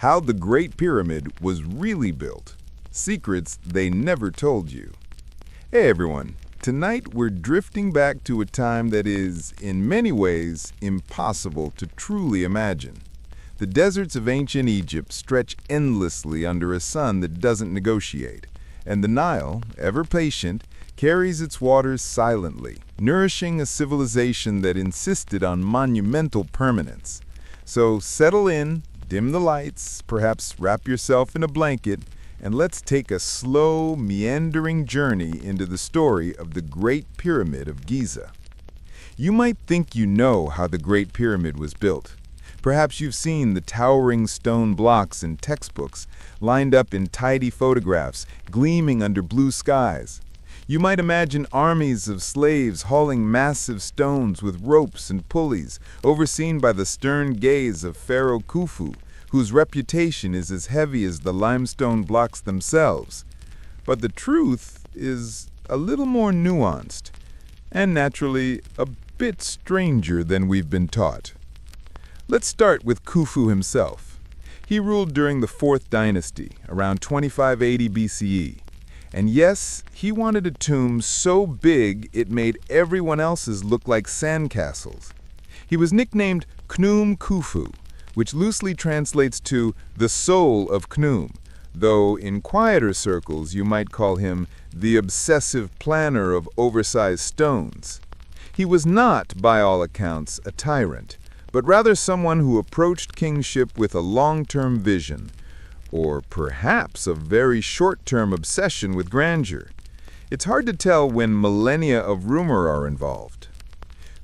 How the Great Pyramid was really built. Secrets they never told you. Hey everyone, tonight we're drifting back to a time that is, in many ways, impossible to truly imagine. The deserts of ancient Egypt stretch endlessly under a sun that doesn't negotiate, and the Nile, ever patient, carries its waters silently, nourishing a civilization that insisted on monumental permanence. So settle in, dim the lights, perhaps wrap yourself in a blanket, and let's take a slow, meandering journey into the story of the Great Pyramid of Giza. You might think you know how the Great Pyramid was built. Perhaps you've seen the towering stone blocks in textbooks, lined up in tidy photographs, gleaming under blue skies. You might imagine armies of slaves hauling massive stones with ropes and pulleys, overseen by the stern gaze of Pharaoh Khufu, whose reputation is as heavy as the limestone blocks themselves. But the truth is a little more nuanced, and naturally a bit stranger than we've been taught. Let's start with Khufu himself. He ruled during the 4th dynasty, around 2580 BCE. And yes, he wanted a tomb so big it made everyone else's look like sandcastles. He was nicknamed Khnum Khufu, which loosely translates to the soul of Khnum, though in quieter circles you might call him the obsessive planner of oversized stones. He was not, by all accounts, a tyrant, but rather someone who approached kingship with a long-term vision, or perhaps a very short-term obsession with grandeur. It's hard to tell when millennia of rumor are involved.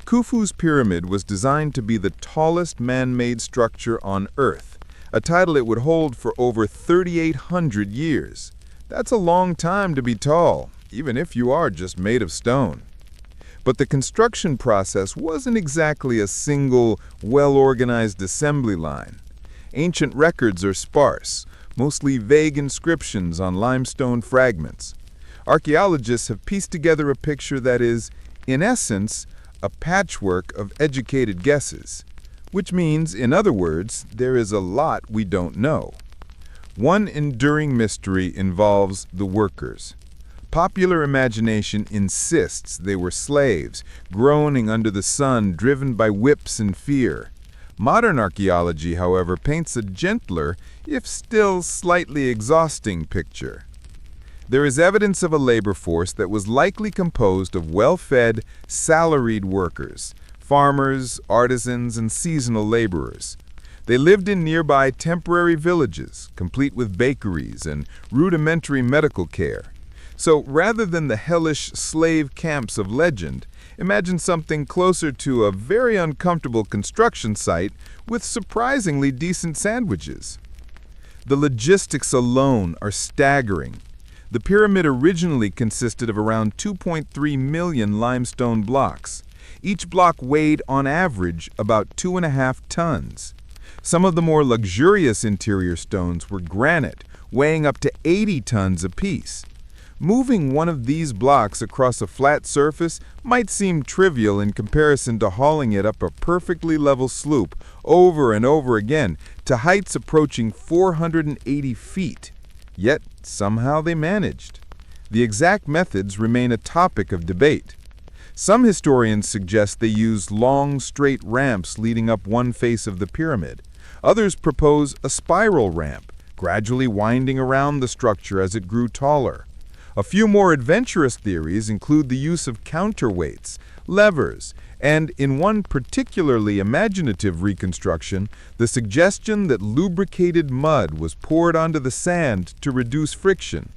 Khufu's pyramid was designed to be the tallest man-made structure on Earth, a title it would hold for over 3,800 years. That's a long time to be tall, even if you are just made of stone. But the construction process wasn't exactly a single, well-organized assembly line. Ancient records are sparse, mostly vague inscriptions on limestone fragments. Archaeologists have pieced together a picture that is, in essence, a patchwork of educated guesses, which means, in other words, there is a lot we don't know. One enduring mystery involves the workers. Popular imagination insists they were slaves, groaning under the sun, driven by whips and fear. Modern archaeology, however, paints a gentler, if still slightly exhausting picture. There is evidence of a labor force that was likely composed of well-fed, salaried workers, farmers, artisans, and seasonal laborers. They lived in nearby temporary villages, complete with bakeries and rudimentary medical care. So rather than the hellish slave camps of legend, imagine something closer to a very uncomfortable construction site with surprisingly decent sandwiches. The logistics alone are staggering. The pyramid originally consisted of around 2.3 million limestone blocks. Each block weighed, on average, about 2.5 tons. Some of the more luxurious interior stones were granite, weighing up to 80 tons apiece. Moving one of these blocks across a flat surface might seem trivial in comparison to hauling it up a perfectly level slope over and over again to heights approaching 480 feet. Yet, somehow they managed. The exact methods remain a topic of debate. Some historians suggest they used long, straight ramps leading up one face of the pyramid. Others propose a spiral ramp, gradually winding around the structure as it grew taller. A few more adventurous theories include the use of counterweights, levers, and, in one particularly imaginative reconstruction, the suggestion that lubricated mud was poured onto the sand to reduce friction.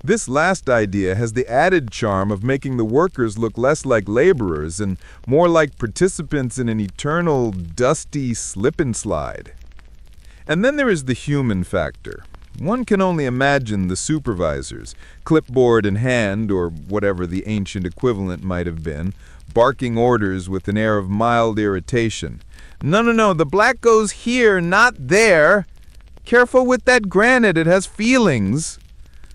This last idea has the added charm of making the workers look less like laborers and more like participants in an eternal, dusty slip and slide. And then there is the human factor. One can only imagine the supervisors, clipboard in hand, or whatever the ancient equivalent might have been, barking orders with an air of mild irritation. No, the black goes here, not there. Careful with that granite, it has feelings.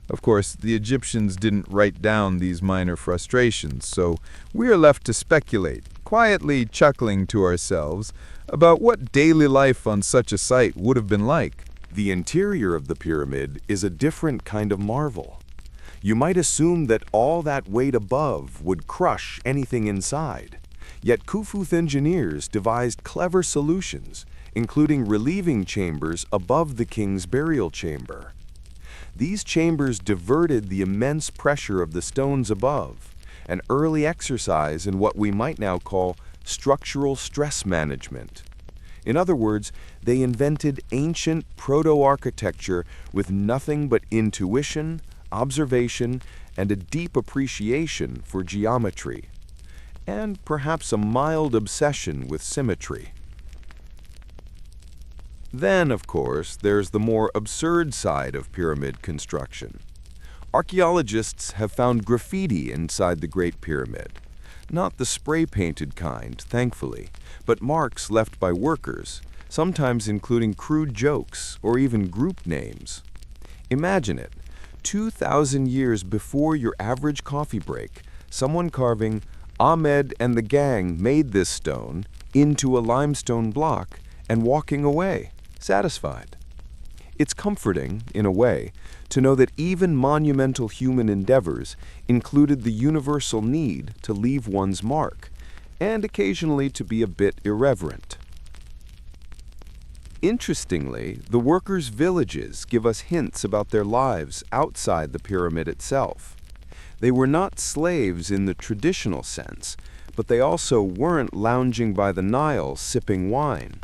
Of course, the Egyptians didn't write down these minor frustrations, so we are left to speculate, quietly chuckling to ourselves, about what daily life on such a site would have been like. The interior of the pyramid is a different kind of marvel. You might assume that all that weight above would crush anything inside. Yet Khufu's engineers devised clever solutions, including relieving chambers above the king's burial chamber. These chambers diverted the immense pressure of the stones above, an early exercise in what we might now call structural stress management. In other words, they invented ancient proto-architecture with nothing but intuition, observation, and a deep appreciation for geometry, and perhaps a mild obsession with symmetry. Then, of course, there's the more absurd side of pyramid construction. Archaeologists have found graffiti inside the Great Pyramid. Not the spray-painted kind, thankfully, but marks left by workers, sometimes including crude jokes or even group names. Imagine it. 2,000 years before your average coffee break, someone carving "Ahmed and the gang made this stone" into a limestone block and walking away, satisfied. It's comforting, in a way, to know that even monumental human endeavors included the universal need to leave one's mark, and occasionally to be a bit irreverent. Interestingly, the workers' villages give us hints about their lives outside the pyramid itself. They were not slaves in the traditional sense, but they also weren't lounging by the Nile sipping wine.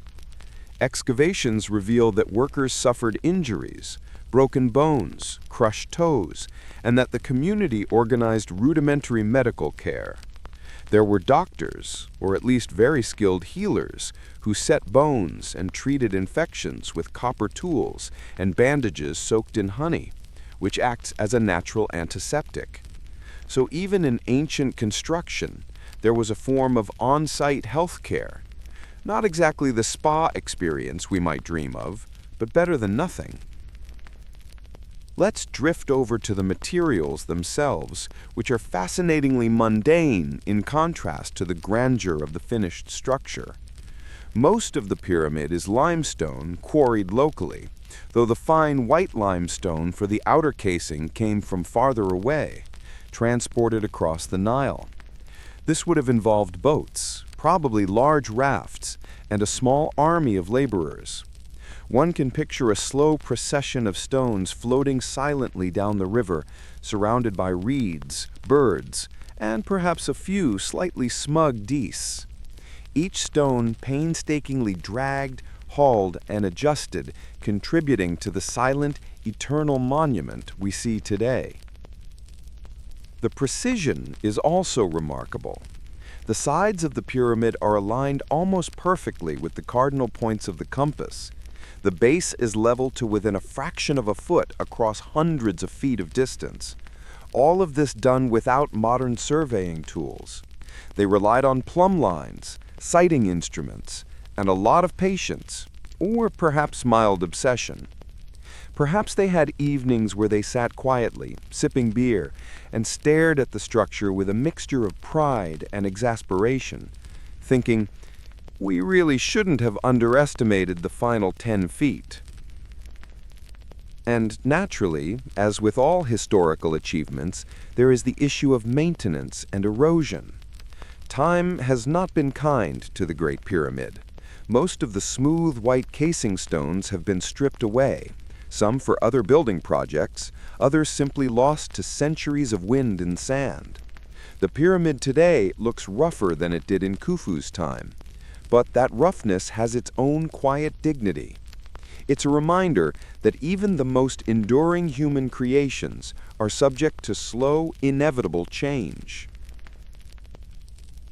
Excavations reveal that workers suffered injuries, broken bones, crushed toes, and that the community organized rudimentary medical care. There were doctors, or at least very skilled healers, who set bones and treated infections with copper tools and bandages soaked in honey, which acts as a natural antiseptic. So even in ancient construction, there was a form of on-site health care. Not exactly the spa experience we might dream of, but better than nothing. Let's drift over to the materials themselves, which are fascinatingly mundane in contrast to the grandeur of the finished structure. Most of the pyramid is limestone quarried locally, though the fine white limestone for the outer casing came from farther away, transported across the Nile. This would have involved boats, probably large rafts, and a small army of laborers. One can picture a slow procession of stones floating silently down the river, surrounded by reeds, birds, and perhaps a few slightly smug geese. Each stone painstakingly dragged, hauled, and adjusted, contributing to the silent, eternal monument we see today. The precision is also remarkable. The sides of the pyramid are aligned almost perfectly with the cardinal points of the compass. The base is leveled to within a fraction of a foot across hundreds of feet of distance. All of this done without modern surveying tools. They relied on plumb lines, sighting instruments, and a lot of patience, or perhaps mild obsession. Perhaps they had evenings where they sat quietly, sipping beer, and stared at the structure with a mixture of pride and exasperation, thinking, we really shouldn't have underestimated the final 10 feet. And naturally, as with all historical achievements, there is the issue of maintenance and erosion. Time has not been kind to the Great Pyramid. Most of the smooth white casing stones have been stripped away, some for other building projects, others simply lost to centuries of wind and sand. The pyramid today looks rougher than it did in Khufu's time, but that roughness has its own quiet dignity. It's a reminder that even the most enduring human creations are subject to slow, inevitable change.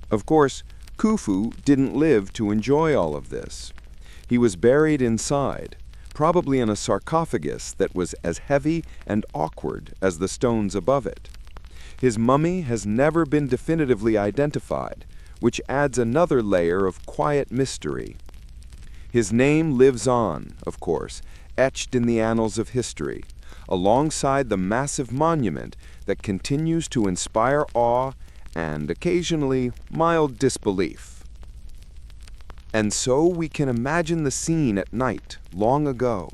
Of course, Khufu didn't live to enjoy all of this. He was buried inside, probably in a sarcophagus that was as heavy and awkward as the stones above it. His mummy has never been definitively identified, which adds another layer of quiet mystery. His name lives on, of course, etched in the annals of history, alongside the massive monument that continues to inspire awe and, occasionally, mild disbelief. And so we can imagine the scene at night, long ago.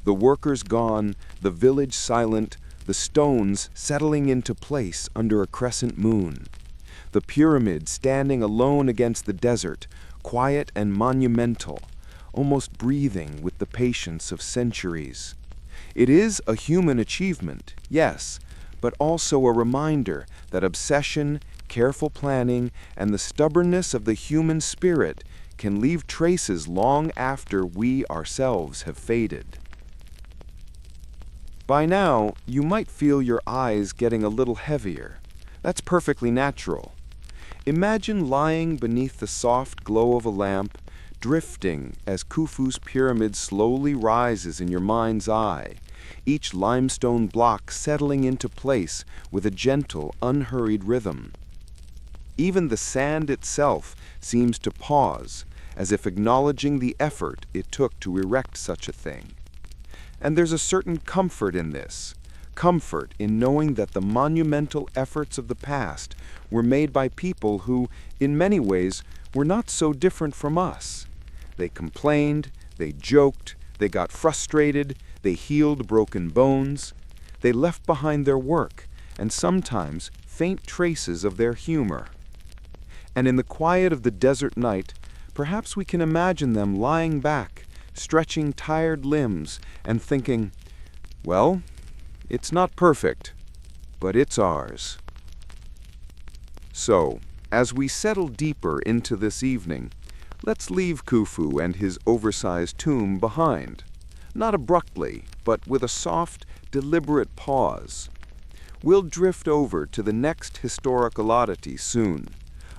the workers gone, the village silent, the stones settling into place under a crescent moon. The pyramid standing alone against the desert, quiet and monumental, almost breathing with the patience of centuries. It is a human achievement, yes, but also a reminder that obsession, careful planning, and the stubbornness of the human spirit can leave traces long after we ourselves have faded. By now, you might feel your eyes getting a little heavier. That's perfectly natural. Imagine lying beneath the soft glow of a lamp, drifting as Khufu's pyramid slowly rises in your mind's eye, each limestone block settling into place with a gentle, unhurried rhythm. Even the sand itself seems to pause, as if acknowledging the effort it took to erect such a thing. And there's a certain comfort in this, comfort in knowing that the monumental efforts of the past were made by people who, in many ways, were not so different from us. They complained, they joked, they got frustrated, they healed broken bones. They left behind their work, and sometimes faint traces of their humor. And in the quiet of the desert night, perhaps we can imagine them lying back, stretching tired limbs, and thinking, well, it's not perfect, but it's ours. So, as we settle deeper into this evening, let's leave Khufu and his oversized tomb behind. Not abruptly, but with a soft, deliberate pause. We'll drift over to the next historical oddity soon.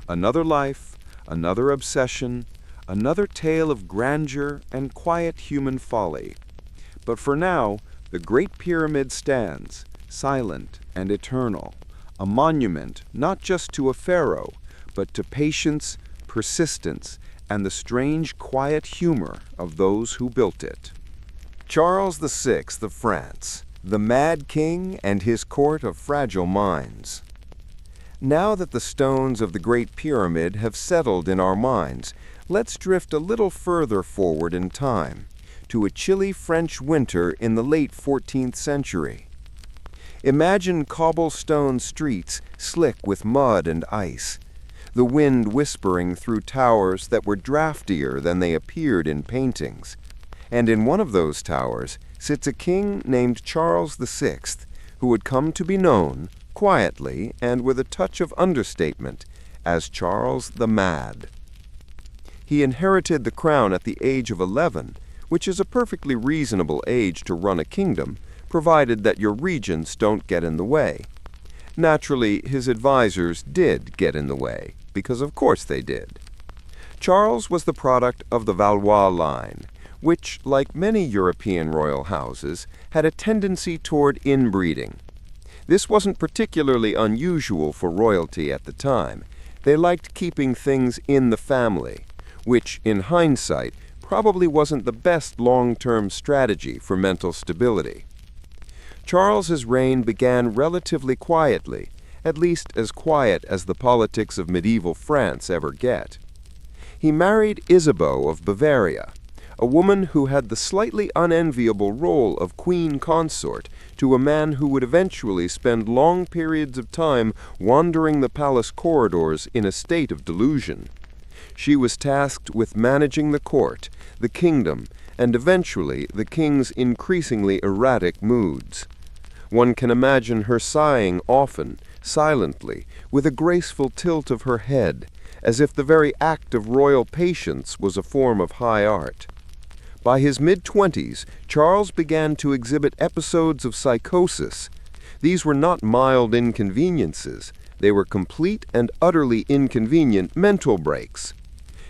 Another life, another obsession, another tale of grandeur and quiet human folly. But for now, the Great Pyramid stands, silent and eternal, a monument not just to a pharaoh, but to patience, persistence, and the strange quiet humor of those who built it. Charles VI of France, the Mad King and his court of fragile minds. Now that the stones of the Great Pyramid have settled in our minds, let's drift a little further forward in time, to a chilly French winter in the late 14th century. Imagine cobblestone streets slick with mud and ice, the wind whispering through towers that were draftier than they appeared in paintings. And in one of those towers sits a king named Charles VI, who would come to be known, quietly and with a touch of understatement, as Charles the Mad. He inherited the crown at the age of 11, which is a perfectly reasonable age to run a kingdom, provided that your regents don't get in the way. Naturally, his advisors did get in the way, because of course they did. Charles was the product of the Valois line, which, like many European royal houses, had a tendency toward inbreeding. This wasn't particularly unusual for royalty at the time. They liked keeping things in the family, which, in hindsight, probably wasn't the best long-term strategy for mental stability. Charles's reign began relatively quietly, at least as quiet as the politics of medieval France ever get. He married Isabeau of Bavaria, a woman who had the slightly unenviable role of queen consort to a man who would eventually spend long periods of time wandering the palace corridors in a state of delusion. She was tasked with managing the court, the kingdom, and eventually the king's increasingly erratic moods. One can imagine her sighing often, silently, with a graceful tilt of her head, as if the very act of royal patience was a form of high art. By his mid-20s, Charles began to exhibit episodes of psychosis. These were not mild inconveniences. They were complete and utterly inconvenient mental breaks.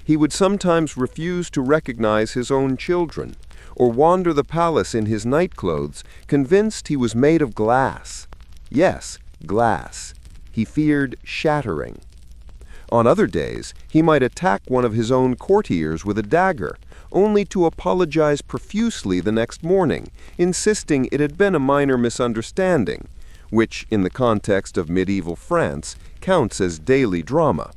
He would sometimes refuse to recognize his own children, or wander the palace in his nightclothes, convinced he was made of glass. Yes, glass. He feared shattering. On other days, he might attack one of his own courtiers with a dagger, only to apologize profusely the next morning, insisting it had been a minor misunderstanding, which, in the context of medieval France, counts as daily drama.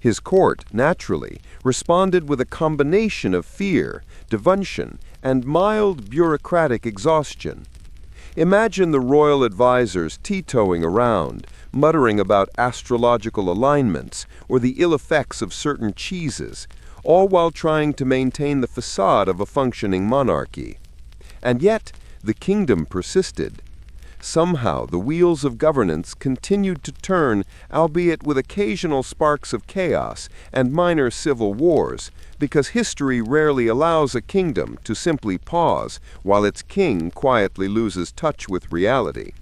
His court, naturally, responded with a combination of fear, devotion, and mild bureaucratic exhaustion. Imagine the royal advisors tiptoeing around, muttering about astrological alignments or the ill effects of certain cheeses, all while trying to maintain the facade of a functioning monarchy. And yet, the kingdom persisted. Somehow, the wheels of governance continued to turn, albeit with occasional sparks of chaos and minor civil wars, because history rarely allows a kingdom to simply pause while its king quietly loses touch with reality.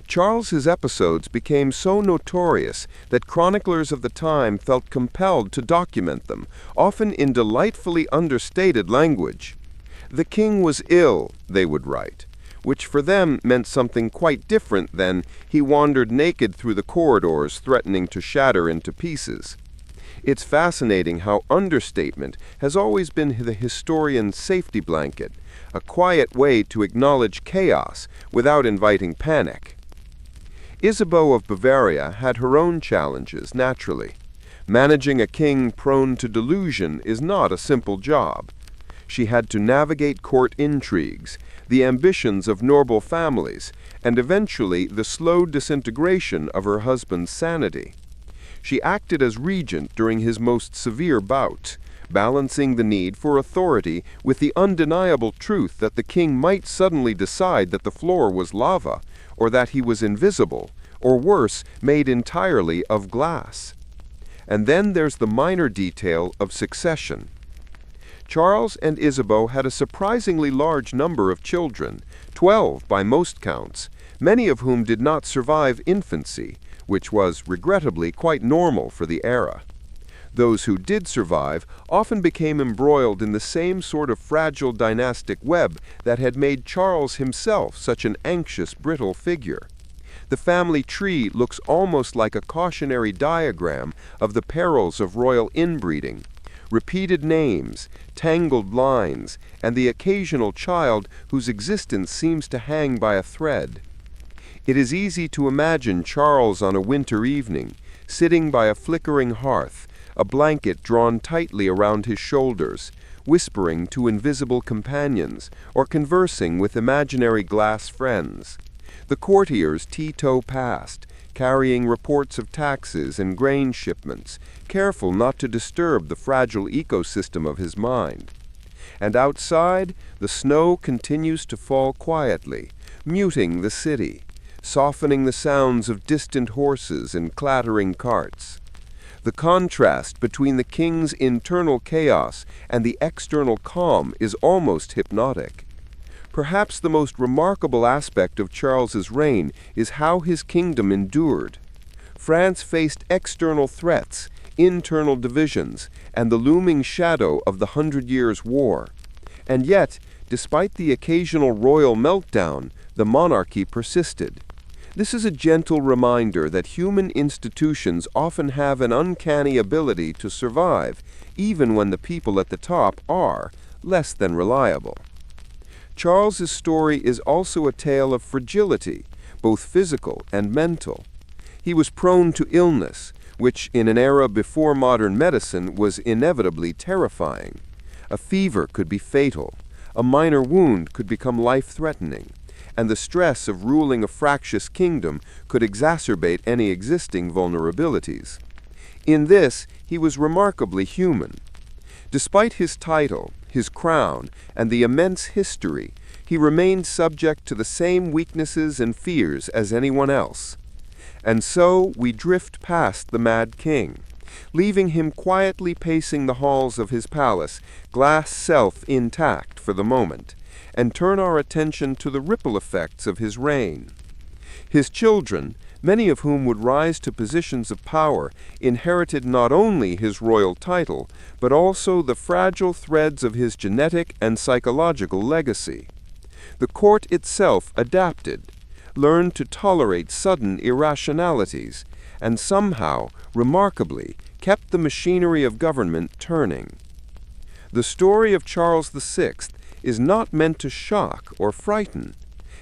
Charles's episodes became so notorious that chroniclers of the time felt compelled to document them, often in delightfully understated language. "The king was ill," they would write, which for them meant something quite different than "he wandered naked through the corridors threatening to shatter into pieces." It's fascinating how understatement has always been the historian's safety blanket, a quiet way to acknowledge chaos without inviting panic. Isabeau of Bavaria had her own challenges, naturally. Managing a king prone to delusion is not a simple job. She had to navigate court intrigues, the ambitions of noble families, and eventually the slow disintegration of her husband's sanity. She acted as regent during his most severe bouts, balancing the need for authority with the undeniable truth that the king might suddenly decide that the floor was lava, or that he was invisible, or worse, made entirely of glass. And then there's the minor detail of succession. Charles and Isabeau had a surprisingly large number of children, 12 by most counts, many of whom did not survive infancy, which was, regrettably, quite normal for the era. Those who did survive often became embroiled in the same sort of fragile dynastic web that had made Charles himself such an anxious, brittle figure. The family tree looks almost like a cautionary diagram of the perils of royal inbreeding. Repeated names, tangled lines, and the occasional child whose existence seems to hang by a thread. It is easy to imagine Charles on a winter evening, sitting by a flickering hearth, a blanket drawn tightly around his shoulders, whispering to invisible companions or conversing with imaginary glass friends. The courtiers tiptoe past, carrying reports of taxes and grain shipments, careful not to disturb the fragile ecosystem of his mind. And outside, the snow continues to fall quietly, muting the city, softening the sounds of distant horses and clattering carts. The contrast between the king's internal chaos and the external calm is almost hypnotic. Perhaps the most remarkable aspect of Charles's reign is how his kingdom endured. France faced external threats, internal divisions, and the looming shadow of the 100 Years' War. And yet, despite the occasional royal meltdown, the monarchy persisted. This is a gentle reminder that human institutions often have an uncanny ability to survive, even when the people at the top are less than reliable. Charles's story is also a tale of fragility, both physical and mental. He was prone to illness, which in an era before modern medicine was inevitably terrifying. A fever could be fatal, a minor wound could become life-threatening, and the stress of ruling a fractious kingdom could exacerbate any existing vulnerabilities. In this, he was remarkably human. Despite his title, his crown, and the immense history, he remained subject to the same weaknesses and fears as anyone else. And so we drift past the Mad King, leaving him quietly pacing the halls of his palace, glass self intact for the moment, and turn our attention to the ripple effects of his reign. His children, many of whom would rise to positions of power, inherited not only his royal title, but also the fragile threads of his genetic and psychological legacy. The court itself adapted, learned to tolerate sudden irrationalities, and somehow, remarkably, kept the machinery of government turning. The story of Charles VI is not meant to shock or frighten.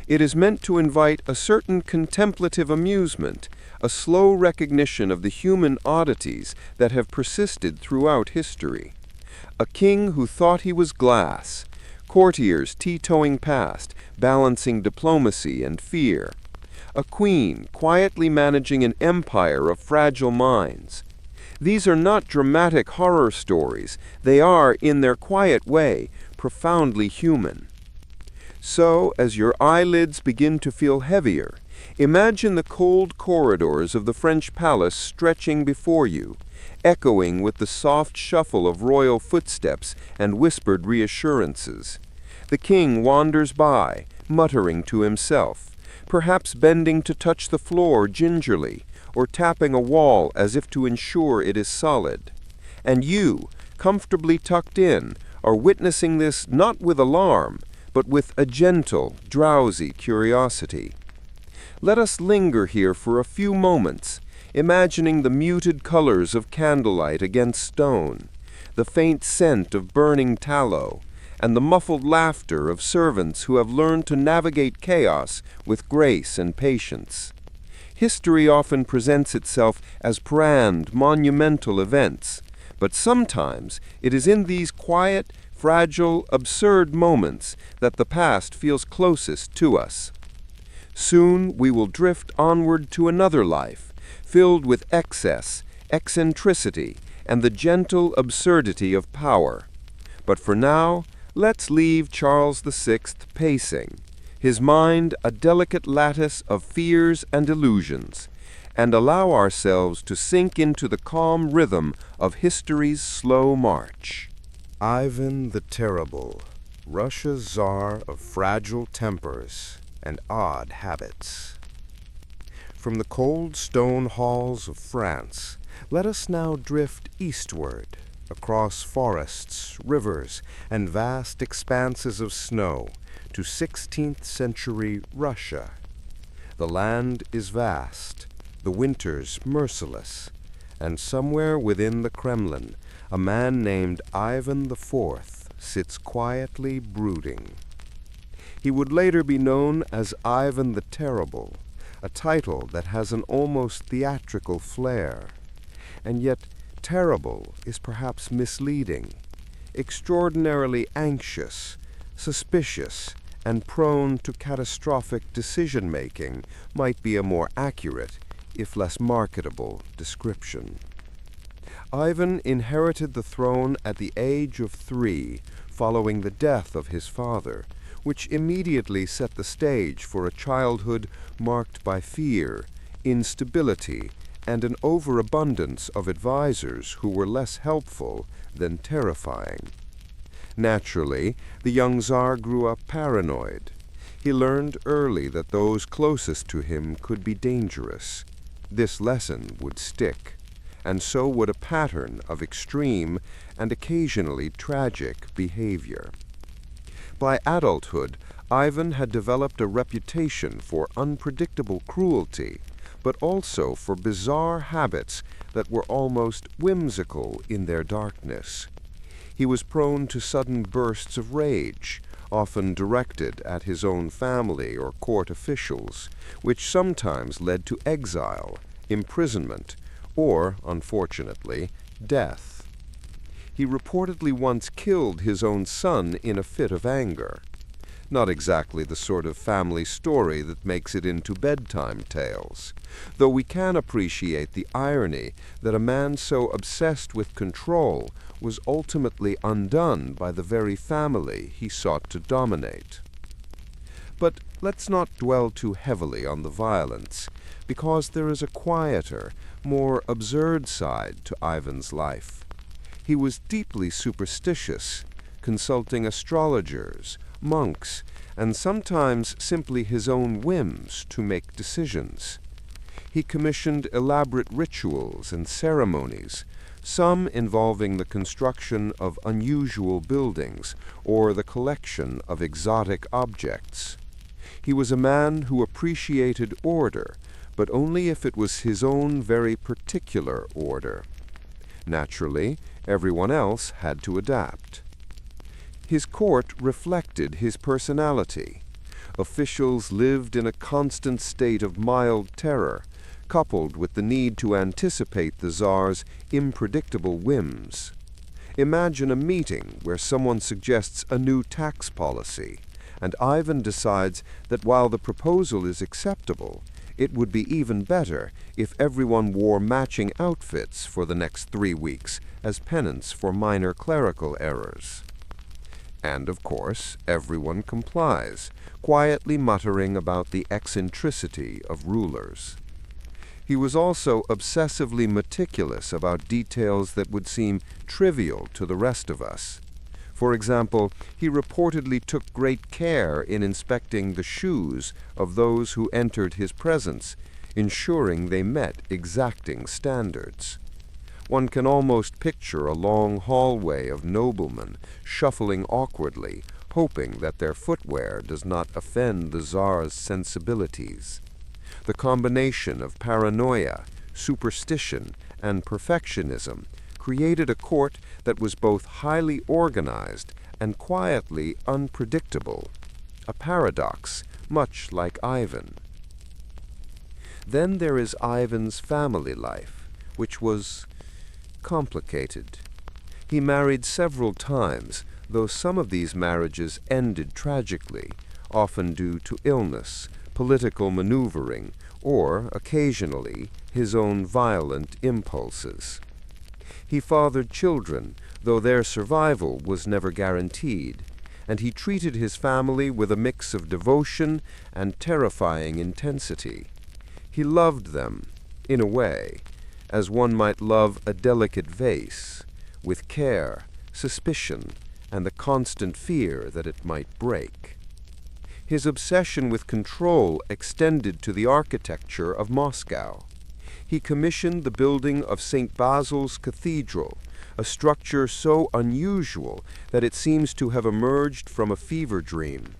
It is meant to invite a certain contemplative amusement, a slow recognition of the human oddities that have persisted throughout history. A king who thought he was glass, courtiers tiptoeing past, balancing diplomacy and fear. A queen quietly managing an empire of fragile minds. These are not dramatic horror stories. They are, in their quiet way, profoundly human. So, as your eyelids begin to feel heavier, imagine the cold corridors of the French palace stretching before you, echoing with the soft shuffle of royal footsteps and whispered reassurances. The king wanders by, muttering to himself, perhaps bending to touch the floor gingerly, or tapping a wall as if to ensure it is solid. And you, comfortably tucked in, are witnessing this not with alarm, but with a gentle, drowsy curiosity. Let us linger here for a few moments, imagining the muted colors of candlelight against stone, the faint scent of burning tallow, and the muffled laughter of servants who have learned to navigate chaos with grace and patience. History often presents itself as grand, monumental events, but sometimes it is in these quiet, fragile, absurd moments that the past feels closest to us. Soon we will drift onward to another life, filled with excess, eccentricity, and the gentle absurdity of power. But for now, let's leave Charles VI pacing, his mind a delicate lattice of fears and illusions, and allow ourselves to sink into the calm rhythm of history's slow march. Ivan the Terrible, Russia's czar of fragile tempers and odd habits. From the cold stone halls of France, let us now drift eastward, across forests, rivers, and vast expanses of snow, to 16th century Russia. The land is vast, the winters merciless, and somewhere within the Kremlin, a man named Ivan IV sits quietly brooding. He would later be known as Ivan the Terrible, a title that has an almost theatrical flair. And yet, terrible is perhaps misleading. Extraordinarily anxious, suspicious, and prone to catastrophic decision-making might be a more accurate, if less marketable, description. Ivan inherited the throne at the age of 3, following the death of his father, which immediately set the stage for a childhood marked by fear, instability, and an overabundance of advisors who were less helpful than terrifying. Naturally, the young Tsar grew up paranoid. He learned early that those closest to him could be dangerous. This lesson would stick, and so would a pattern of extreme and occasionally tragic behavior. By adulthood, Ivan had developed a reputation for unpredictable cruelty, but also for bizarre habits that were almost whimsical in their darkness. He was prone to sudden bursts of rage, often directed at his own family or court officials, which sometimes led to exile, imprisonment, or, unfortunately, death. He reportedly once killed his own son in a fit of anger. Not exactly the sort of family story that makes it into bedtime tales, though we can appreciate the irony that a man so obsessed with control was ultimately undone by the very family he sought to dominate. But let's not dwell too heavily on the violence, because there is a quieter, more absurd side to Ivan's life. He was deeply superstitious, consulting astrologers, monks, and sometimes simply his own whims to make decisions. He commissioned elaborate rituals and ceremonies, some involving the construction of unusual buildings or the collection of exotic objects. He was a man who appreciated order, but only if it was his own very particular order. Naturally, everyone else had to adapt. His court reflected his personality. Officials lived in a constant state of mild terror, coupled with the need to anticipate the Tsar's unpredictable whims. Imagine a meeting where someone suggests a new tax policy, and Ivan decides that while the proposal is acceptable, it would be even better if everyone wore matching outfits for the next 3 weeks as penance for minor clerical errors. And, of course, everyone complies, quietly muttering about the eccentricity of rulers. He was also obsessively meticulous about details that would seem trivial to the rest of us. For example, he reportedly took great care in inspecting the shoes of those who entered his presence, ensuring they met exacting standards. One can almost picture a long hallway of noblemen shuffling awkwardly, hoping that their footwear does not offend the Tsar's sensibilities. The combination of paranoia, superstition, and perfectionism created a court that was both highly organized and quietly unpredictable, a paradox much like Ivan. Then there is Ivan's family life, which was complicated. He married several times, though some of these marriages ended tragically, often due to illness, political maneuvering, or, occasionally, his own violent impulses. He fathered children, though their survival was never guaranteed, and he treated his family with a mix of devotion and terrifying intensity. He loved them, in a way, as one might love a delicate vase, with care, suspicion, and the constant fear that it might break. His obsession with control extended to the architecture of Moscow. He commissioned the building of St. Basil's Cathedral, a structure so unusual that it seems to have emerged from a fever dream.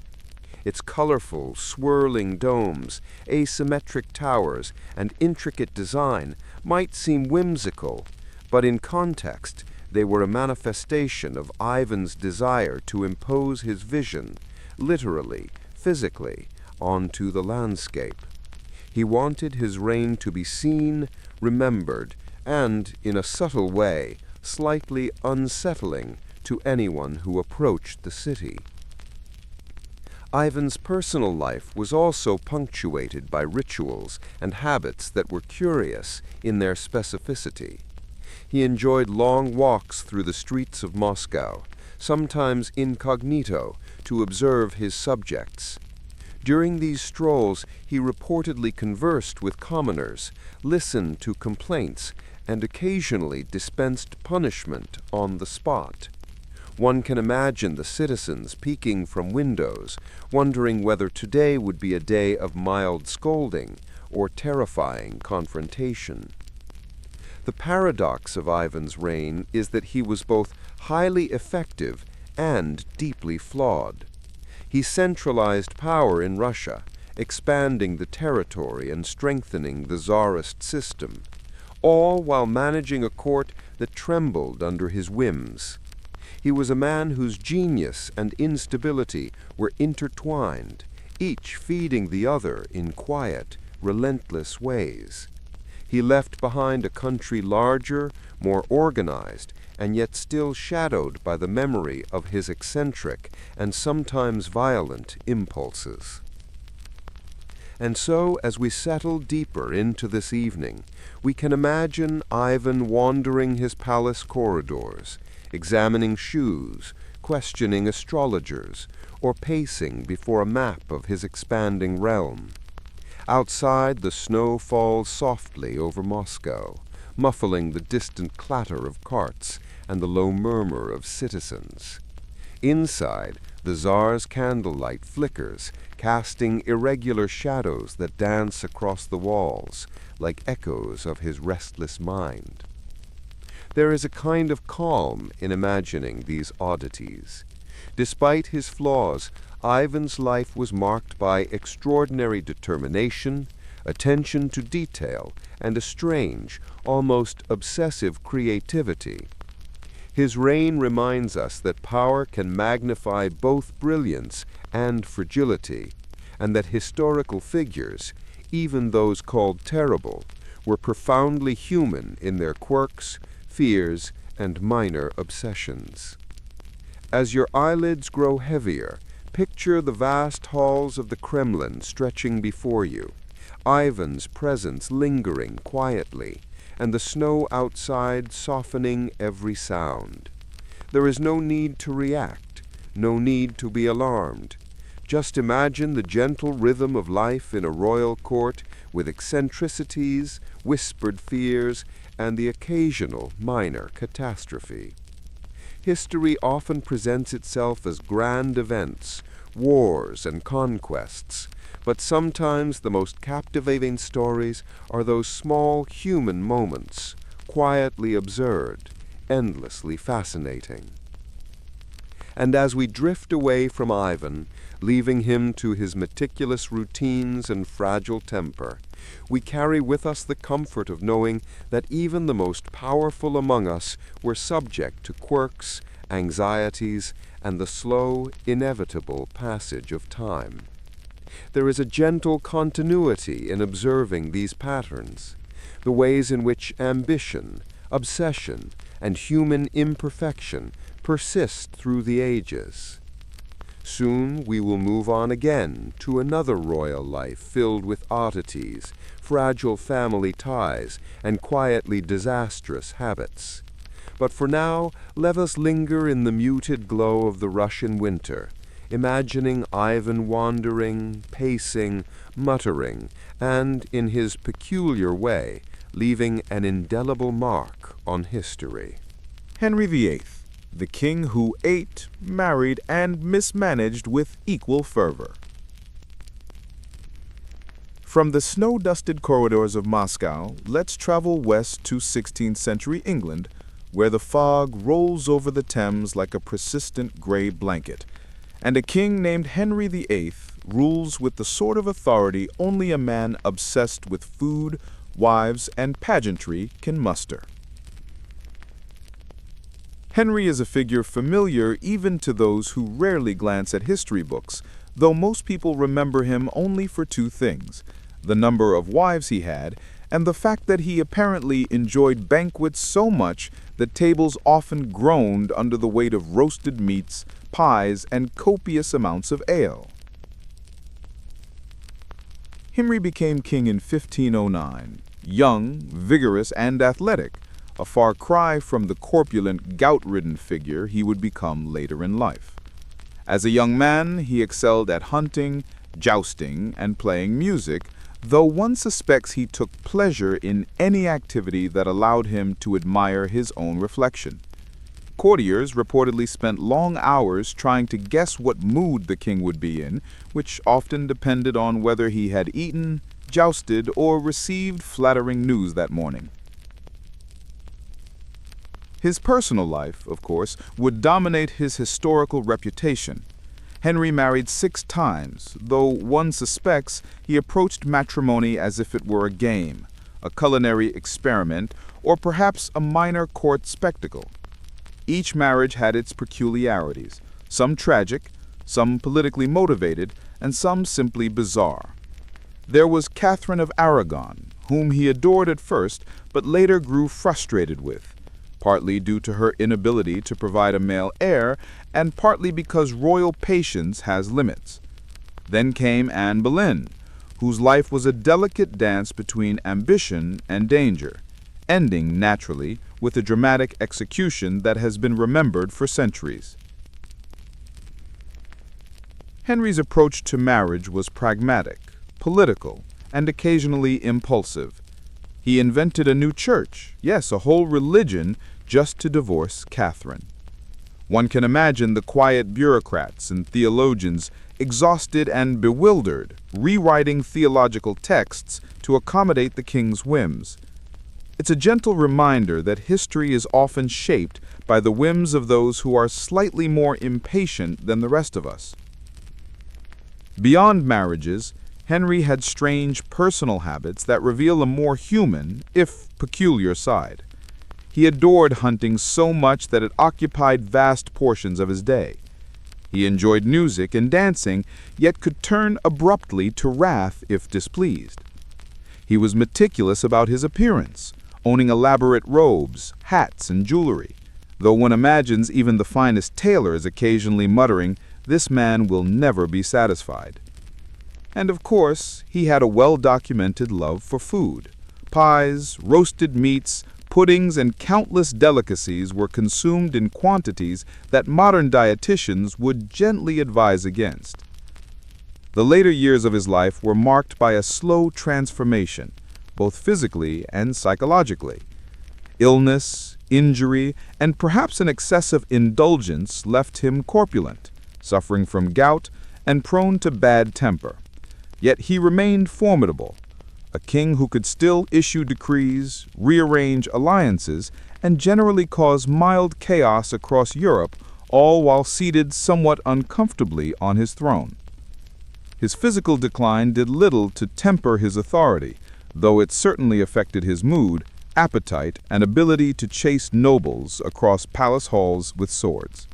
Its colorful, swirling domes, asymmetric towers, and intricate design might seem whimsical, but in context they were a manifestation of Ivan's desire to impose his vision, literally, physically, onto the landscape. He wanted his reign to be seen, remembered, and, in a subtle way, slightly unsettling to anyone who approached the city. Ivan's personal life was also punctuated by rituals and habits that were curious in their specificity. He enjoyed long walks through the streets of Moscow, sometimes incognito, to observe his subjects. During these strolls, he reportedly conversed with commoners, listened to complaints, and occasionally dispensed punishment on the spot. One can imagine the citizens peeking from windows, wondering whether today would be a day of mild scolding or terrifying confrontation. The paradox of Ivan's reign is that he was both highly effective and deeply flawed. He centralized power in Russia, expanding the territory and strengthening the Tsarist system, all while managing a court that trembled under his whims. He was a man whose genius and instability were intertwined, each feeding the other in quiet, relentless ways. He left behind a country larger, more organized, and yet still shadowed by the memory of his eccentric and sometimes violent impulses. And so, as we settle deeper into this evening, we can imagine Ivan wandering his palace corridors, examining shoes, questioning astrologers, or pacing before a map of his expanding realm. Outside, the snow falls softly over Moscow, muffling the distant clatter of carts and the low murmur of citizens. Inside, the Tsar's candlelight flickers, casting irregular shadows that dance across the walls, like echoes of his restless mind. There is a kind of calm in imagining these oddities. Despite his flaws, Ivan's life was marked by extraordinary determination, attention to detail, and a strange, almost obsessive creativity. His reign reminds us that power can magnify both brilliance and fragility, and that historical figures, even those called terrible, were profoundly human in their quirks, fears, and minor obsessions. As your eyelids grow heavier, picture the vast halls of the Kremlin stretching before you, Ivan's presence lingering quietly, and the snow outside softening every sound. There is no need to react, no need to be alarmed. Just imagine the gentle rhythm of life in a royal court with eccentricities, whispered fears, and the occasional minor catastrophe. History often presents itself as grand events, wars and conquests, but sometimes the most captivating stories are those small human moments, quietly absurd, endlessly fascinating. And as we drift away from Ivan, leaving him to his meticulous routines and fragile temper, we carry with us the comfort of knowing that even the most powerful among us were subject to quirks, anxieties, and the slow, inevitable passage of time. There is a gentle continuity in observing these patterns, the ways in which ambition, obsession, and human imperfection persist through the ages. Soon we will move on again to another royal life filled with oddities, fragile family ties, and quietly disastrous habits. But for now, let us linger in the muted glow of the Russian winter, imagining Ivan wandering, pacing, muttering, and, in his peculiar way, leaving an indelible mark on history. Henry VIII, the king who ate, married, and mismanaged with equal fervor. From the snow-dusted corridors of Moscow, let's travel west to 16th century England, where the fog rolls over the Thames like a persistent gray blanket, and a king named Henry VIII rules with the sort of authority only a man obsessed with food, wives, and pageantry can muster. Henry is a figure familiar even to those who rarely glance at history books, though most people remember him only for two things: the number of wives he had, and the fact that he apparently enjoyed banquets so much that tables often groaned under the weight of roasted meats, pies, and copious amounts of ale. Henry became king in 1509, young, vigorous, and athletic, a far cry from the corpulent, gout-ridden figure he would become later in life. As a young man, he excelled at hunting, jousting, and playing music, though one suspects he took pleasure in any activity that allowed him to admire his own reflection. Courtiers reportedly spent long hours trying to guess what mood the king would be in, which often depended on whether he had eaten, jousted, or received flattering news that morning. His personal life, of course, would dominate his historical reputation. Henry married 6 times, though one suspects he approached matrimony as if it were a game, a culinary experiment, or perhaps a minor court spectacle. Each marriage had its peculiarities, some tragic, some politically motivated, and some simply bizarre. There was Catherine of Aragon, whom he adored at first, but later grew frustrated with, partly due to her inability to provide a male heir, and partly because royal patience has limits. Then came Anne Boleyn, whose life was a delicate dance between ambition and danger, ending, naturally, with a dramatic execution that has been remembered for centuries. Henry's approach to marriage was pragmatic, political, and occasionally impulsive. He invented a new church, yes, a whole religion, just to divorce Catherine. One can imagine the quiet bureaucrats and theologians, exhausted and bewildered, rewriting theological texts to accommodate the king's whims. It's a gentle reminder that history is often shaped by the whims of those who are slightly more impatient than the rest of us. Beyond marriages, Henry had strange personal habits that reveal a more human, if peculiar, side. He adored hunting so much that it occupied vast portions of his day. He enjoyed music and dancing, yet could turn abruptly to wrath if displeased. He was meticulous about his appearance, owning elaborate robes, hats, and jewelry, though one imagines even the finest tailors occasionally muttering, "This man will never be satisfied." And of course, he had a well-documented love for food. Pies, roasted meats, puddings, and countless delicacies were consumed in quantities that modern dietitians would gently advise against. The later years of his life were marked by a slow transformation, both physically and psychologically. Illness, injury, and perhaps an excessive indulgence left him corpulent, suffering from gout, and prone to bad temper. Yet he remained formidable, a king who could still issue decrees, rearrange alliances, and generally cause mild chaos across Europe, all while seated somewhat uncomfortably on his throne. His physical decline did little to temper his authority, though it certainly affected his mood, appetite, and ability to chase nobles across palace halls with swords.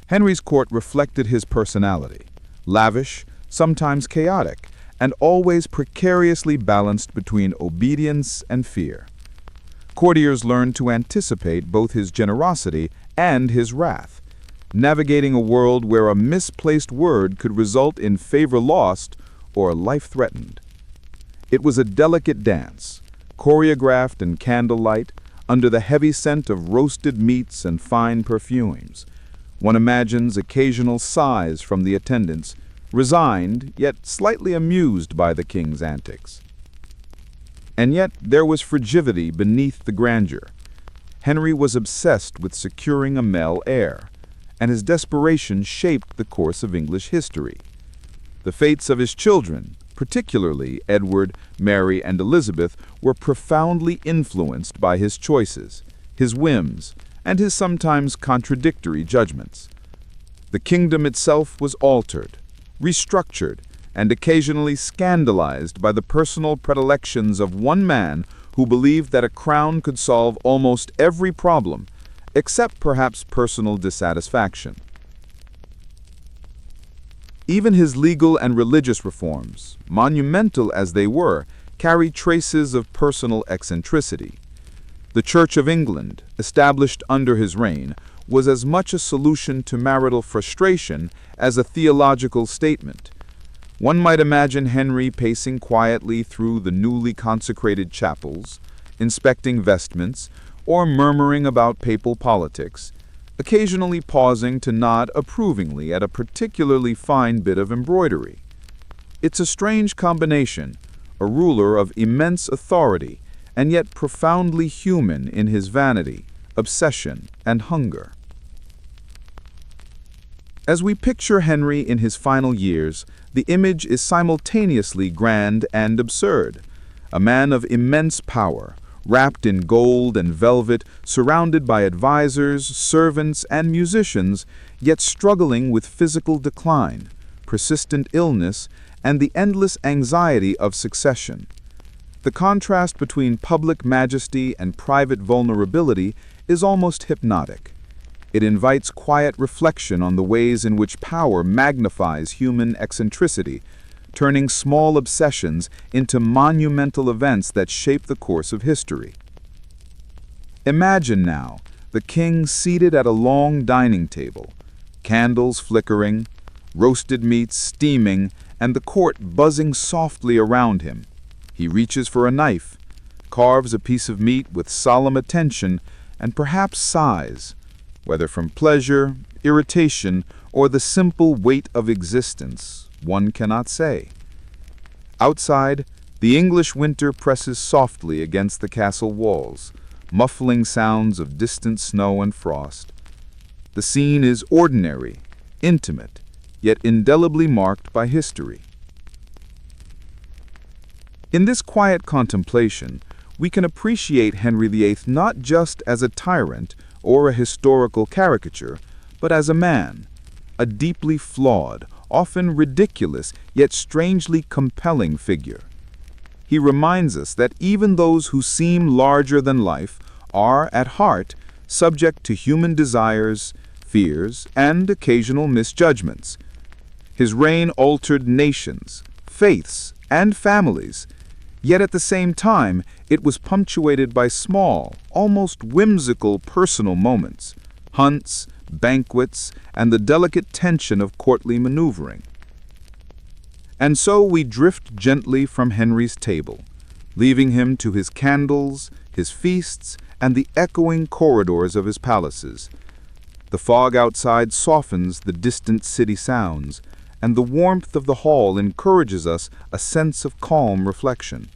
Henry's court reflected his personality, lavish, sometimes chaotic, and always precariously balanced between obedience and fear. Courtiers learned to anticipate both his generosity and his wrath, navigating a world where a misplaced word could result in favor lost or life threatened. It was a delicate dance, choreographed in candlelight, under the heavy scent of roasted meats and fine perfumes. One imagines occasional sighs from the attendants, resigned yet slightly amused by the king's antics. And yet there was frigidity beneath the grandeur. Henry was obsessed with securing a male heir, and his desperation shaped the course of English history. The fates of his children, particularly Edward, Mary, and Elizabeth, were profoundly influenced by his choices, his whims, and his sometimes contradictory judgments. The kingdom itself was altered, restructured, and occasionally scandalized by the personal predilections of one man who believed that a crown could solve almost every problem, except perhaps personal dissatisfaction. Even his legal and religious reforms, monumental as they were, carry traces of personal eccentricity. The Church of England, established under his reign, was as much a solution to marital frustration as a theological statement. One might imagine Henry pacing quietly through the newly consecrated chapels, inspecting vestments, or murmuring about papal politics, occasionally pausing to nod approvingly at a particularly fine bit of embroidery. It's a strange combination, a ruler of immense authority, and yet profoundly human in his vanity, obsession, and hunger. As we picture Henry in his final years, the image is simultaneously grand and absurd. A man of immense power, wrapped in gold and velvet, surrounded by advisors, servants, and musicians, yet struggling with physical decline, persistent illness, and the endless anxiety of succession. The contrast between public majesty and private vulnerability is almost hypnotic. It invites quiet reflection on the ways in which power magnifies human eccentricity, turning small obsessions into monumental events that shape the course of history. Imagine now the king seated at a long dining table, candles flickering, roasted meats steaming, and the court buzzing softly around him. He reaches for a knife, carves a piece of meat with solemn attention, and perhaps sighs, whether from pleasure, irritation, or the simple weight of existence, one cannot say. Outside, the English winter presses softly against the castle walls, muffling sounds of distant snow and frost. The scene is ordinary, intimate, yet indelibly marked by history. In this quiet contemplation, we can appreciate Henry VIII not just as a tyrant or a historical caricature, but as a man, a deeply flawed, often ridiculous, yet strangely compelling figure. He reminds us that even those who seem larger than life are, at heart, subject to human desires, fears, and occasional misjudgments. His reign altered nations, faiths, and families, Yet at the same time, it was punctuated by small, almost whimsical personal moments, hunts, banquets, and the delicate tension of courtly maneuvering. And so we drift gently from Henry's table, leaving him to his candles, his feasts, and the echoing corridors of his palaces. The fog outside softens the distant city sounds, and the warmth of the hall encourages us a sense of calm reflection.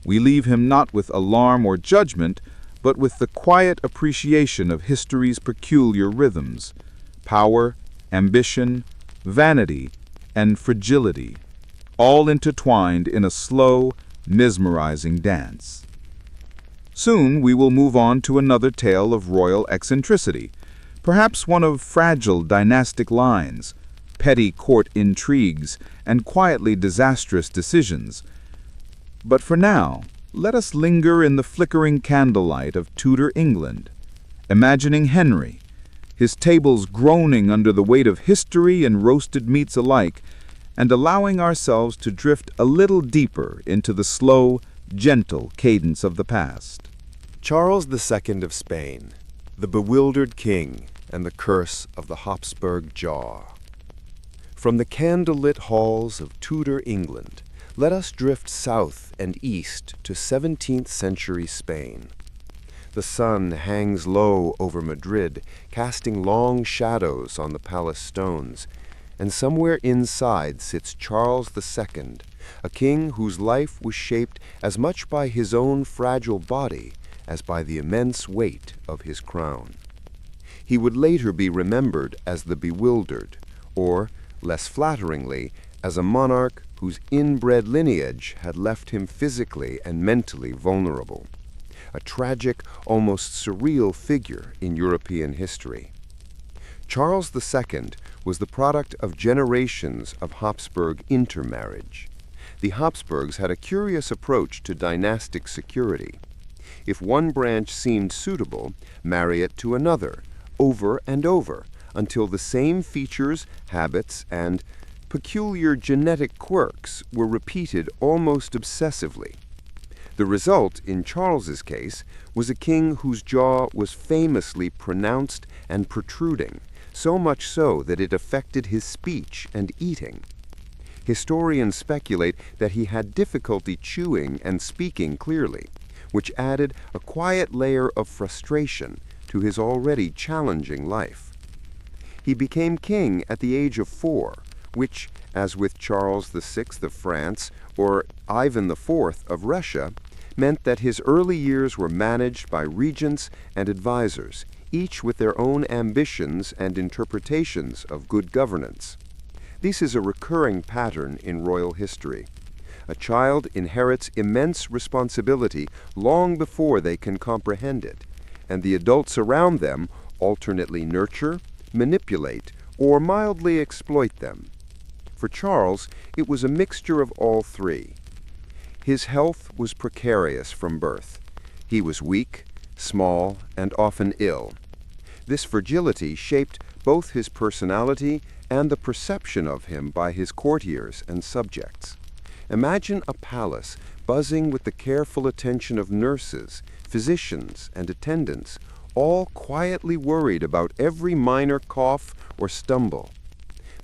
We leave him not with alarm or judgment, but with the quiet appreciation of history's peculiar rhythms: power, ambition, vanity, and fragility, all intertwined in a slow, mesmerizing dance. Soon we will move on to another tale of royal eccentricity, perhaps one of fragile dynastic lines, petty court intrigues, and quietly disastrous decisions. But for now, let us linger in the flickering candlelight of Tudor England, imagining Henry, his tables groaning under the weight of history and roasted meats alike, and allowing ourselves to drift a little deeper into the slow, gentle cadence of the past. Charles II of Spain, the bewildered king and the curse of the Habsburg jaw. From the candlelit halls of Tudor England, let us drift south and east to 17th century Spain. The sun hangs low over Madrid, casting long shadows on the palace stones, and somewhere inside sits Charles II, a king whose life was shaped as much by his own fragile body as by the immense weight of his crown. He would later be remembered as the bewildered, or, less flatteringly, as a monarch whose inbred lineage had left him physically and mentally vulnerable. A tragic, almost surreal figure in European history. Charles II was the product of generations of Habsburg intermarriage. The Habsburgs had a curious approach to dynastic security. If one branch seemed suitable, marry it to another, over and over, until the same features, habits, and peculiar genetic quirks were repeated almost obsessively. The result, in Charles's case, was a king whose jaw was famously pronounced and protruding, so much so that it affected his speech and eating. Historians speculate that he had difficulty chewing and speaking clearly, which added a quiet layer of frustration to his already challenging life. He became king at the age of 4, which, as with Charles VI of France or Ivan IV of Russia, meant that his early years were managed by regents and advisors, each with their own ambitions and interpretations of good governance. This is a recurring pattern in royal history. A child inherits immense responsibility long before they can comprehend it, and the adults around them alternately nurture, manipulate, or mildly exploit them. For Charles, it was a mixture of all three. His health was precarious from birth. He was weak, small, and often ill. This fragility shaped both his personality and the perception of him by his courtiers and subjects. Imagine a palace buzzing with the careful attention of nurses, physicians, and attendants, all quietly worried about every minor cough or stumble.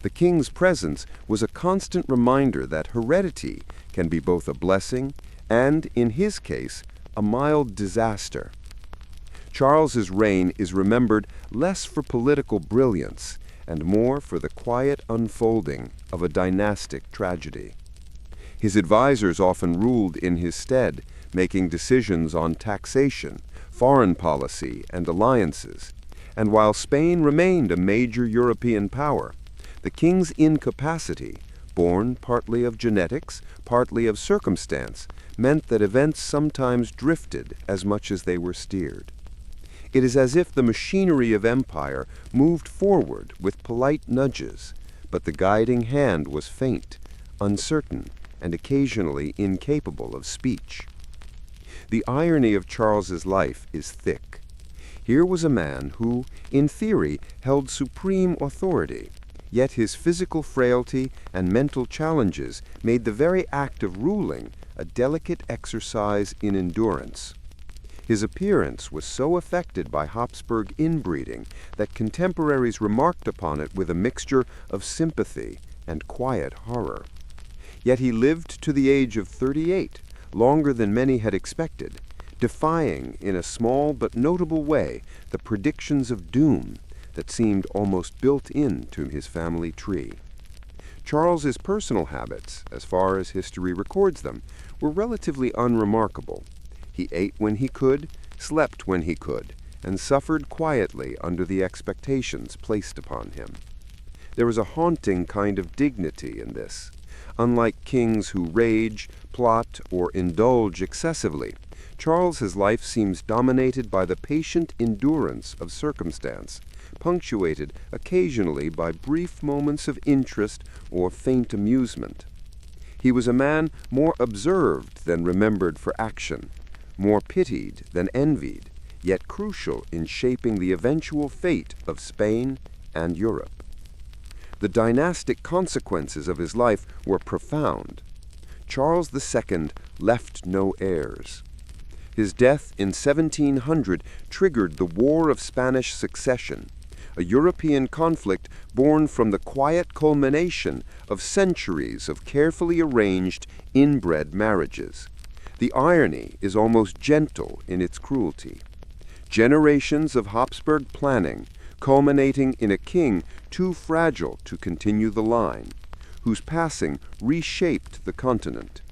The king's presence was a constant reminder that heredity can be both a blessing and, in his case, a mild disaster. Charles's reign is remembered less for political brilliance and more for the quiet unfolding of a dynastic tragedy. His advisors often ruled in his stead, making decisions on taxation, foreign policy, and alliances. And while Spain remained a major European power, the king's incapacity, born partly of genetics, partly of circumstance, meant that events sometimes drifted as much as they were steered. It is as if the machinery of empire moved forward with polite nudges, but the guiding hand was faint, uncertain, and occasionally incapable of speech. The irony of Charles's life is thick. Here was a man who, in theory, held supreme authority, yet his physical frailty and mental challenges made the very act of ruling a delicate exercise in endurance. His appearance was so affected by Habsburg inbreeding that contemporaries remarked upon it with a mixture of sympathy and quiet horror. Yet he lived to the age of 38, longer than many had expected, defying in a small but notable way the predictions of doom that seemed almost built into his family tree. Charles's personal habits, as far as history records them, were relatively unremarkable. He ate when he could, slept when he could, and suffered quietly under the expectations placed upon him. There was a haunting kind of dignity in this. Unlike kings who rage, plot, or indulge excessively, Charles's life seems dominated by the patient endurance of circumstance, punctuated occasionally by brief moments of interest or faint amusement. He was a man more observed than remembered for action, more pitied than envied, yet crucial in shaping the eventual fate of Spain and Europe. The dynastic consequences of his life were profound. Charles II left no heirs. His death in 1700 triggered the War of Spanish Succession, a European conflict born from the quiet culmination of centuries of carefully arranged inbred marriages. The irony is almost gentle in its cruelty. Generations of Habsburg planning, culminating in a king too fragile to continue the line, whose passing reshaped the continent.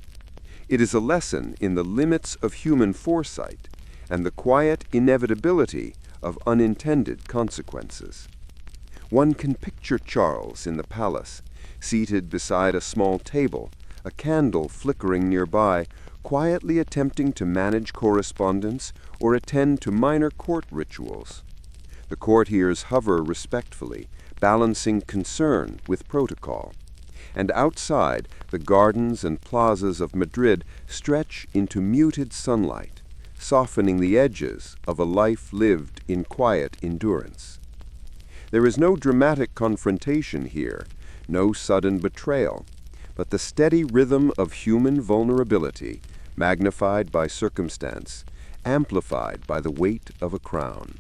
It is a lesson in the limits of human foresight and the quiet inevitability of unintended consequences. One can picture Charles in the palace, seated beside a small table, a candle flickering nearby, quietly attempting to manage correspondence or attend to minor court rituals. The courtiers hover respectfully, balancing concern with protocol. And outside, the gardens and plazas of Madrid stretch into muted sunlight, softening the edges of a life lived in quiet endurance. There is no dramatic confrontation here, no sudden betrayal, but the steady rhythm of human vulnerability, magnified by circumstance, amplified by the weight of a crown.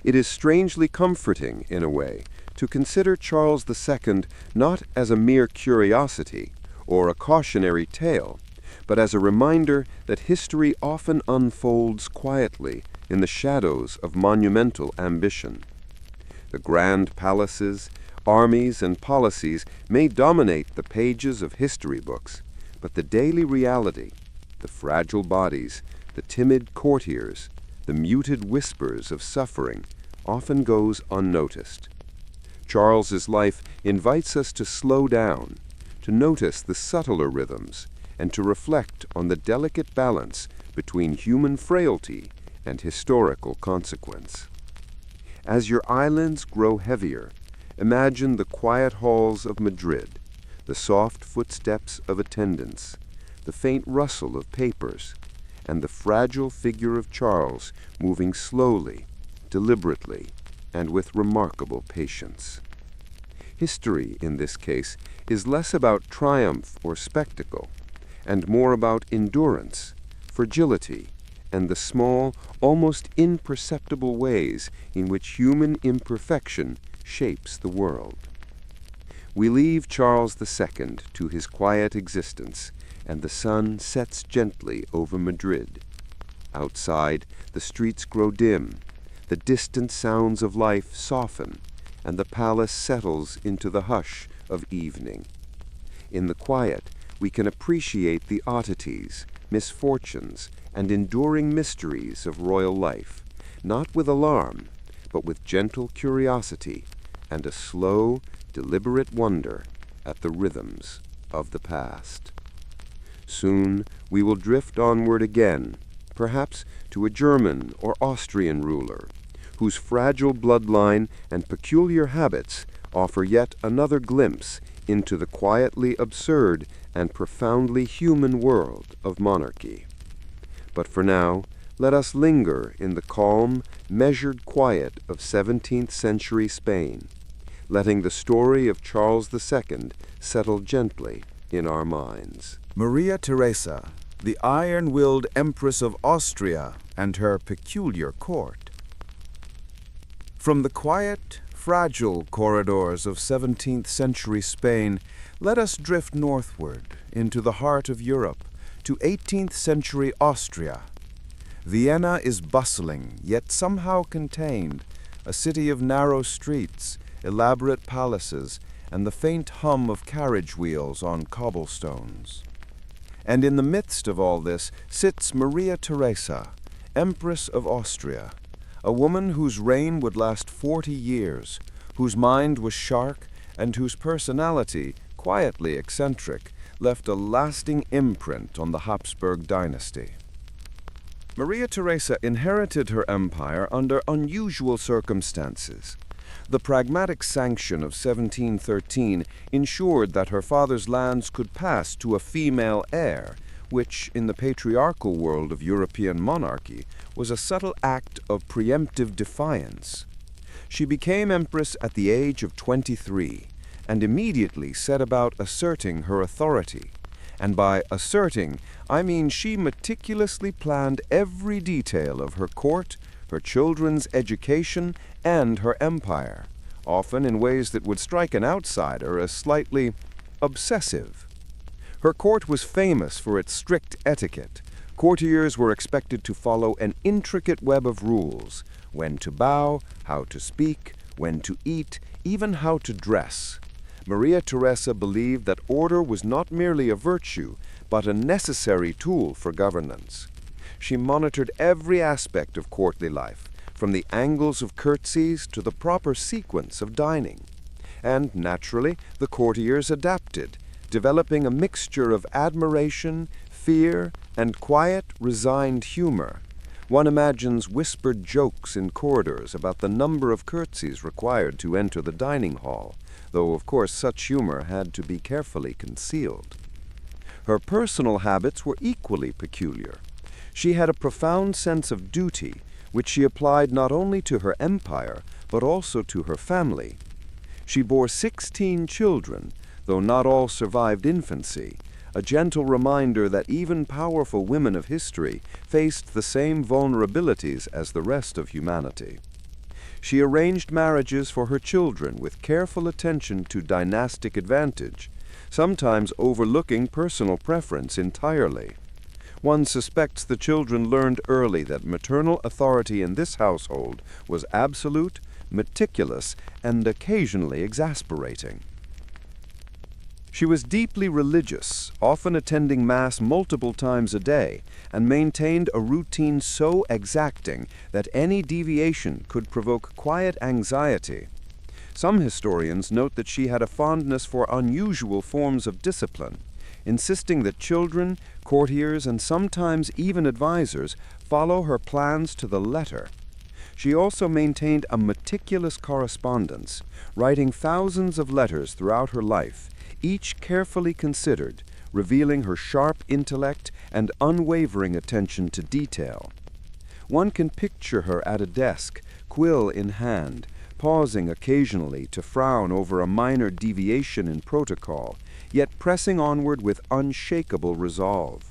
It is strangely comforting, in a way, to consider Charles II not as a mere curiosity or a cautionary tale, but as a reminder that history often unfolds quietly in the shadows of monumental ambition. The grand palaces, armies, and policies may dominate the pages of history books, but the daily reality, the fragile bodies, the timid courtiers, the muted whispers of suffering, often goes unnoticed. Charles's life invites us to slow down, to notice the subtler rhythms, and to reflect on the delicate balance between human frailty and historical consequence. As your eyelids grow heavier, imagine the quiet halls of Madrid, the soft footsteps of attendants, the faint rustle of papers, and the fragile figure of Charles moving slowly, deliberately, and with remarkable patience. History, in this case, is less about triumph or spectacle, and more about endurance, fragility, and the small, almost imperceptible ways in which human imperfection shapes the world. We leave Charles II to his quiet existence, and the sun sets gently over Madrid. Outside, the streets grow dim, the distant sounds of life soften, and the palace settles into the hush of evening. In the quiet, we can appreciate the oddities, misfortunes, and enduring mysteries of royal life, not with alarm, but with gentle curiosity and a slow, deliberate wonder at the rhythms of the past. Soon we will drift onward again, perhaps to a German or Austrian ruler, whose fragile bloodline and peculiar habits offer yet another glimpse into the quietly absurd and profoundly human world of monarchy. But for now, let us linger in the calm, measured quiet of 17th century Spain, letting the story of Charles II settle gently in our minds. Maria Theresa, the iron-willed Empress of Austria and her peculiar court. From the quiet, fragile corridors of 17th century Spain, let us drift northward into the heart of Europe to 18th century Austria. Vienna is bustling, yet somehow contained, a city of narrow streets, elaborate palaces, and the faint hum of carriage wheels on cobblestones. And in the midst of all this sits Maria Theresa, Empress of Austria, a woman whose reign would last 40 years, whose mind was sharp, and whose personality, quietly eccentric, left a lasting imprint on the Habsburg dynasty. Maria Theresa inherited her empire under unusual circumstances. The Pragmatic Sanction of 1713 ensured that her father's lands could pass to a female heir, which, in the patriarchal world of European monarchy, was a subtle act of preemptive defiance. She became empress at the age of 23, and immediately set about asserting her authority. And by asserting, I mean she meticulously planned every detail of her court, her children's education, and her empire, often in ways that would strike an outsider as slightly obsessive. Her court was famous for its strict etiquette. Courtiers were expected to follow an intricate web of rules: when to bow, how to speak, when to eat, even how to dress. Maria Theresa believed that order was not merely a virtue, but a necessary tool for governance. She monitored every aspect of courtly life, from the angles of curtsies to the proper sequence of dining. And, naturally, the courtiers adapted, developing a mixture of admiration, fear, and quiet, resigned humor. One imagines whispered jokes in corridors about the number of curtsies required to enter the dining hall, though of course such humor had to be carefully concealed. Her personal habits were equally peculiar. She had a profound sense of duty, which she applied not only to her empire, but also to her family. She bore 16 children, though not all survived infancy, a gentle reminder that even powerful women of history faced the same vulnerabilities as the rest of humanity. She arranged marriages for her children with careful attention to dynastic advantage, sometimes overlooking personal preference entirely. One suspects the children learned early that maternal authority in this household was absolute, meticulous, and occasionally exasperating. She was deeply religious, often attending Mass multiple times a day, and maintained a routine so exacting that any deviation could provoke quiet anxiety. Some historians note that she had a fondness for unusual forms of discipline, insisting that children, courtiers, and sometimes even advisors follow her plans to the letter. She also maintained a meticulous correspondence, writing thousands of letters throughout her life, each carefully considered, revealing her sharp intellect and unwavering attention to detail. One can picture her at a desk, quill in hand, pausing occasionally to frown over a minor deviation in protocol, yet pressing onward with unshakable resolve.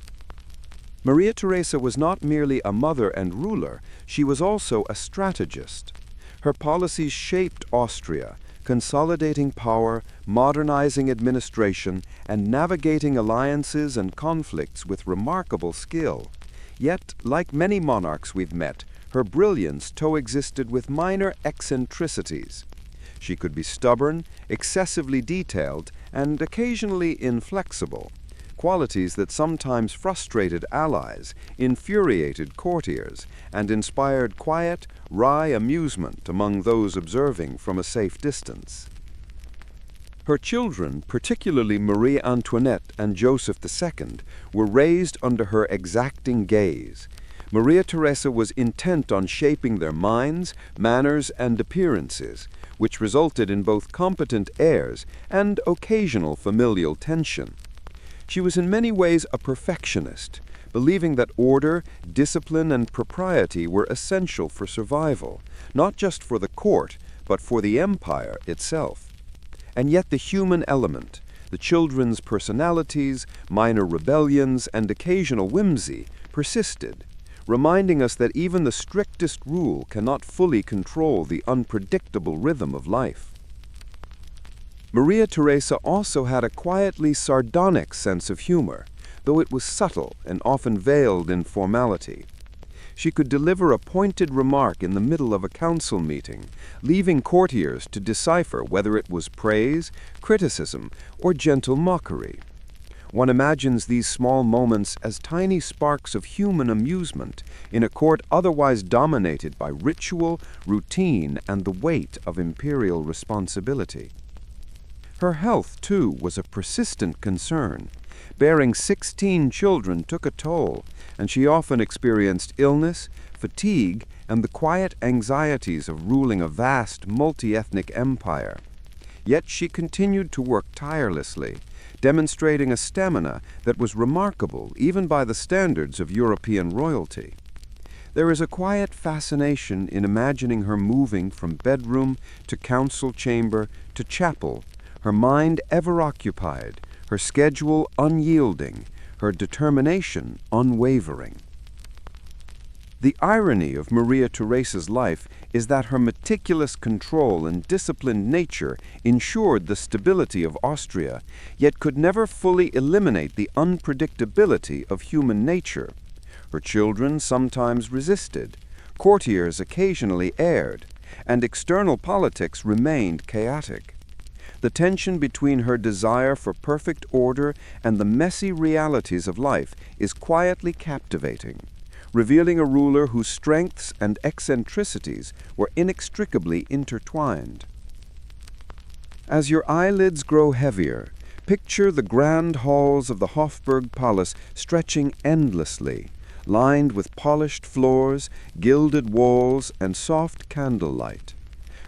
Maria Theresa was not merely a mother and ruler, she was also a strategist. Her policies shaped Austria, consolidating power, modernizing administration, and navigating alliances and conflicts with remarkable skill. Yet, like many monarchs we've met, her brilliance coexisted with minor eccentricities. She could be stubborn, excessively detailed, and occasionally inflexible, qualities that sometimes frustrated allies, infuriated courtiers, and inspired quiet, wry amusement among those observing from a safe distance. Her children, particularly Marie Antoinette and Joseph II, were raised under her exacting gaze. Maria Theresa was intent on shaping their minds, manners, and appearances, which resulted in both competent heirs and occasional familial tension. She was in many ways a perfectionist, believing that order, discipline, and propriety were essential for survival, not just for the court, but for the empire itself. And yet the human element, The children's personalities, minor rebellions, and occasional whimsy persisted, reminding us that even the strictest rule cannot fully control the unpredictable rhythm of life. Maria Theresa also had a quietly sardonic sense of humor, though it was subtle and often veiled in formality. She could deliver a pointed remark in the middle of a council meeting, leaving courtiers to decipher whether it was praise, criticism, or gentle mockery. One imagines these small moments as tiny sparks of human amusement in a court otherwise dominated by ritual, routine, and the weight of imperial responsibility. Her health, too, was a persistent concern. Bearing 16 children took a toll, and she often experienced illness, fatigue, and the quiet anxieties of ruling a vast, multi-ethnic empire. Yet she continued to work tirelessly, demonstrating a stamina that was remarkable even by the standards of European royalty. There is a quiet fascination in imagining her moving from bedroom to council chamber to chapel, her mind ever occupied, her schedule unyielding, her determination unwavering. The irony of Maria Theresa's life is that her meticulous control and disciplined nature ensured the stability of Austria, yet could never fully eliminate the unpredictability of human nature. Her children sometimes resisted, courtiers occasionally erred, and external politics remained chaotic. The tension between her desire for perfect order and the messy realities of life is quietly captivating, revealing a ruler whose strengths and eccentricities were inextricably intertwined. As your eyelids grow heavier, picture the grand halls of the Hofburg Palace stretching endlessly, lined with polished floors, gilded walls, and soft candlelight.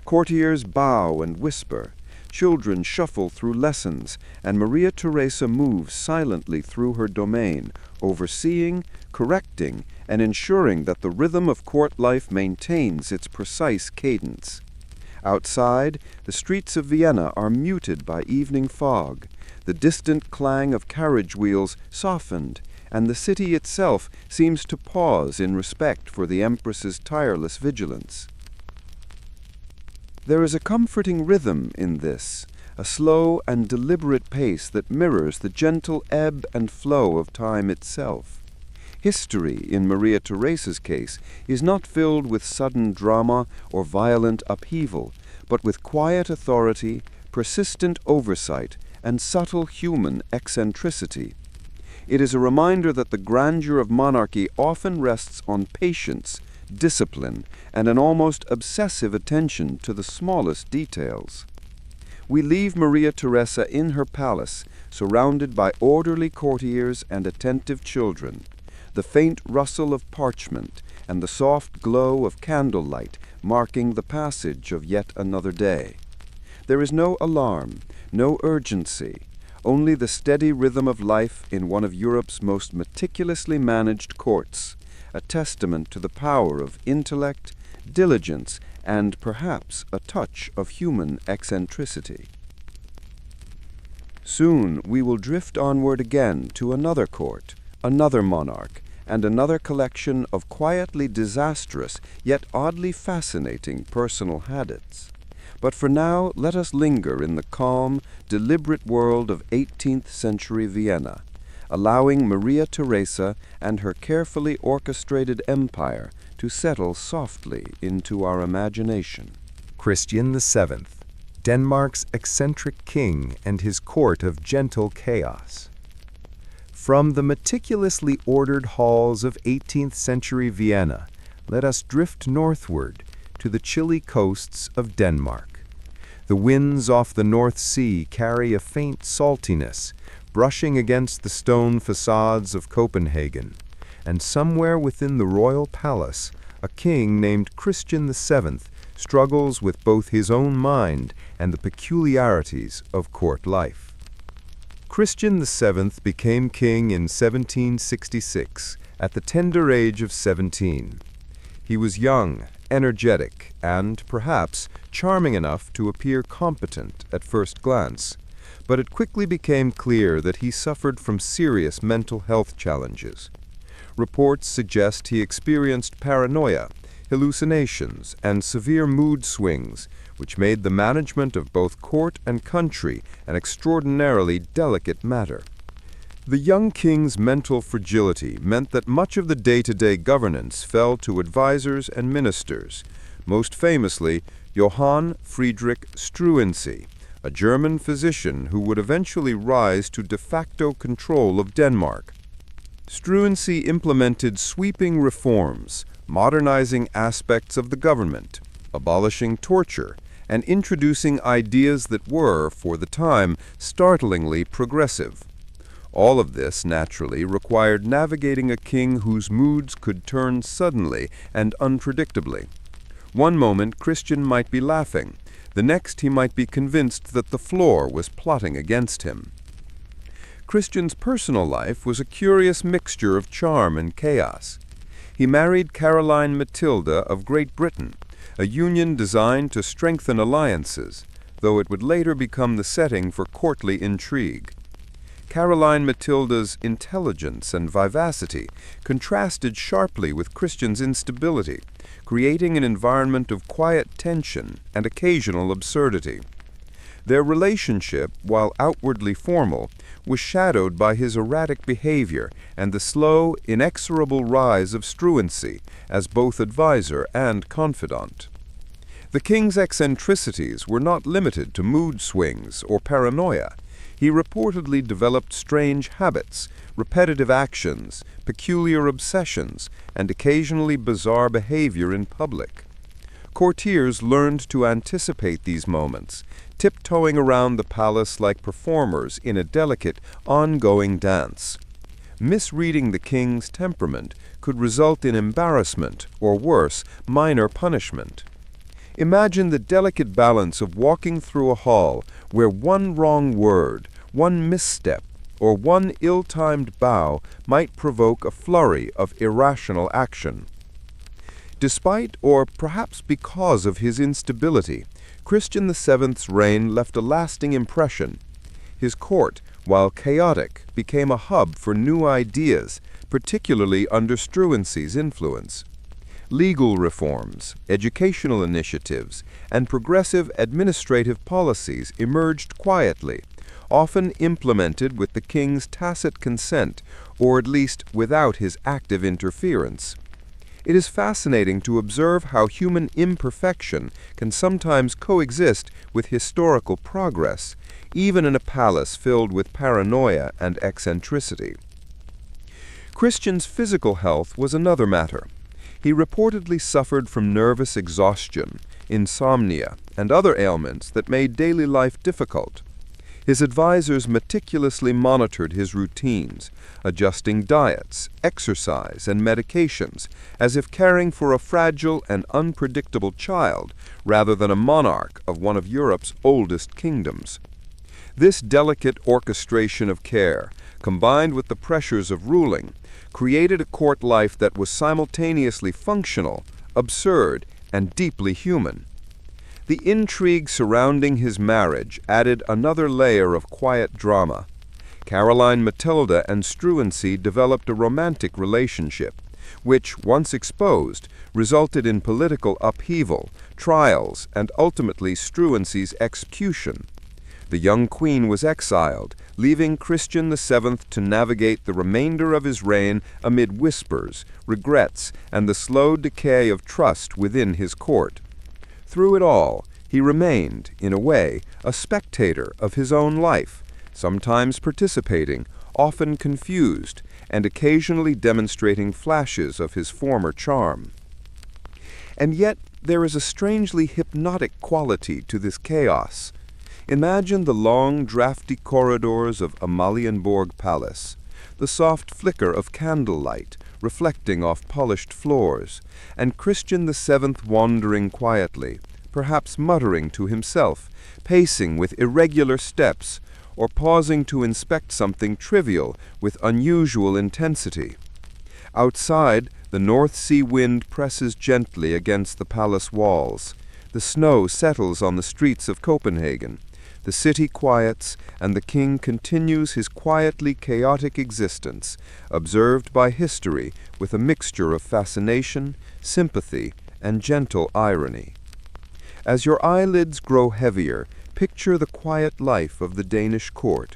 Courtiers bow and whisper, children shuffle through lessons, and Maria Theresa moves silently through her domain, overseeing, correcting, and ensuring that the rhythm of court life maintains its precise cadence. Outside, the streets of Vienna are muted by evening fog, the distant clang of carriage wheels softened, and the city itself seems to pause in respect for the Empress's tireless vigilance. There is a comforting rhythm in this, a slow and deliberate pace that mirrors the gentle ebb and flow of time itself. History, in Maria Theresa's case, is not filled with sudden drama or violent upheaval, but with quiet authority, persistent oversight, and subtle human eccentricity. It is a reminder that the grandeur of monarchy often rests on patience, discipline, and an almost obsessive attention to the smallest details. We leave Maria Theresa in her palace, surrounded by orderly courtiers and attentive children, the faint rustle of parchment and the soft glow of candlelight marking the passage of yet another day. There is no alarm, no urgency, only the steady rhythm of life in one of Europe's most meticulously managed courts, a testament to the power of intellect, diligence, and perhaps a touch of human eccentricity. Soon we will drift onward again to another court, another monarch, and another collection of quietly disastrous yet oddly fascinating personal habits. But for now, let us linger in the calm, deliberate world of 18th century Vienna, allowing Maria Theresa and her carefully orchestrated empire to settle softly into our imagination. Christian VII, Denmark's eccentric king and his court of gentle chaos. From the meticulously ordered halls of 18th century Vienna, let us drift northward to the chilly coasts of Denmark. The winds off the North Sea carry a faint saltiness, brushing against the stone facades of Copenhagen, and somewhere within the royal palace, a king named Christian VII struggles with both his own mind and the peculiarities of court life. Christian VII became king in 1766 at the tender age of 17. He was young, energetic, and, perhaps, charming enough to appear competent at first glance, but it quickly became clear that he suffered from serious mental health challenges. Reports suggest he experienced paranoia, hallucinations, and severe mood swings, which made the management of both court and country an extraordinarily delicate matter. The young king's mental fragility meant that much of the day-to-day governance fell to advisors and ministers, most famously Johann Friedrich Struensee, a German physician who would eventually rise to de facto control of Denmark. Struensee implemented sweeping reforms, modernizing aspects of the government, abolishing torture, and introducing ideas that were, for the time, startlingly progressive. All of this, naturally, required navigating a king whose moods could turn suddenly and unpredictably. One moment Christian might be laughing, the next he might be convinced that the floor was plotting against him. Christian's personal life was a curious mixture of charm and chaos. He married Caroline Matilda of Great Britain, a union designed to strengthen alliances, though it would later become the setting for courtly intrigue. Caroline Matilda's intelligence and vivacity contrasted sharply with Christian's instability, creating an environment of quiet tension and occasional absurdity. Their relationship, while outwardly formal, was shadowed by his erratic behavior and the slow, inexorable rise of Struensee as both advisor and confidant. The king's eccentricities were not limited to mood swings or paranoia. He reportedly developed strange habits, repetitive actions, peculiar obsessions, and occasionally bizarre behavior in public. Courtiers learned to anticipate these moments, tiptoeing around the palace like performers in a delicate, ongoing dance. Misreading the king's temperament could result in embarrassment, or worse, minor punishment. Imagine the delicate balance of walking through a hall where one wrong word, one misstep, or one ill-timed bow might provoke a flurry of irrational action. Despite, or perhaps because of his instability, Christian VII's reign left a lasting impression. His court, while chaotic, became a hub for new ideas, particularly under Struensee's influence. Legal reforms, educational initiatives, and progressive administrative policies emerged quietly, often implemented with the king's tacit consent, or at least without his active interference. It is fascinating to observe how human imperfection can sometimes coexist with historical progress, even in a palace filled with paranoia and eccentricity. Christian's physical health was another matter. He reportedly suffered from nervous exhaustion, insomnia, and other ailments that made daily life difficult. His advisors meticulously monitored his routines, adjusting diets, exercise, and medications, as if caring for a fragile and unpredictable child rather than a monarch of one of Europe's oldest kingdoms. This delicate orchestration of care, combined with the pressures of ruling, created a court life that was simultaneously functional, absurd, and deeply human. The intrigue surrounding his marriage added another layer of quiet drama. Caroline Matilda and Struensee developed a romantic relationship, which, once exposed, resulted in political upheaval, trials, and ultimately Struensee's execution. The young queen was exiled, leaving Christian VII to navigate the remainder of his reign amid whispers, regrets, and the slow decay of trust within his court. Through it all, he remained, in a way, a spectator of his own life, sometimes participating, often confused, and occasionally demonstrating flashes of his former charm. And yet, there is a strangely hypnotic quality to this chaos. Imagine the long, drafty corridors of Amalienborg Palace, the soft flicker of candlelight reflecting off polished floors, and Christian VII wandering quietly, perhaps muttering to himself, pacing with irregular steps, or pausing to inspect something trivial with unusual intensity. Outside, the North Sea wind presses gently against the palace walls. The snow settles on the streets of Copenhagen. The city quiets, and the king continues his quietly chaotic existence, observed by history with a mixture of fascination, sympathy, and gentle irony. As your eyelids grow heavier, picture the quiet life of the Danish court,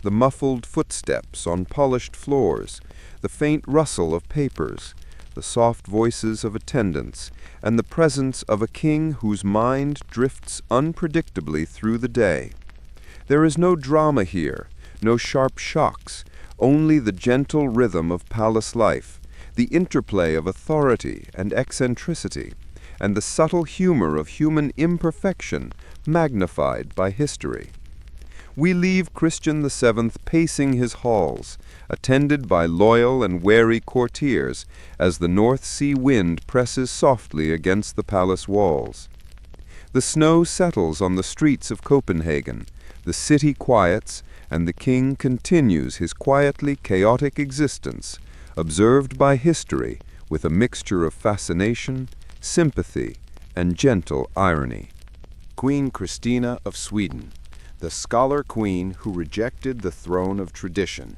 the muffled footsteps on polished floors, the faint rustle of papers, the soft voices of attendants, and the presence of a king whose mind drifts unpredictably through the day. There is no drama here, no sharp shocks, only the gentle rhythm of palace life, the interplay of authority and eccentricity, and the subtle humor of human imperfection magnified by history. We leave Christian VII pacing his halls, attended by loyal and wary courtiers as the North Sea wind presses softly against the palace walls. The snow settles on the streets of Copenhagen, the city quiets, and the king continues his quietly chaotic existence, observed by history with a mixture of fascination, sympathy, and gentle irony. Queen Christina of Sweden, the scholar queen who rejected the throne of tradition.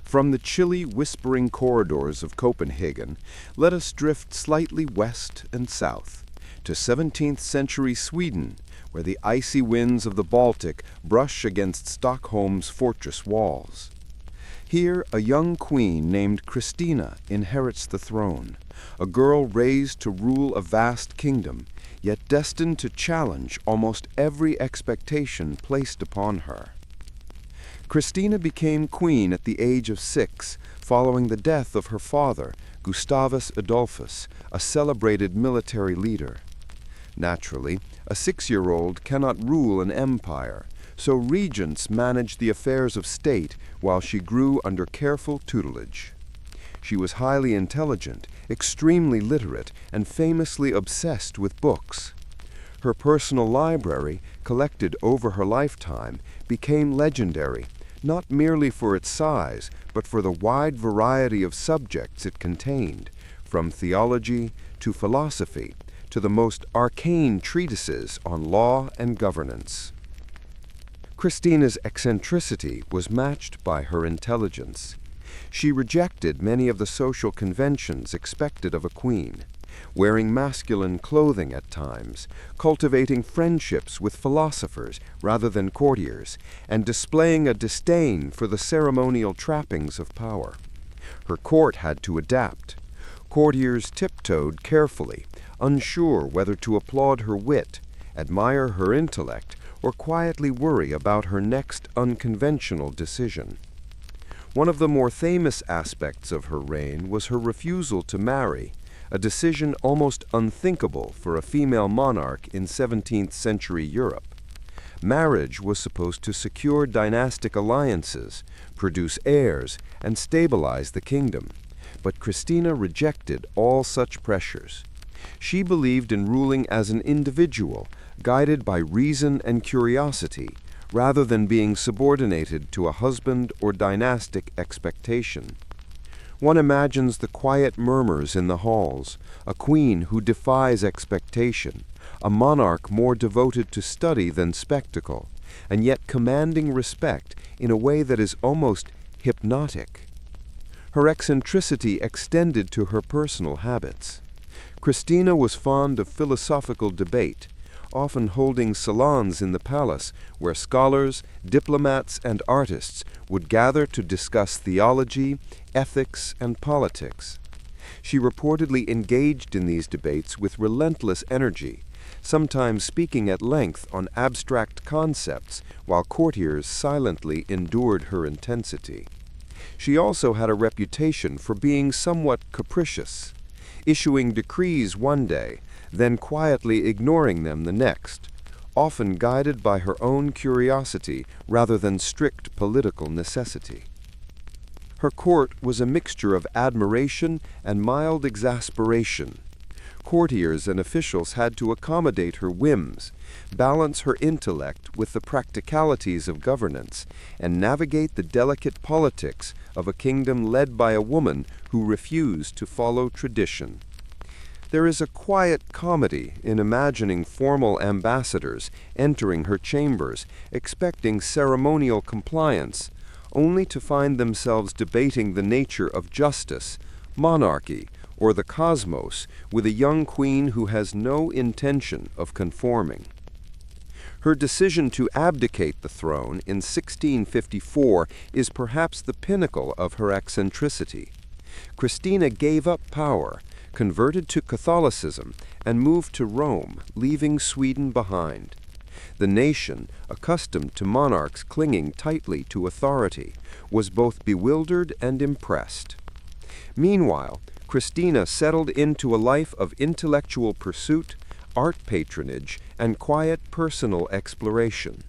From the chilly, whispering corridors of Copenhagen, let us drift slightly west and south, to 17th century Sweden, where the icy winds of the Baltic brush against Stockholm's fortress walls. Here, a young queen named Christina inherits the throne, a girl raised to rule a vast kingdom, yet destined to challenge almost every expectation placed upon her. Christina became queen at the age of 6, following the death of her father, Gustavus Adolphus, a celebrated military leader. Naturally, a 6-year-old cannot rule an empire, so regents managed the affairs of state while she grew under careful tutelage. She was highly intelligent, extremely literate, and famously obsessed with books. Her personal library, collected over her lifetime, became legendary, not merely for its size, but for the wide variety of subjects it contained, from theology to philosophy, to the most arcane treatises on law and governance. Christina's eccentricity was matched by her intelligence. She rejected many of the social conventions expected of a queen, wearing masculine clothing at times, cultivating friendships with philosophers rather than courtiers, and displaying a disdain for the ceremonial trappings of power. Her court had to adapt. Courtiers tiptoed carefully, unsure whether to applaud her wit, admire her intellect, or quietly worry about her next unconventional decision. One of the more famous aspects of her reign was her refusal to marry, a decision almost unthinkable for a female monarch in 17th century Europe. Marriage was supposed to secure dynastic alliances, produce heirs, and stabilize the kingdom. But Christina rejected all such pressures. She believed in ruling as an individual, guided by reason and curiosity, rather than being subordinated to a husband or dynastic expectation. One imagines the quiet murmurs in the halls, a queen who defies expectation, a monarch more devoted to study than spectacle, and yet commanding respect in a way that is almost hypnotic. Her eccentricity extended to her personal habits. Christina was fond of philosophical debate, often holding salons in the palace where scholars, diplomats, and artists would gather to discuss theology, ethics, and politics. She reportedly engaged in these debates with relentless energy, sometimes speaking at length on abstract concepts while courtiers silently endured her intensity. She also had a reputation for being somewhat capricious, issuing decrees one day, then quietly ignoring them the next, often guided by her own curiosity rather than strict political necessity. Her court was a mixture of admiration and mild exasperation. Courtiers and officials had to accommodate her whims, balance her intellect with the practicalities of governance, and navigate the delicate politics of a kingdom led by a woman who refused to follow tradition. There is a quiet comedy in imagining formal ambassadors entering her chambers, expecting ceremonial compliance, only to find themselves debating the nature of justice, monarchy, or the cosmos with a young queen who has no intention of conforming. Her decision to abdicate the throne in 1654 is perhaps the pinnacle of her eccentricity. Christina gave up power, converted to Catholicism, and moved to Rome, leaving Sweden behind. The nation, accustomed to monarchs clinging tightly to authority, was both bewildered and impressed. Meanwhile, Christina settled into a life of intellectual pursuit, art patronage, and quiet personal exploration.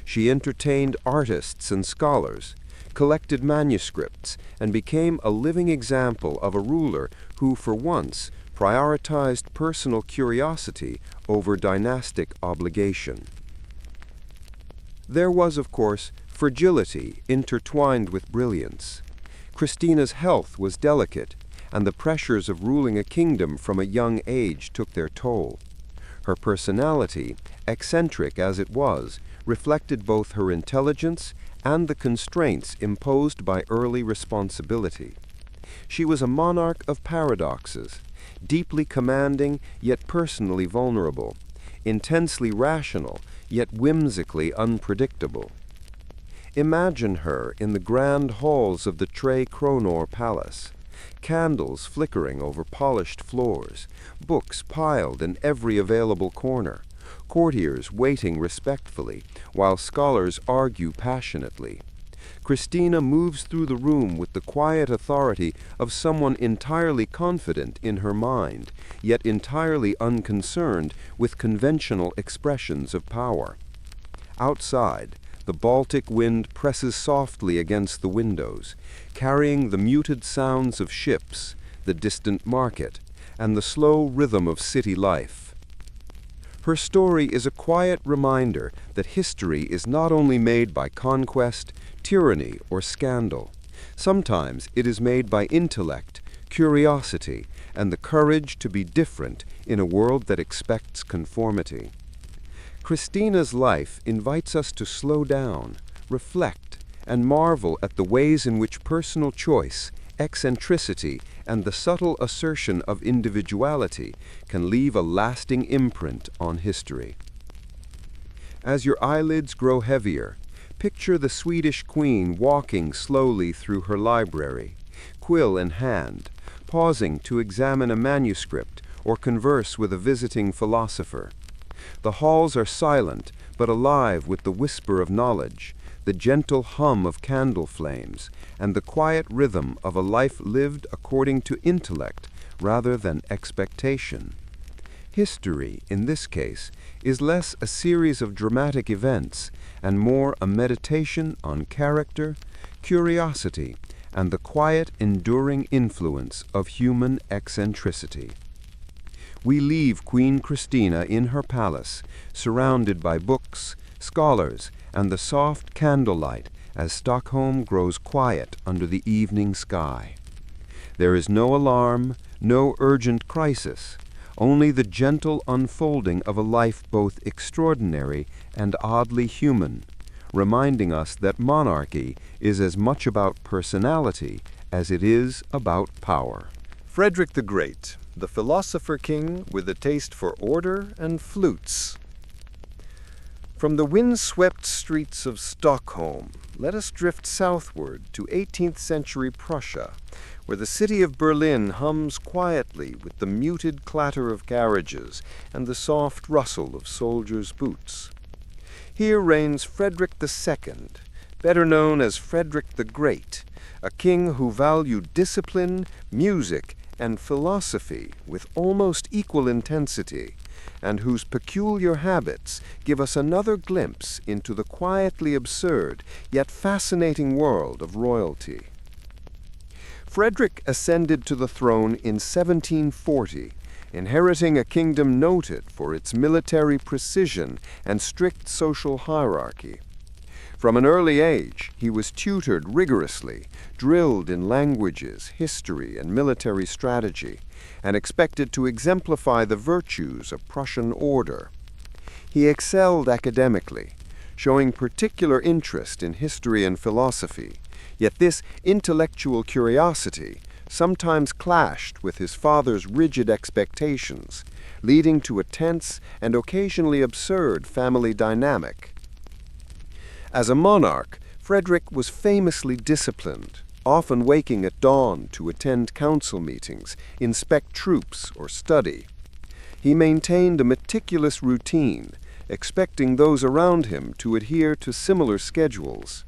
She entertained artists and scholars, collected manuscripts, and became a living example of a ruler who, for once, prioritized personal curiosity over dynastic obligation. There was, of course, fragility intertwined with brilliance. Christina's health was delicate, and the pressures of ruling a kingdom from a young age took their toll. Her personality, eccentric as it was, reflected both her intelligence and the constraints imposed by early responsibility. She was a monarch of paradoxes, deeply commanding yet personally vulnerable, intensely rational yet whimsically unpredictable. Imagine her in the grand halls of the Tre Kronor Palace, candles flickering over polished floors, books piled in every available corner, courtiers waiting respectfully while scholars argue passionately. Christina moves through the room with the quiet authority of someone entirely confident in her mind, yet entirely unconcerned with conventional expressions of power. Outside, the Baltic wind presses softly against the windows, carrying the muted sounds of ships, the distant market, and the slow rhythm of city life. Her story is a quiet reminder that history is not only made by conquest, tyranny, or scandal. Sometimes it is made by intellect, curiosity, and the courage to be different in a world that expects conformity. Christina's life invites us to slow down, reflect, and marvel at the ways in which personal choice, eccentricity, and the subtle assertion of individuality can leave a lasting imprint on history. As your eyelids grow heavier, picture the Swedish queen walking slowly through her library, quill in hand, pausing to examine a manuscript or converse with a visiting philosopher. The halls are silent, but alive with the whisper of knowledge, the gentle hum of candle flames, and the quiet rhythm of a life lived according to intellect rather than expectation. History, in this case, is less a series of dramatic events and more a meditation on character, curiosity, and the quiet, enduring influence of human eccentricity. We leave Queen Christina in her palace, surrounded by books, scholars, and the soft candlelight as Stockholm grows quiet under the evening sky. There is no alarm, no urgent crisis, only the gentle unfolding of a life both extraordinary and oddly human, reminding us that monarchy is as much about personality as it is about power. Frederick the Great, the philosopher king with a taste for order and flutes. From the wind-swept streets of Stockholm, let us drift southward to 18th century Prussia, where the city of Berlin hums quietly with the muted clatter of carriages and the soft rustle of soldiers' boots. Here reigns Frederick II, better known as Frederick the Great, a king who valued discipline, music, and philosophy with almost equal intensity, and whose peculiar habits give us another glimpse into the quietly absurd yet fascinating world of royalty. Frederick ascended to the throne in 1740, inheriting a kingdom noted for its military precision and strict social hierarchy. From an early age, he was tutored rigorously, drilled in languages, history, and military strategy, and expected to exemplify the virtues of Prussian order. He excelled academically, showing particular interest in history and philosophy, yet this intellectual curiosity sometimes clashed with his father's rigid expectations, leading to a tense and occasionally absurd family dynamic. As a monarch, Frederick was famously disciplined, often waking at dawn to attend council meetings, inspect troops, or study. He maintained a meticulous routine, expecting those around him to adhere to similar schedules.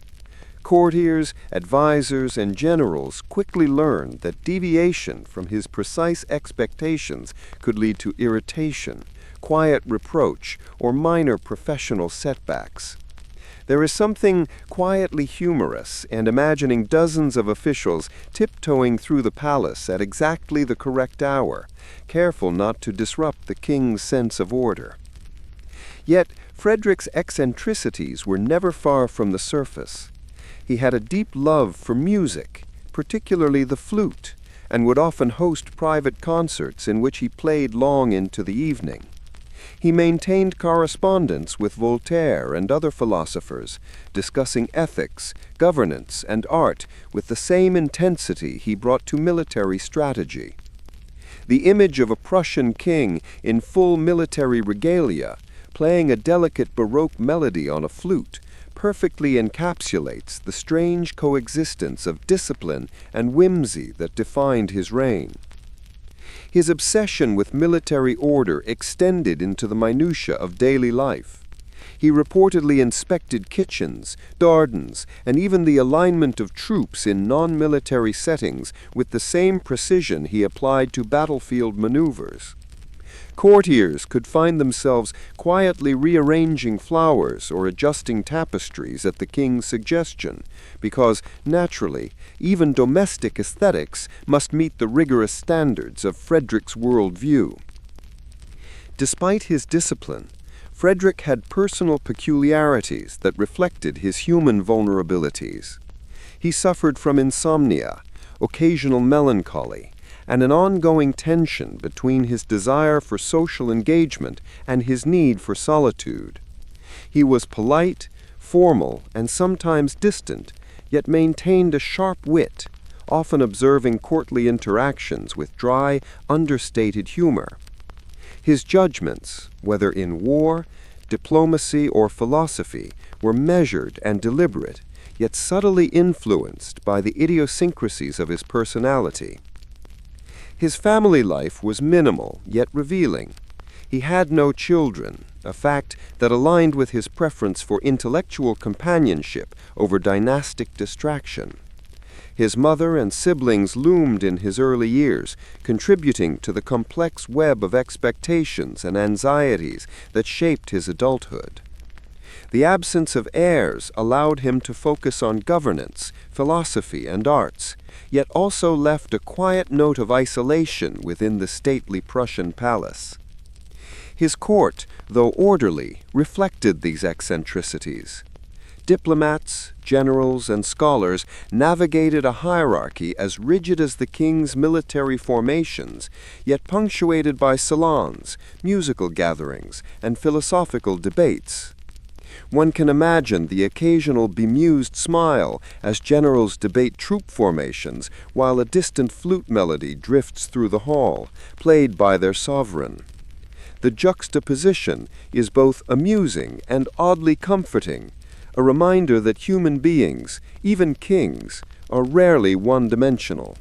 Courtiers, advisors, and generals quickly learned that deviation from his precise expectations could lead to irritation, quiet reproach, or minor professional setbacks. There is something quietly humorous in imagining dozens of officials tiptoeing through the palace at exactly the correct hour, careful not to disrupt the king's sense of order. Yet, Frederick's eccentricities were never far from the surface. He had a deep love for music, particularly the flute, and would often host private concerts in which he played long into the evening. He maintained correspondence with Voltaire and other philosophers, discussing ethics, governance, and art with the same intensity he brought to military strategy. The image of a Prussian king in full military regalia, playing a delicate Baroque melody on a flute, perfectly encapsulates the strange coexistence of discipline and whimsy that defined his reign. His obsession with military order extended into the minutiae of daily life. He reportedly inspected kitchens, gardens, and even the alignment of troops in non-military settings with the same precision he applied to battlefield maneuvers. Courtiers could find themselves quietly rearranging flowers or adjusting tapestries at the king's suggestion, because, naturally, even domestic aesthetics must meet the rigorous standards of Frederick's worldview. Despite his discipline, Frederick had personal peculiarities that reflected his human vulnerabilities. He suffered from insomnia, occasional melancholy, and an ongoing tension between his desire for social engagement and his need for solitude. He was polite, formal, and sometimes distant, yet maintained a sharp wit, often observing courtly interactions with dry, understated humor. His judgments, whether in war, diplomacy, or philosophy, were measured and deliberate, yet subtly influenced by the idiosyncrasies of his personality. His family life was minimal, yet revealing. He had no children, a fact that aligned with his preference for intellectual companionship over dynastic distraction. His mother and siblings loomed in his early years, contributing to the complex web of expectations and anxieties that shaped his adulthood. The absence of heirs allowed him to focus on governance, philosophy, and arts, yet also left a quiet note of isolation within the stately Prussian palace. His court, though orderly, reflected these eccentricities. Diplomats, generals, and scholars navigated a hierarchy as rigid as the king's military formations, yet punctuated by salons, musical gatherings, and philosophical debates. One can imagine the occasional bemused smile as generals debate troop formations while a distant flute melody drifts through the hall, played by their sovereign. The juxtaposition is both amusing and oddly comforting, a reminder that human beings, even kings, are rarely one-dimensional.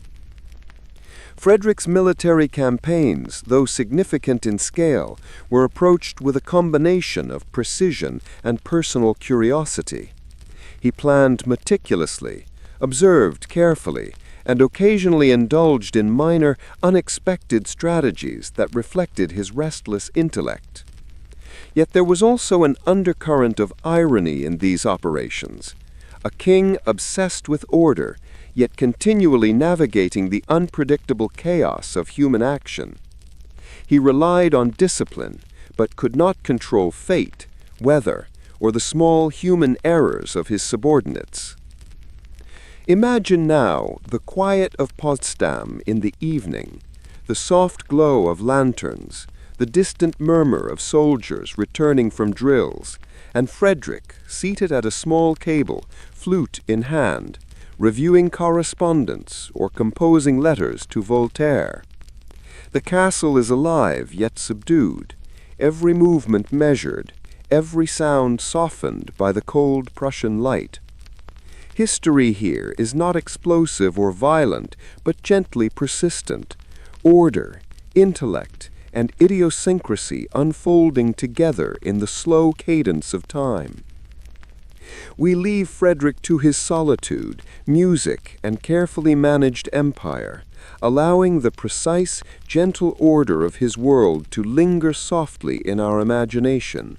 Frederick's military campaigns, though significant in scale, were approached with a combination of precision and personal curiosity. He planned meticulously, observed carefully, and occasionally indulged in minor, unexpected strategies that reflected his restless intellect. Yet there was also an undercurrent of irony in these operations. A king obsessed with order, yet continually navigating the unpredictable chaos of human action. He relied on discipline, but could not control fate, weather, or the small human errors of his subordinates. Imagine now the quiet of Potsdam in the evening, the soft glow of lanterns, the distant murmur of soldiers returning from drills, and Frederick, seated at a small table, flute in hand, reviewing correspondence or composing letters to Voltaire. The castle is alive yet subdued, every movement measured, every sound softened by the cold Prussian light. History here is not explosive or violent, but gently persistent, order, intellect, and idiosyncrasy unfolding together in the slow cadence of time. We leave Frederick to his solitude, music, and carefully managed empire, allowing the precise, gentle order of his world to linger softly in our imagination.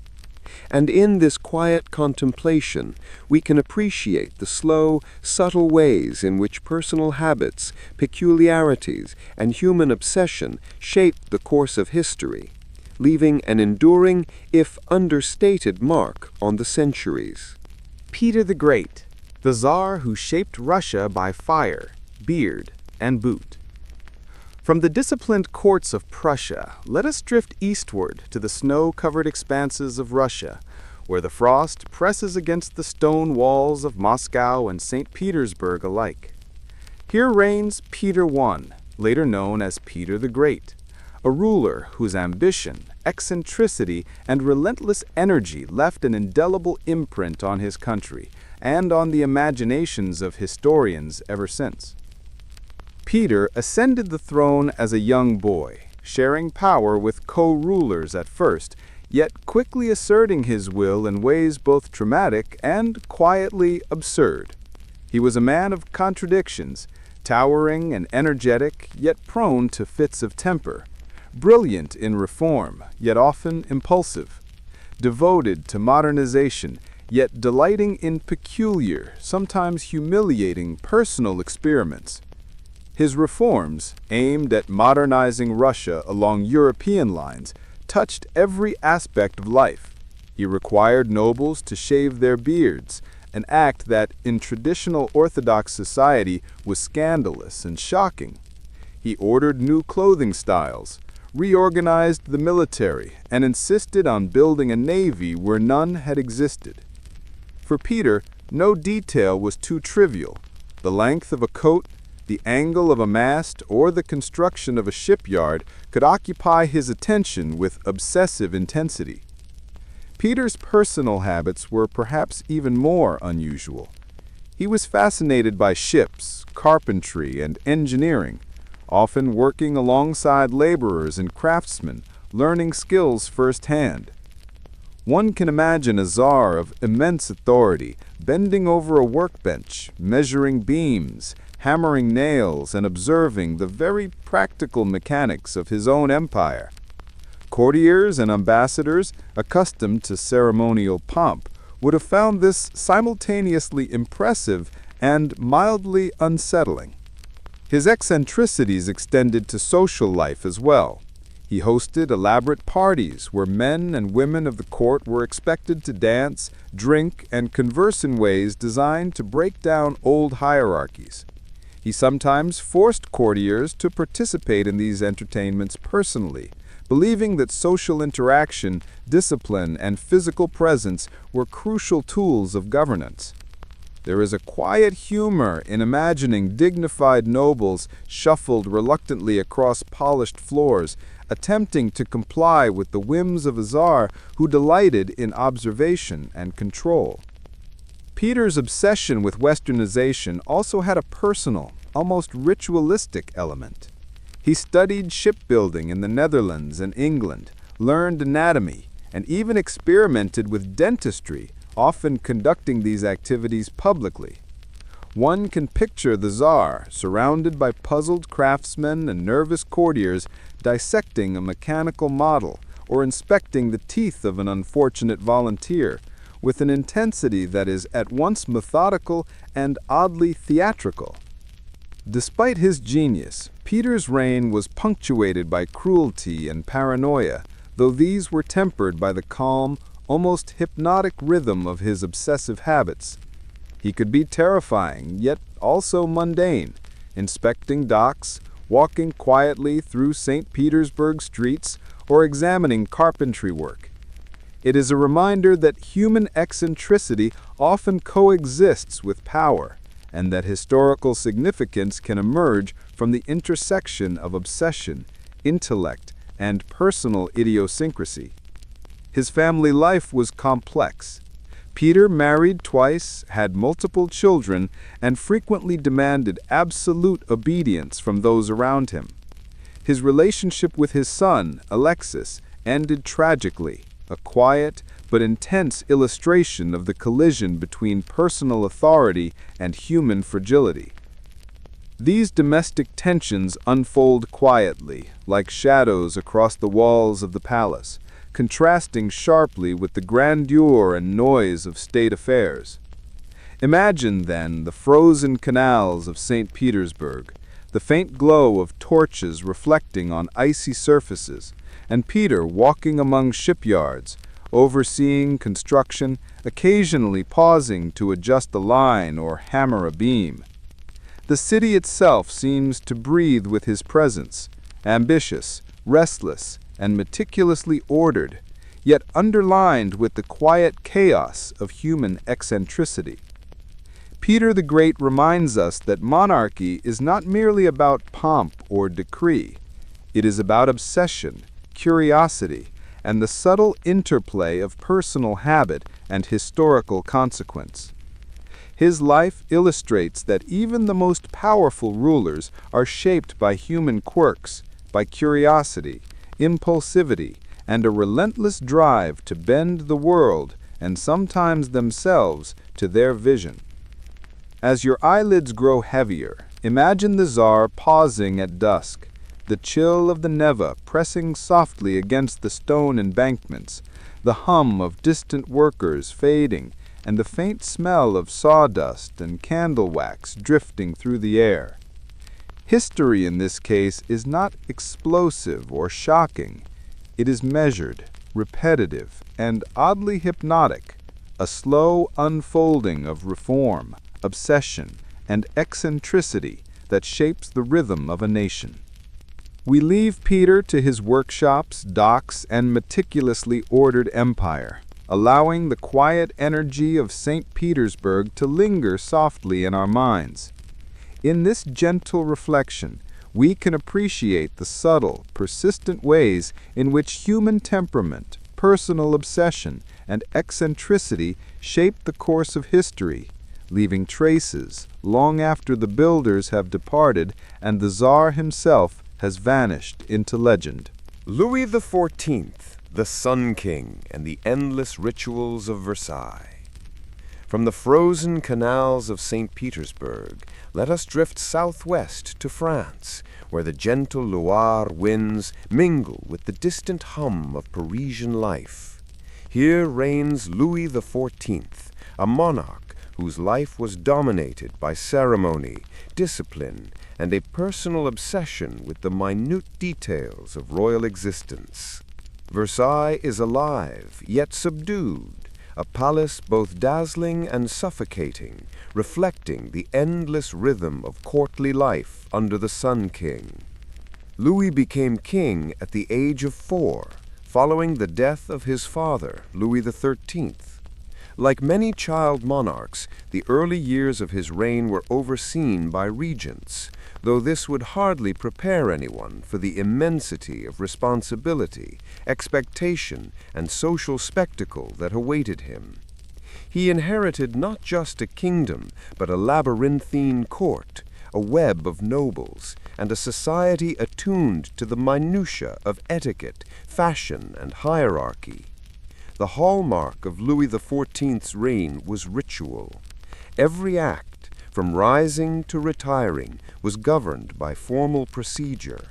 And in this quiet contemplation, we can appreciate the slow, subtle ways in which personal habits, peculiarities, and human obsession shape the course of history, leaving an enduring, if understated, mark on the centuries. Peter the Great, the Tsar who shaped Russia by fire, beard, and boot. From the disciplined courts of Prussia, let us drift eastward to the snow-covered expanses of Russia, where the frost presses against the stone walls of Moscow and St. Petersburg alike. Here reigns Peter I, later known as Peter the Great, a ruler whose ambition, eccentricity, and relentless energy left an indelible imprint on his country and on the imaginations of historians ever since. Peter ascended the throne as a young boy, sharing power with co-rulers at first, yet quickly asserting his will in ways both dramatic and quietly absurd. He was a man of contradictions, towering and energetic, yet prone to fits of temper, brilliant in reform, yet often impulsive, devoted to modernization, yet delighting in peculiar, sometimes humiliating personal experiments. His reforms, aimed at modernizing Russia along European lines, touched every aspect of life. He required nobles to shave their beards, an act that, in traditional Orthodox society, was scandalous and shocking. He ordered new clothing styles, reorganized the military, and insisted on building a navy where none had existed. For Peter, no detail was too trivial. The length of a coat, the angle of a mast, or the construction of a shipyard could occupy his attention with obsessive intensity. Peter's personal habits were perhaps even more unusual. He was fascinated by ships, carpentry, and engineering, often working alongside laborers and craftsmen, learning skills firsthand. One can imagine a czar of immense authority bending over a workbench, measuring beams, hammering nails, and observing the very practical mechanics of his own empire. Courtiers and ambassadors, accustomed to ceremonial pomp, would have found this simultaneously impressive and mildly unsettling. His eccentricities extended to social life as well. He hosted elaborate parties where men and women of the court were expected to dance, drink, and converse in ways designed to break down old hierarchies. He sometimes forced courtiers to participate in these entertainments personally, believing that social interaction, discipline, and physical presence were crucial tools of governance. There is a quiet humor in imagining dignified nobles shuffled reluctantly across polished floors, attempting to comply with the whims of a czar who delighted in observation and control. Peter's obsession with westernization also had a personal, almost ritualistic element. He studied shipbuilding in the Netherlands and England, learned anatomy, and even experimented with dentistry, often conducting these activities publicly. One can picture the Tsar, surrounded by puzzled craftsmen and nervous courtiers, dissecting a mechanical model or inspecting the teeth of an unfortunate volunteer, with an intensity that is at once methodical and oddly theatrical. Despite his genius, Peter's reign was punctuated by cruelty and paranoia, though these were tempered by the calm, almost hypnotic rhythm of his obsessive habits. He could be terrifying, yet also mundane, inspecting docks, walking quietly through St. Petersburg streets, or examining carpentry work. It is a reminder that human eccentricity often coexists with power, and that historical significance can emerge from the intersection of obsession, intellect, and personal idiosyncrasy. His family life was complex. Peter married twice, had multiple children, and frequently demanded absolute obedience from those around him. His relationship with his son, Alexis, ended tragically, a quiet but intense illustration of the collision between personal authority and human fragility. These domestic tensions unfold quietly, like shadows across the walls of the palace, contrasting sharply with the grandeur and noise of state affairs. Imagine, then, the frozen canals of St. Petersburg, the faint glow of torches reflecting on icy surfaces, and Peter walking among shipyards, overseeing construction, occasionally pausing to adjust a line or hammer a beam. The city itself seems to breathe with his presence, ambitious, restless, and meticulously ordered, yet underlined with the quiet chaos of human eccentricity. Peter the Great reminds us that monarchy is not merely about pomp or decree. It is about obsession, curiosity, and the subtle interplay of personal habit and historical consequence. His life illustrates that even the most powerful rulers are shaped by human quirks, by curiosity, impulsivity, and a relentless drive to bend the world, and sometimes themselves, to their vision. As your eyelids grow heavier, imagine the Tsar pausing at dusk, the chill of the Neva pressing softly against the stone embankments, the hum of distant workers fading, and the faint smell of sawdust and candle wax drifting through the air. History in this case is not explosive or shocking. It is measured, repetitive, and oddly hypnotic, a slow unfolding of reform, obsession, and eccentricity that shapes the rhythm of a nation. We leave Peter to his workshops, docks, and meticulously ordered empire, allowing the quiet energy of St. Petersburg to linger softly in our minds. In this gentle reflection, we can appreciate the subtle, persistent ways in which human temperament, personal obsession, and eccentricity shape the course of history, leaving traces long after the builders have departed and the Tsar himself has vanished into legend. Louis XIV, the Sun King, and the endless rituals of Versailles. From the frozen canals of St. Petersburg, let us drift southwest to France, where the gentle Loire winds mingle with the distant hum of Parisian life. Here reigns Louis XIV, a monarch whose life was dominated by ceremony, discipline, and a personal obsession with the minute details of royal existence. Versailles is alive, yet subdued, a palace both dazzling and suffocating, reflecting the endless rhythm of courtly life under the Sun King. Louis became king at the age of 4, following the death of his father, Louis XIII. Like many child monarchs, the early years of his reign were overseen by regents, though this would hardly prepare anyone for the immensity of responsibility, expectation, and social spectacle that awaited him. He inherited not just a kingdom, but a labyrinthine court, a web of nobles, and a society attuned to the minutiae of etiquette, fashion, and hierarchy. The hallmark of Louis XIV's reign was ritual. Every act, from rising to retiring, was governed by formal procedure.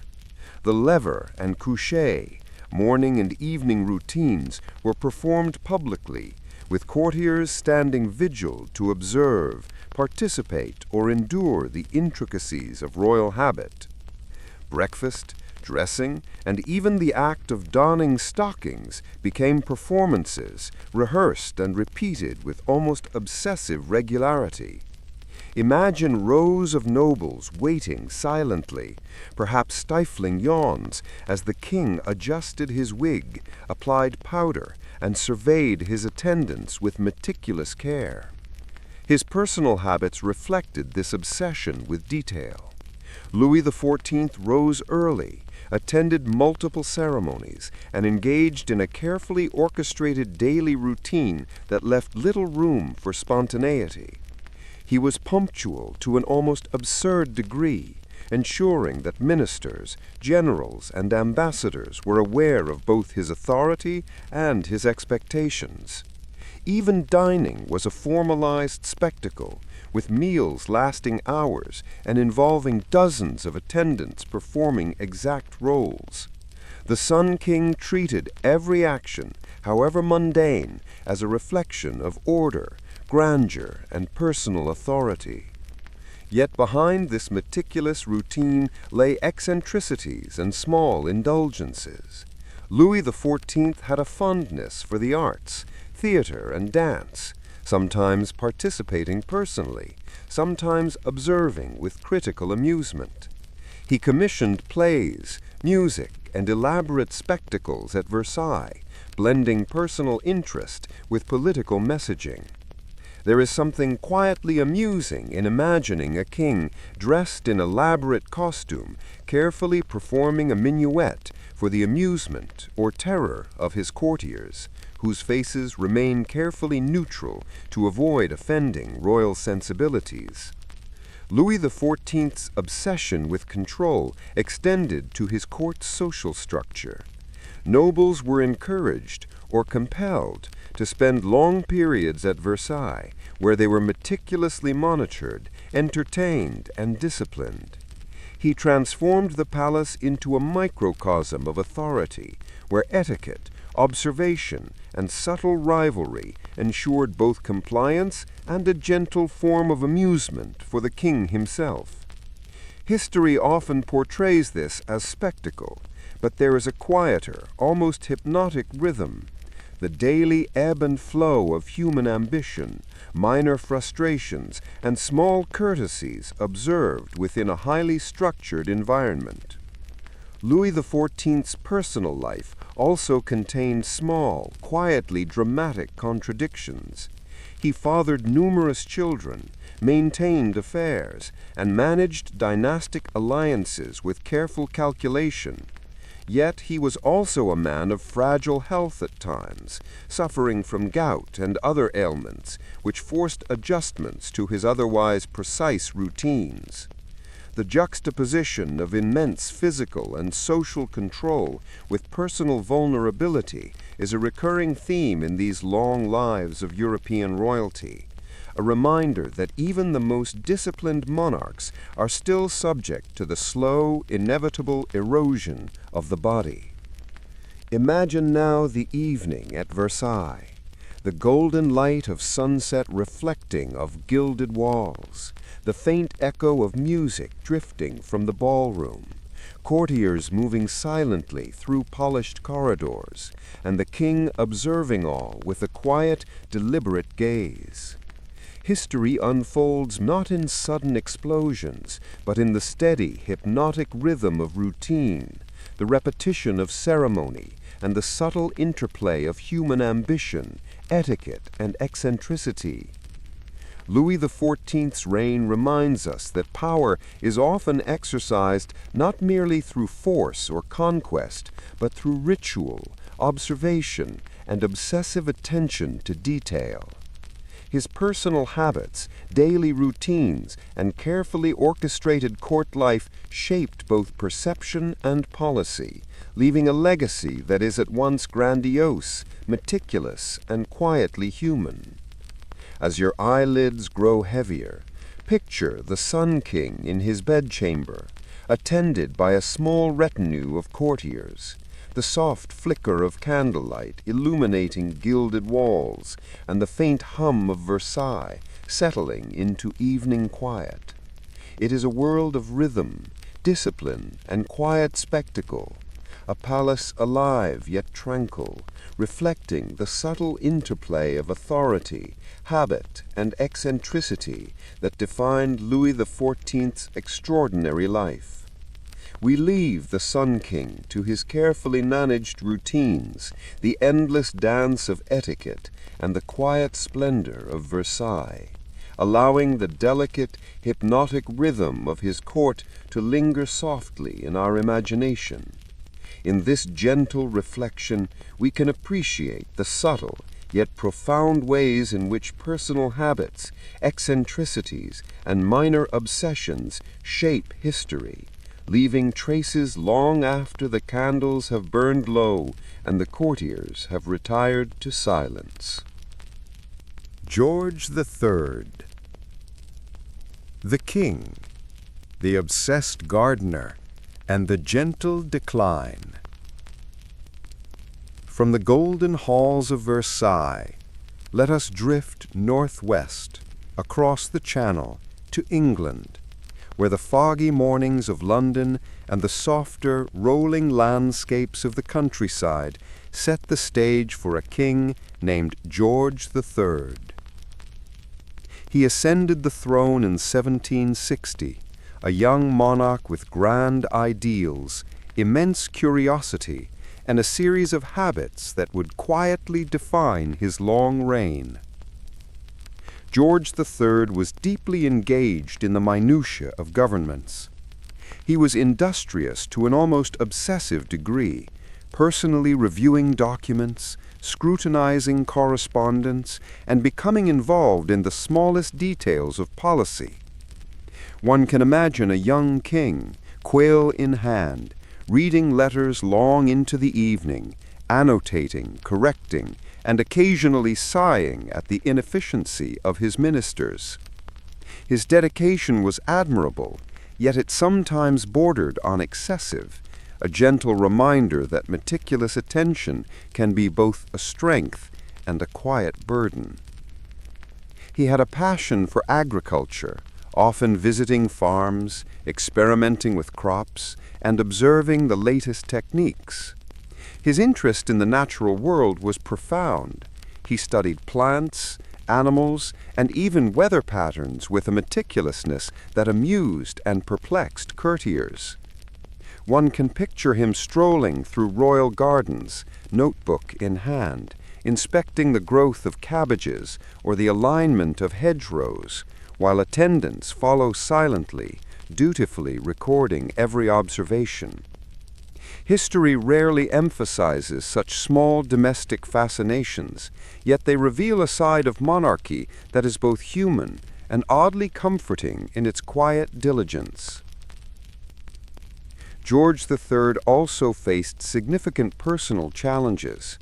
The lever and coucher, morning and evening routines, were performed publicly, with courtiers standing vigil to observe, participate, or endure the intricacies of royal habit. Breakfast, Dressing, and even the act of donning stockings became performances, rehearsed and repeated with almost obsessive regularity. Imagine rows of nobles waiting silently, perhaps stifling yawns, as the king adjusted his wig, applied powder, and surveyed his attendants with meticulous care. His personal habits reflected this obsession with detail. Louis XIV rose early, attended multiple ceremonies, and engaged in a carefully orchestrated daily routine that left little room for spontaneity. He was punctual to an almost absurd degree, ensuring that ministers, generals, and ambassadors were aware of both his authority and his expectations. Even dining was a formalized spectacle, with meals lasting hours and involving dozens of attendants performing exact roles. The Sun King treated every action, however mundane, as a reflection of order, grandeur, and personal authority. Yet behind this meticulous routine lay eccentricities and small indulgences. Louis XIV had a fondness for the arts, theater, and dance, sometimes participating personally, sometimes observing with critical amusement. He commissioned plays, music, and elaborate spectacles at Versailles, blending personal interest with political messaging. There is something quietly amusing in imagining a king dressed in elaborate costume, carefully performing a minuet for the amusement or terror of his courtiers, whose faces remain carefully neutral to avoid offending royal sensibilities. Louis XIV's obsession with control extended to his court's social structure. Nobles were encouraged or compelled to spend long periods at Versailles, where they were meticulously monitored, entertained, and disciplined. He transformed the palace into a microcosm of authority, where etiquette, observation, and subtle rivalry ensured both compliance and a gentle form of amusement for the king himself. History often portrays this as spectacle, but there is a quieter, almost hypnotic rhythm. The daily ebb and flow of human ambition, minor frustrations, and small courtesies observed within a highly structured environment. Louis XIV's personal life also contained small, quietly dramatic contradictions. He fathered numerous children, maintained affairs, and managed dynastic alliances with careful calculation. Yet he was also a man of fragile health at times, suffering from gout and other ailments, which forced adjustments to his otherwise precise routines. The juxtaposition of immense physical and social control with personal vulnerability is a recurring theme in these long lives of European royalty, a reminder that even the most disciplined monarchs are still subject to the slow, inevitable erosion of the body. Imagine now the evening at Versailles, the golden light of sunset reflecting of gilded walls, the faint echo of music drifting from the ballroom, courtiers moving silently through polished corridors, and the king observing all with a quiet, deliberate gaze. History unfolds not in sudden explosions, but in the steady, hypnotic rhythm of routine, the repetition of ceremony, and the subtle interplay of human ambition, etiquette, and eccentricity. Louis XIV's reign reminds us that power is often exercised not merely through force or conquest, but through ritual, observation, and obsessive attention to detail. His personal habits, daily routines, and carefully orchestrated court life shaped both perception and policy, leaving a legacy that is at once grandiose, meticulous, and quietly human. As your eyelids grow heavier, picture the Sun King in his bedchamber, attended by a small retinue of courtiers, the soft flicker of candlelight illuminating gilded walls, and the faint hum of Versailles settling into evening quiet. It is a world of rhythm, discipline and quiet spectacle, a palace alive yet tranquil, reflecting the subtle interplay of authority, habit, and eccentricity that defined Louis XIV's extraordinary life. We leave the Sun King to his carefully managed routines, the endless dance of etiquette, and the quiet splendor of Versailles, allowing the delicate, hypnotic rhythm of his court to linger softly in our imagination. In this gentle reflection, we can appreciate the subtle yet profound ways in which personal habits, eccentricities, and minor obsessions shape history, leaving traces long after the candles have burned low and the courtiers have retired to silence. George III. The King, the Obsessed Gardener, and the Gentle Decline. From the golden halls of Versailles, let us drift northwest, across the Channel, to England, where the foggy mornings of London and the softer, rolling landscapes of the countryside set the stage for a king named George III. He ascended the throne in 1760, a young monarch with grand ideals, immense curiosity, and a series of habits that would quietly define his long reign. George III was deeply engaged in the minutiae of governments. He was industrious to an almost obsessive degree, personally reviewing documents, scrutinizing correspondence, and becoming involved in the smallest details of policy. One can imagine a young king, quill in hand, reading letters long into the evening, annotating, correcting, and occasionally sighing at the inefficiency of his ministers. His dedication was admirable, yet it sometimes bordered on excessive, a gentle reminder that meticulous attention can be both a strength and a quiet burden. He had a passion for agriculture, often visiting farms, experimenting with crops, and observing the latest techniques. His interest in the natural world was profound. He studied plants, animals, and even weather patterns with a meticulousness that amused and perplexed courtiers. One can picture him strolling through royal gardens, notebook in hand, inspecting the growth of cabbages or the alignment of hedgerows, while attendants follow silently, dutifully recording every observation. History rarely emphasizes such small domestic fascinations, yet they reveal a side of monarchy that is both human and oddly comforting in its quiet diligence. George III also faced significant personal challenges.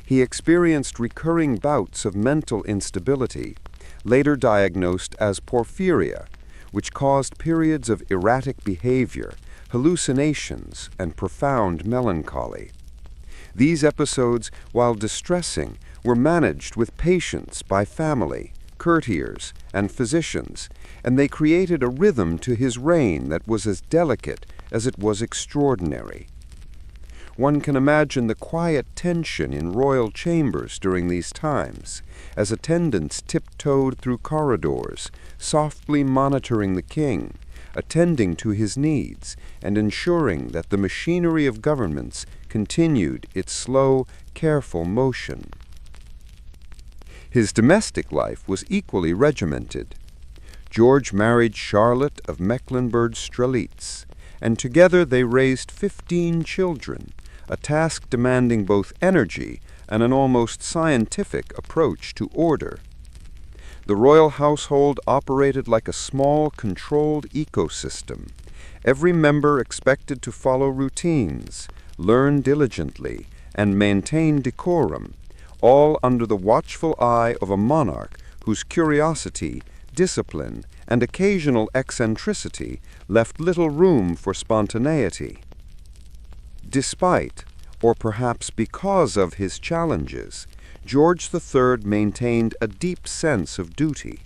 He experienced recurring bouts of mental instability, later diagnosed as porphyria, which caused periods of erratic behavior, hallucinations, and profound melancholy. These episodes, while distressing, were managed with patience by family, courtiers, and physicians, and they created a rhythm to his reign that was as delicate as it was extraordinary. One can imagine the quiet tension in royal chambers during these times, as attendants tiptoed through corridors, softly monitoring the king, attending to his needs, and ensuring that the machinery of governments continued its slow, careful motion. His domestic life was equally regimented. George married Charlotte of Mecklenburg-Strelitz, and together they raised 15 children, a task demanding both energy and an almost scientific approach to order. The royal household operated like a small, controlled ecosystem, every member expected to follow routines, learn diligently, and maintain decorum, all under the watchful eye of a monarch whose curiosity, discipline, and occasional eccentricity left little room for spontaneity. Despite, or perhaps because of his challenges, George III maintained a deep sense of duty.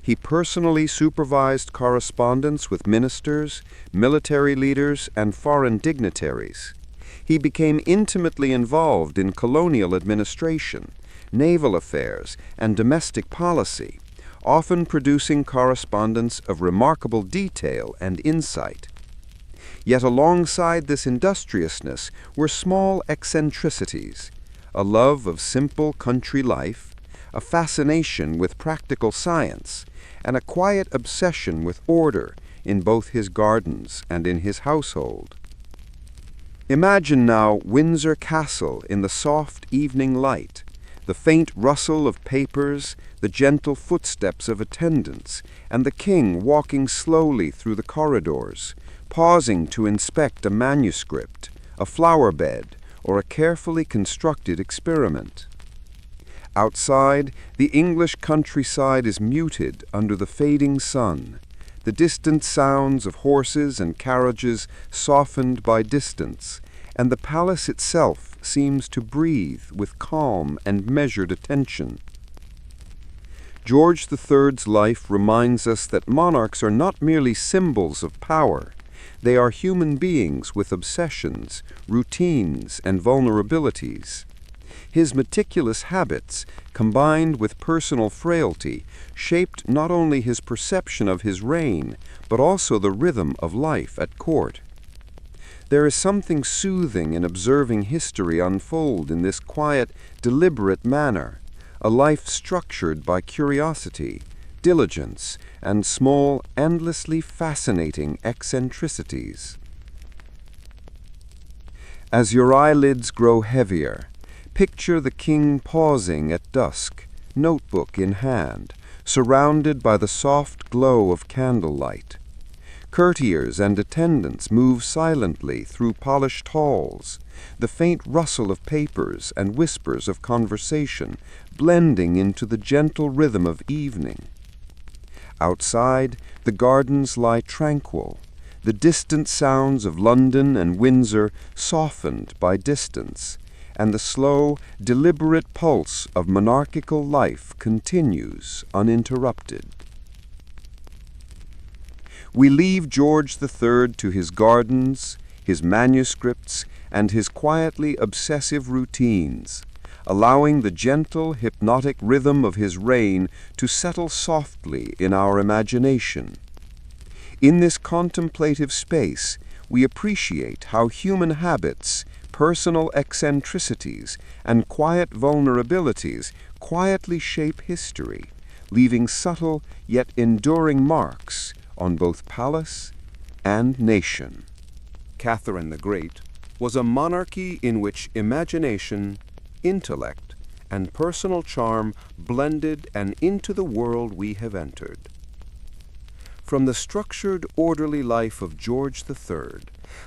He personally supervised correspondence with ministers, military leaders, and foreign dignitaries. He became intimately involved in colonial administration, naval affairs, and domestic policy, often producing correspondence of remarkable detail and insight. Yet alongside this industriousness were small eccentricities, a love of simple country life, a fascination with practical science, and a quiet obsession with order in both his gardens and in his household. Imagine now Windsor Castle in the soft evening light, the faint rustle of papers, the gentle footsteps of attendants, and the king walking slowly through the corridors, pausing to inspect a manuscript, a flower bed, or a carefully constructed experiment. Outside, the English countryside is muted under the fading sun, the distant sounds of horses and carriages softened by distance, and the palace itself seems to breathe with calm and measured attention. George III's life reminds us that monarchs are not merely symbols of power. They are human beings with obsessions, routines, and vulnerabilities. His meticulous habits, combined with personal frailty, shaped not only his perception of his reign, but also the rhythm of life at court. There is something soothing in observing history unfold in this quiet, deliberate manner, a life structured by curiosity, diligence, and small, endlessly fascinating eccentricities. As your eyelids grow heavier, picture the king pausing at dusk, notebook in hand, surrounded by the soft glow of candlelight. Courtiers and attendants move silently through polished halls, the faint rustle of papers and whispers of conversation blending into the gentle rhythm of evening. Outside, the gardens lie tranquil, the distant sounds of London and Windsor softened by distance, and the slow, deliberate pulse of monarchical life continues uninterrupted. We leave George III to his gardens, his manuscripts, and his quietly obsessive routines, allowing the gentle, hypnotic rhythm of his reign to settle softly in our imagination. In this contemplative space, we appreciate how human habits, personal eccentricities, and quiet vulnerabilities quietly shape history, leaving subtle yet enduring marks on both palace and nation. Catherine the Great was a monarchy in which imagination, intellect, and personal charm blended and into the world we have entered. From the structured, orderly life of George III,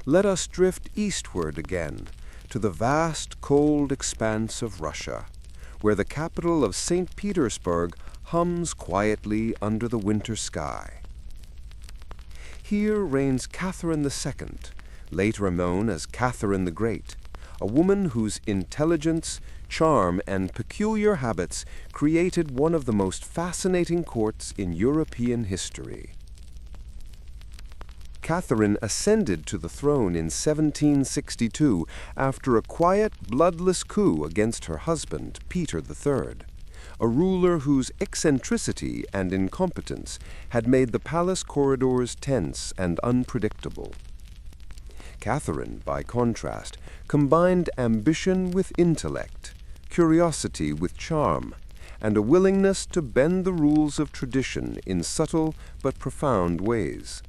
let us drift eastward again to the vast, cold expanse of Russia, where the capital of St. Petersburg hums quietly under the winter sky. Here reigns Catherine II, later known as Catherine the Great, a woman whose intelligence, charm, and peculiar habits created one of the most fascinating courts in European history. Catherine ascended to the throne in 1762 after a quiet, bloodless coup against her husband, Peter III, a ruler whose eccentricity and incompetence had made the palace corridors tense and unpredictable. Catherine, by contrast, combined ambition with intellect, curiosity with charm, and a willingness to bend the rules of tradition in subtle but profound ways.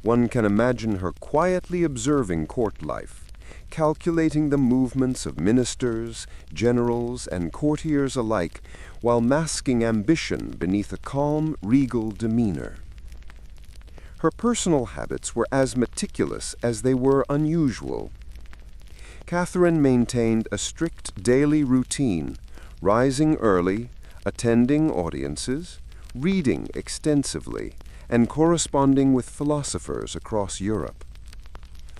One can imagine her quietly observing court life, calculating the movements of ministers, generals, and courtiers alike, while masking ambition beneath a calm, regal demeanor. Her personal habits were as meticulous as they were unusual. Catherine maintained a strict daily routine, rising early, attending audiences, reading extensively, and corresponding with philosophers across Europe.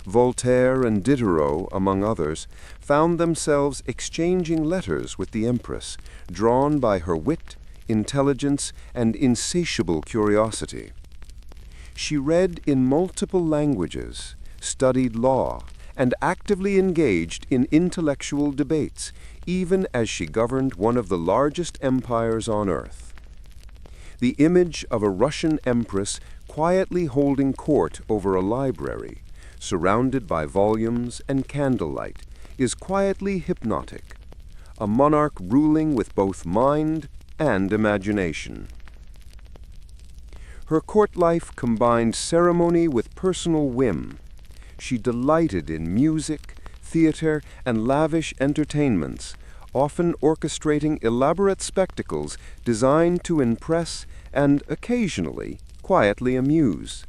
Voltaire and Diderot, among others, found themselves exchanging letters with the Empress, drawn by her wit, intelligence, and insatiable curiosity. She read in multiple languages, studied law, and actively engaged in intellectual debates, even as she governed one of the largest empires on earth. The image of a Russian empress quietly holding court over a library, surrounded by volumes and candlelight, is quietly hypnotic, a monarch ruling with both mind and imagination. Her court life combined ceremony with personal whim. She delighted in music, theater, and lavish entertainments, often orchestrating elaborate spectacles designed to impress and, occasionally, quietly amuse.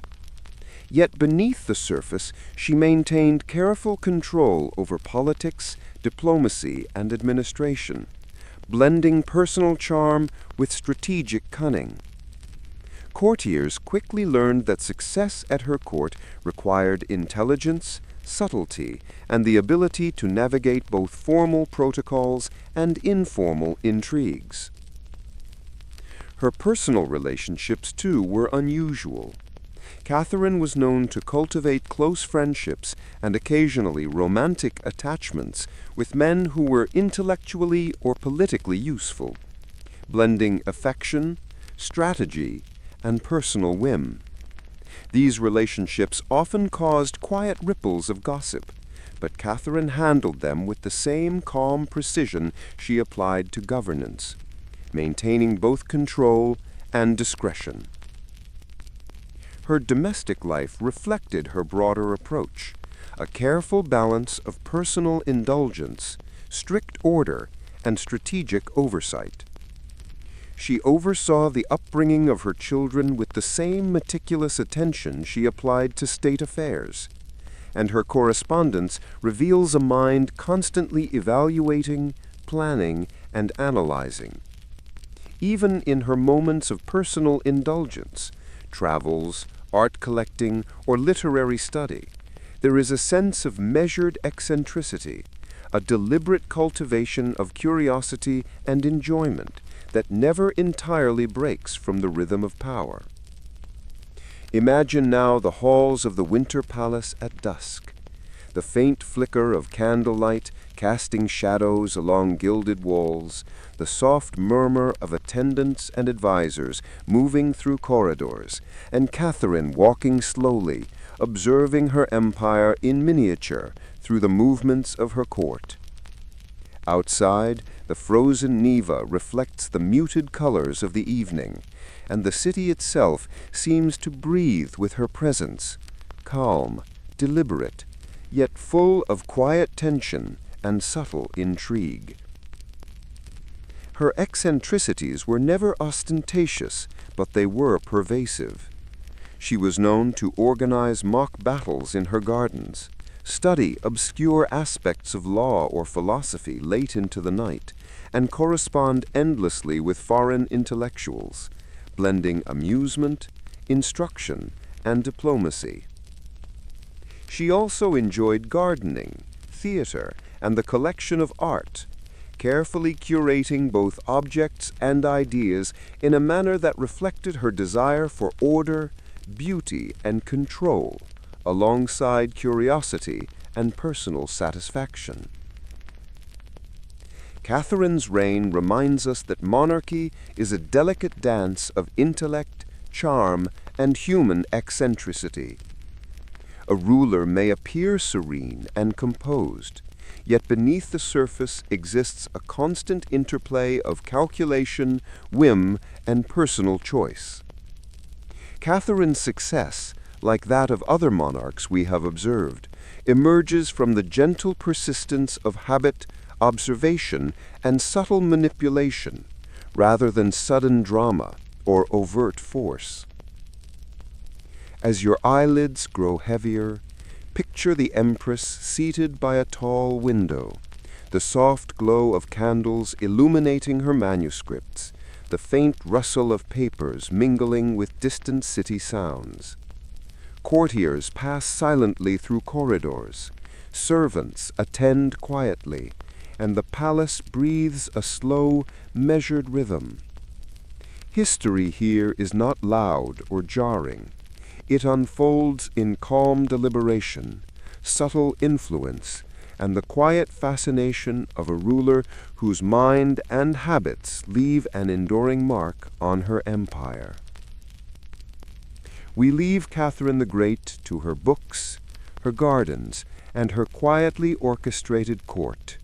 Yet beneath the surface, she maintained careful control over politics, diplomacy, and administration, blending personal charm with strategic cunning. Courtiers quickly learned that success at her court required intelligence, subtlety, and the ability to navigate both formal protocols and informal intrigues. Her personal relationships, too, were unusual. Catherine was known to cultivate close friendships and occasionally romantic attachments with men who were intellectually or politically useful, blending affection, strategy, and personal whim. These relationships often caused quiet ripples of gossip, but Catherine handled them with the same calm precision she applied to governance, maintaining both control and discretion. Her domestic life reflected her broader approach, a careful balance of personal indulgence, strict order, and strategic oversight. She oversaw the upbringing of her children with the same meticulous attention she applied to state affairs, and her correspondence reveals a mind constantly evaluating, planning, and analyzing. Even in her moments of personal indulgence, travels, art collecting, or literary study, there is a sense of measured eccentricity, a deliberate cultivation of curiosity and enjoyment that never entirely breaks from the rhythm of power. Imagine now the halls of the Winter Palace at dusk, the faint flicker of candlelight casting shadows along gilded walls, the soft murmur of attendants and advisers moving through corridors, and Catherine walking slowly, observing her empire in miniature through the movements of her court. Outside, the frozen Neva reflects the muted colors of the evening, and the city itself seems to breathe with her presence, calm, deliberate, yet full of quiet tension and subtle intrigue. Her eccentricities were never ostentatious, but they were pervasive. She was known to organize mock battles in her gardens, study obscure aspects of law or philosophy late into the night, and correspond endlessly with foreign intellectuals, blending amusement, instruction, and diplomacy. She also enjoyed gardening, theater, and the collection of art, carefully curating both objects and ideas in a manner that reflected her desire for order, beauty, and control, alongside curiosity and personal satisfaction. Catherine's reign reminds us that monarchy is a delicate dance of intellect, charm, and human eccentricity. A ruler may appear serene and composed, yet beneath the surface exists a constant interplay of calculation, whim, and personal choice. Catherine's success, like that of other monarchs we have observed, emerges from the gentle persistence of habit, observation, and subtle manipulation, rather than sudden drama or overt force. As your eyelids grow heavier, picture the Empress seated by a tall window, the soft glow of candles illuminating her manuscripts, the faint rustle of papers mingling with distant city sounds. Courtiers pass silently through corridors, servants attend quietly, and the palace breathes a slow, measured rhythm. History here is not loud or jarring. It unfolds in calm deliberation, subtle influence, and the quiet fascination of a ruler whose mind and habits leave an enduring mark on her empire. We leave Catherine the Great to her books, her gardens, and her quietly orchestrated court,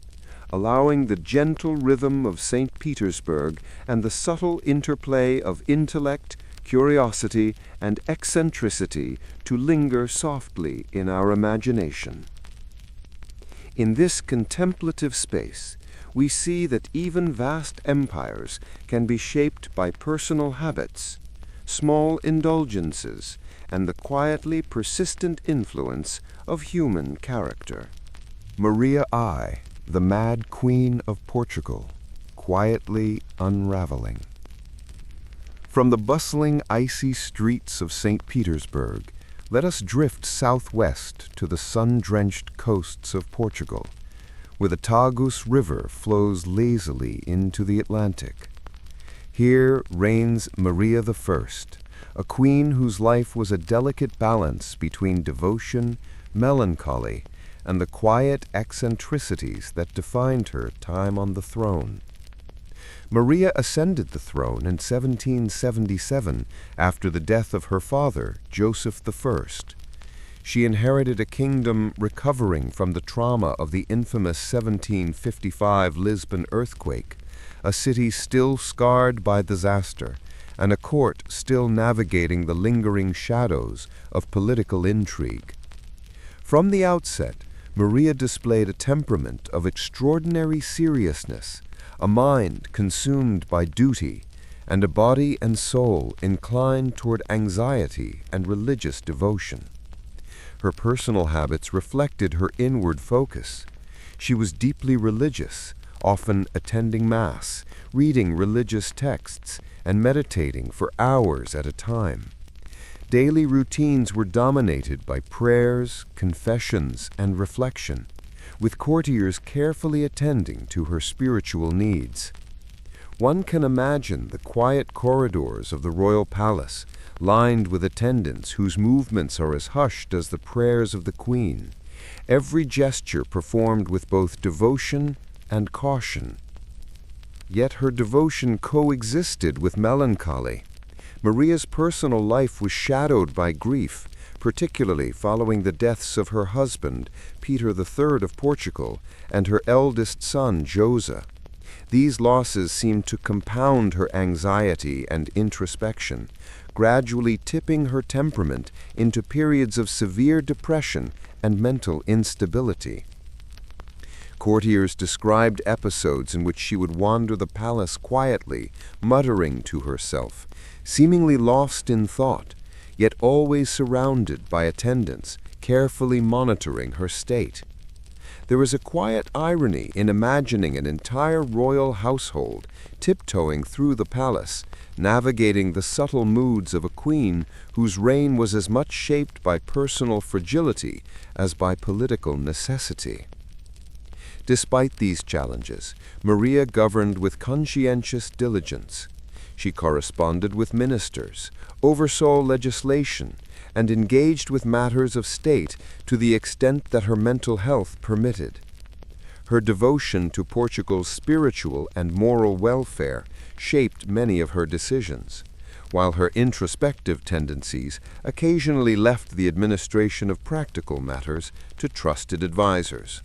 allowing the gentle rhythm of St. Petersburg and the subtle interplay of intellect, curiosity, and eccentricity to linger softly in our imagination. In this contemplative space, we see that even vast empires can be shaped by personal habits, small indulgences, and the quietly persistent influence of human character. Maria I, the Mad Queen of Portugal, quietly unraveling. From the bustling, icy streets of St. Petersburg, let us drift southwest to the sun-drenched coasts of Portugal, where the Tagus River flows lazily into the Atlantic. Here reigns Maria I, a queen whose life was a delicate balance between devotion, melancholy, and the quiet eccentricities that defined her time on the throne. Maria ascended the throne in 1777 after the death of her father, Joseph I. She inherited a kingdom recovering from the trauma of the infamous 1755 Lisbon earthquake, a city still scarred by disaster, and a court still navigating the lingering shadows of political intrigue. From the outset, Maria displayed a temperament of extraordinary seriousness, a mind consumed by duty, and a body and soul inclined toward anxiety and religious devotion. Her personal habits reflected her inward focus. She was deeply religious, often attending Mass, reading religious texts, and meditating for hours at a time. Daily routines were dominated by prayers, confessions, and reflection, with courtiers carefully attending to her spiritual needs. One can imagine the quiet corridors of the royal palace, lined with attendants whose movements are as hushed as the prayers of the queen, every gesture performed with both devotion and caution. Yet her devotion coexisted with melancholy. Maria's personal life was shadowed by grief, particularly following the deaths of her husband, Peter III of Portugal, and her eldest son, Joseph. These losses seemed to compound her anxiety and introspection, gradually tipping her temperament into periods of severe depression and mental instability. Courtiers described episodes in which she would wander the palace quietly, muttering to herself, seemingly lost in thought, yet always surrounded by attendants, carefully monitoring her state. There is a quiet irony in imagining an entire royal household tiptoeing through the palace, navigating the subtle moods of a queen whose reign was as much shaped by personal fragility as by political necessity. Despite these challenges, Maria governed with conscientious diligence. She corresponded with ministers, oversaw legislation, and engaged with matters of state to the extent that her mental health permitted. Her devotion to Portugal's spiritual and moral welfare shaped many of her decisions, while her introspective tendencies occasionally left the administration of practical matters to trusted advisors.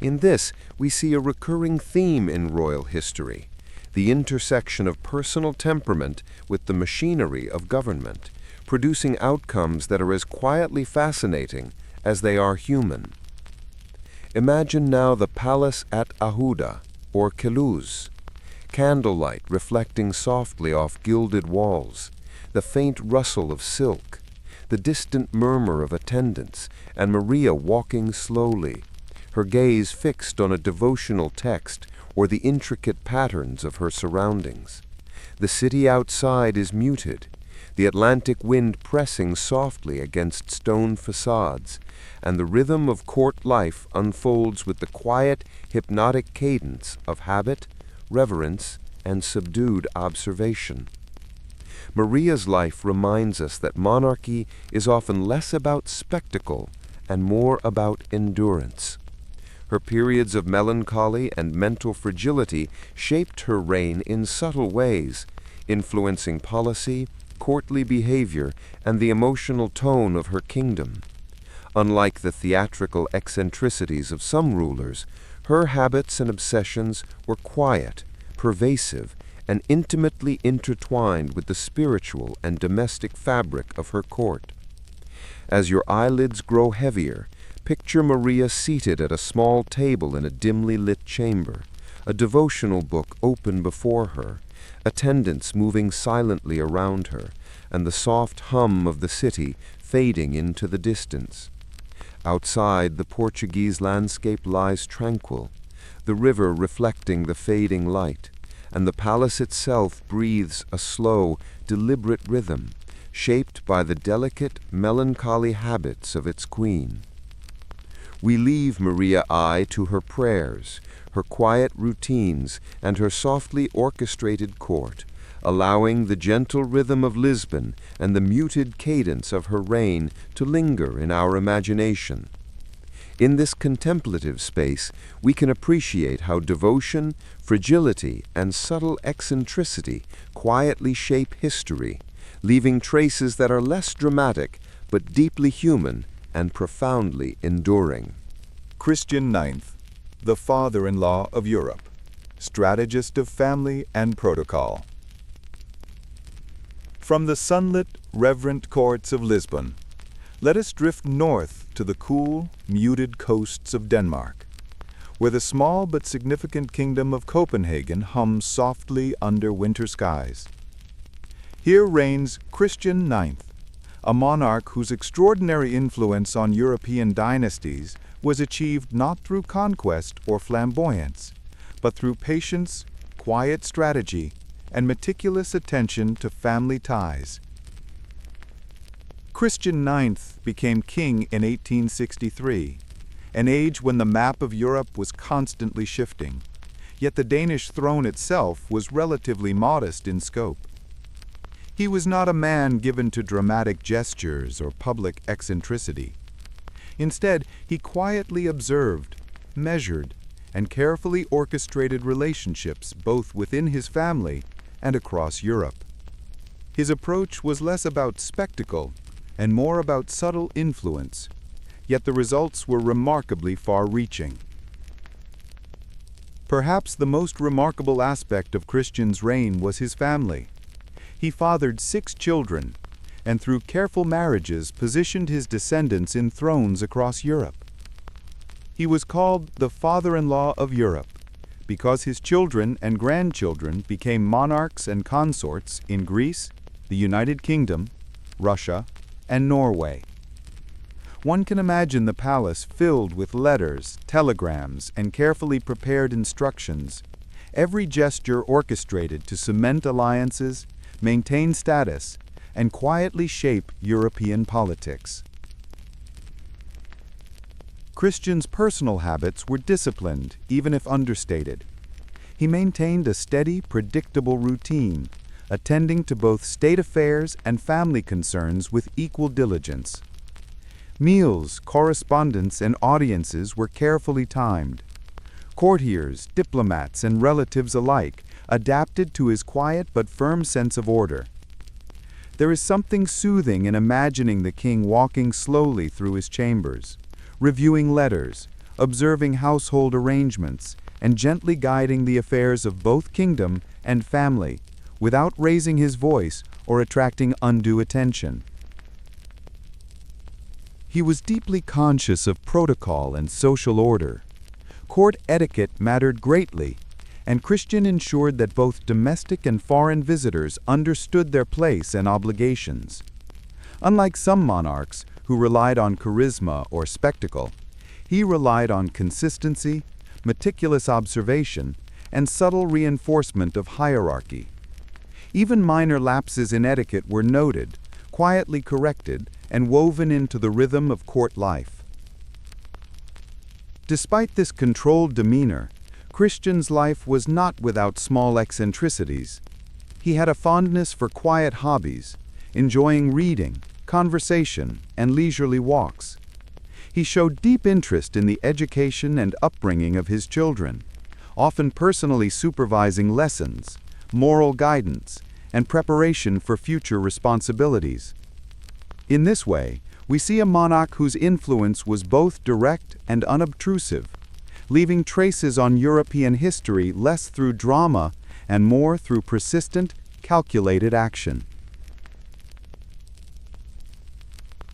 In this, we see a recurring theme in royal history, the intersection of personal temperament with the machinery of government, producing outcomes that are as quietly fascinating as they are human. Imagine now the palace at Ajuda, or Queluz, candlelight reflecting softly off gilded walls, the faint rustle of silk, the distant murmur of attendants, and Maria walking slowly, her gaze fixed on a devotional text or the intricate patterns of her surroundings. The city outside is muted, the Atlantic wind pressing softly against stone facades, and the rhythm of court life unfolds with the quiet, hypnotic cadence of habit, reverence, and subdued observation. Maria's life reminds us that monarchy is often less about spectacle and more about endurance. Her periods of melancholy and mental fragility shaped her reign in subtle ways, influencing policy, courtly behavior, and the emotional tone of her kingdom. Unlike the theatrical eccentricities of some rulers, her habits and obsessions were quiet, pervasive, and intimately intertwined with the spiritual and domestic fabric of her court. As your eyelids grow heavier, picture Maria seated at a small table in a dimly lit chamber, a devotional book open before her, attendants moving silently around her, and the soft hum of the city fading into the distance. Outside, the Portuguese landscape lies tranquil, the river reflecting the fading light, and the palace itself breathes a slow, deliberate rhythm, shaped by the delicate, melancholy habits of its queen. We leave Maria I to her prayers, her quiet routines, and her softly orchestrated court, allowing the gentle rhythm of Lisbon and the muted cadence of her reign to linger in our imagination. In this contemplative space, we can appreciate how devotion, fragility, and subtle eccentricity quietly shape history, leaving traces that are less dramatic but deeply human and profoundly enduring. Christian IX, the father-in-law of Europe, strategist of family and protocol. From the sunlit, reverent courts of Lisbon, let us drift north to the cool, muted coasts of Denmark, where the small but significant kingdom of Copenhagen hums softly under winter skies. Here reigns Christian IX, a monarch whose extraordinary influence on European dynasties was achieved not through conquest or flamboyance, but through patience, quiet strategy, and meticulous attention to family ties. Christian IX became king in 1863, an age when the map of Europe was constantly shifting, yet the Danish throne itself was relatively modest in scope. He was not a man given to dramatic gestures or public eccentricity. Instead, he quietly observed, measured, and carefully orchestrated relationships both within his family and across Europe. His approach was less about spectacle and more about subtle influence, yet the results were remarkably far-reaching. Perhaps the most remarkable aspect of Christian's reign was his family. He fathered 6 children, and through careful marriages positioned his descendants in thrones across Europe. He was called the father-in-law of Europe because his children and grandchildren became monarchs and consorts in Greece, the United Kingdom, Russia, and Norway. One can imagine the palace filled with letters, telegrams, and carefully prepared instructions, every gesture orchestrated to cement alliances, maintain status, and quietly shape European politics. Christian's personal habits were disciplined, even if understated. He maintained a steady, predictable routine, attending to both state affairs and family concerns with equal diligence. Meals, correspondence, and audiences were carefully timed. Courtiers, diplomats, and relatives alike adapted to his quiet but firm sense of order. There is something soothing in imagining the king walking slowly through his chambers, reviewing letters, observing household arrangements, and gently guiding the affairs of both kingdom and family without raising his voice or attracting undue attention. He was deeply conscious of protocol and social order. Court etiquette mattered greatly, and Christian ensured that both domestic and foreign visitors understood their place and obligations. Unlike some monarchs who relied on charisma or spectacle, he relied on consistency, meticulous observation, and subtle reinforcement of hierarchy. Even minor lapses in etiquette were noted, quietly corrected, and woven into the rhythm of court life. Despite this controlled demeanor, Christian's life was not without small eccentricities. He had a fondness for quiet hobbies, enjoying reading, conversation, and leisurely walks. He showed deep interest in the education and upbringing of his children, often personally supervising lessons, moral guidance, and preparation for future responsibilities. In this way, we see a monarch whose influence was both direct and unobtrusive, leaving traces on European history less through drama and more through persistent, calculated action.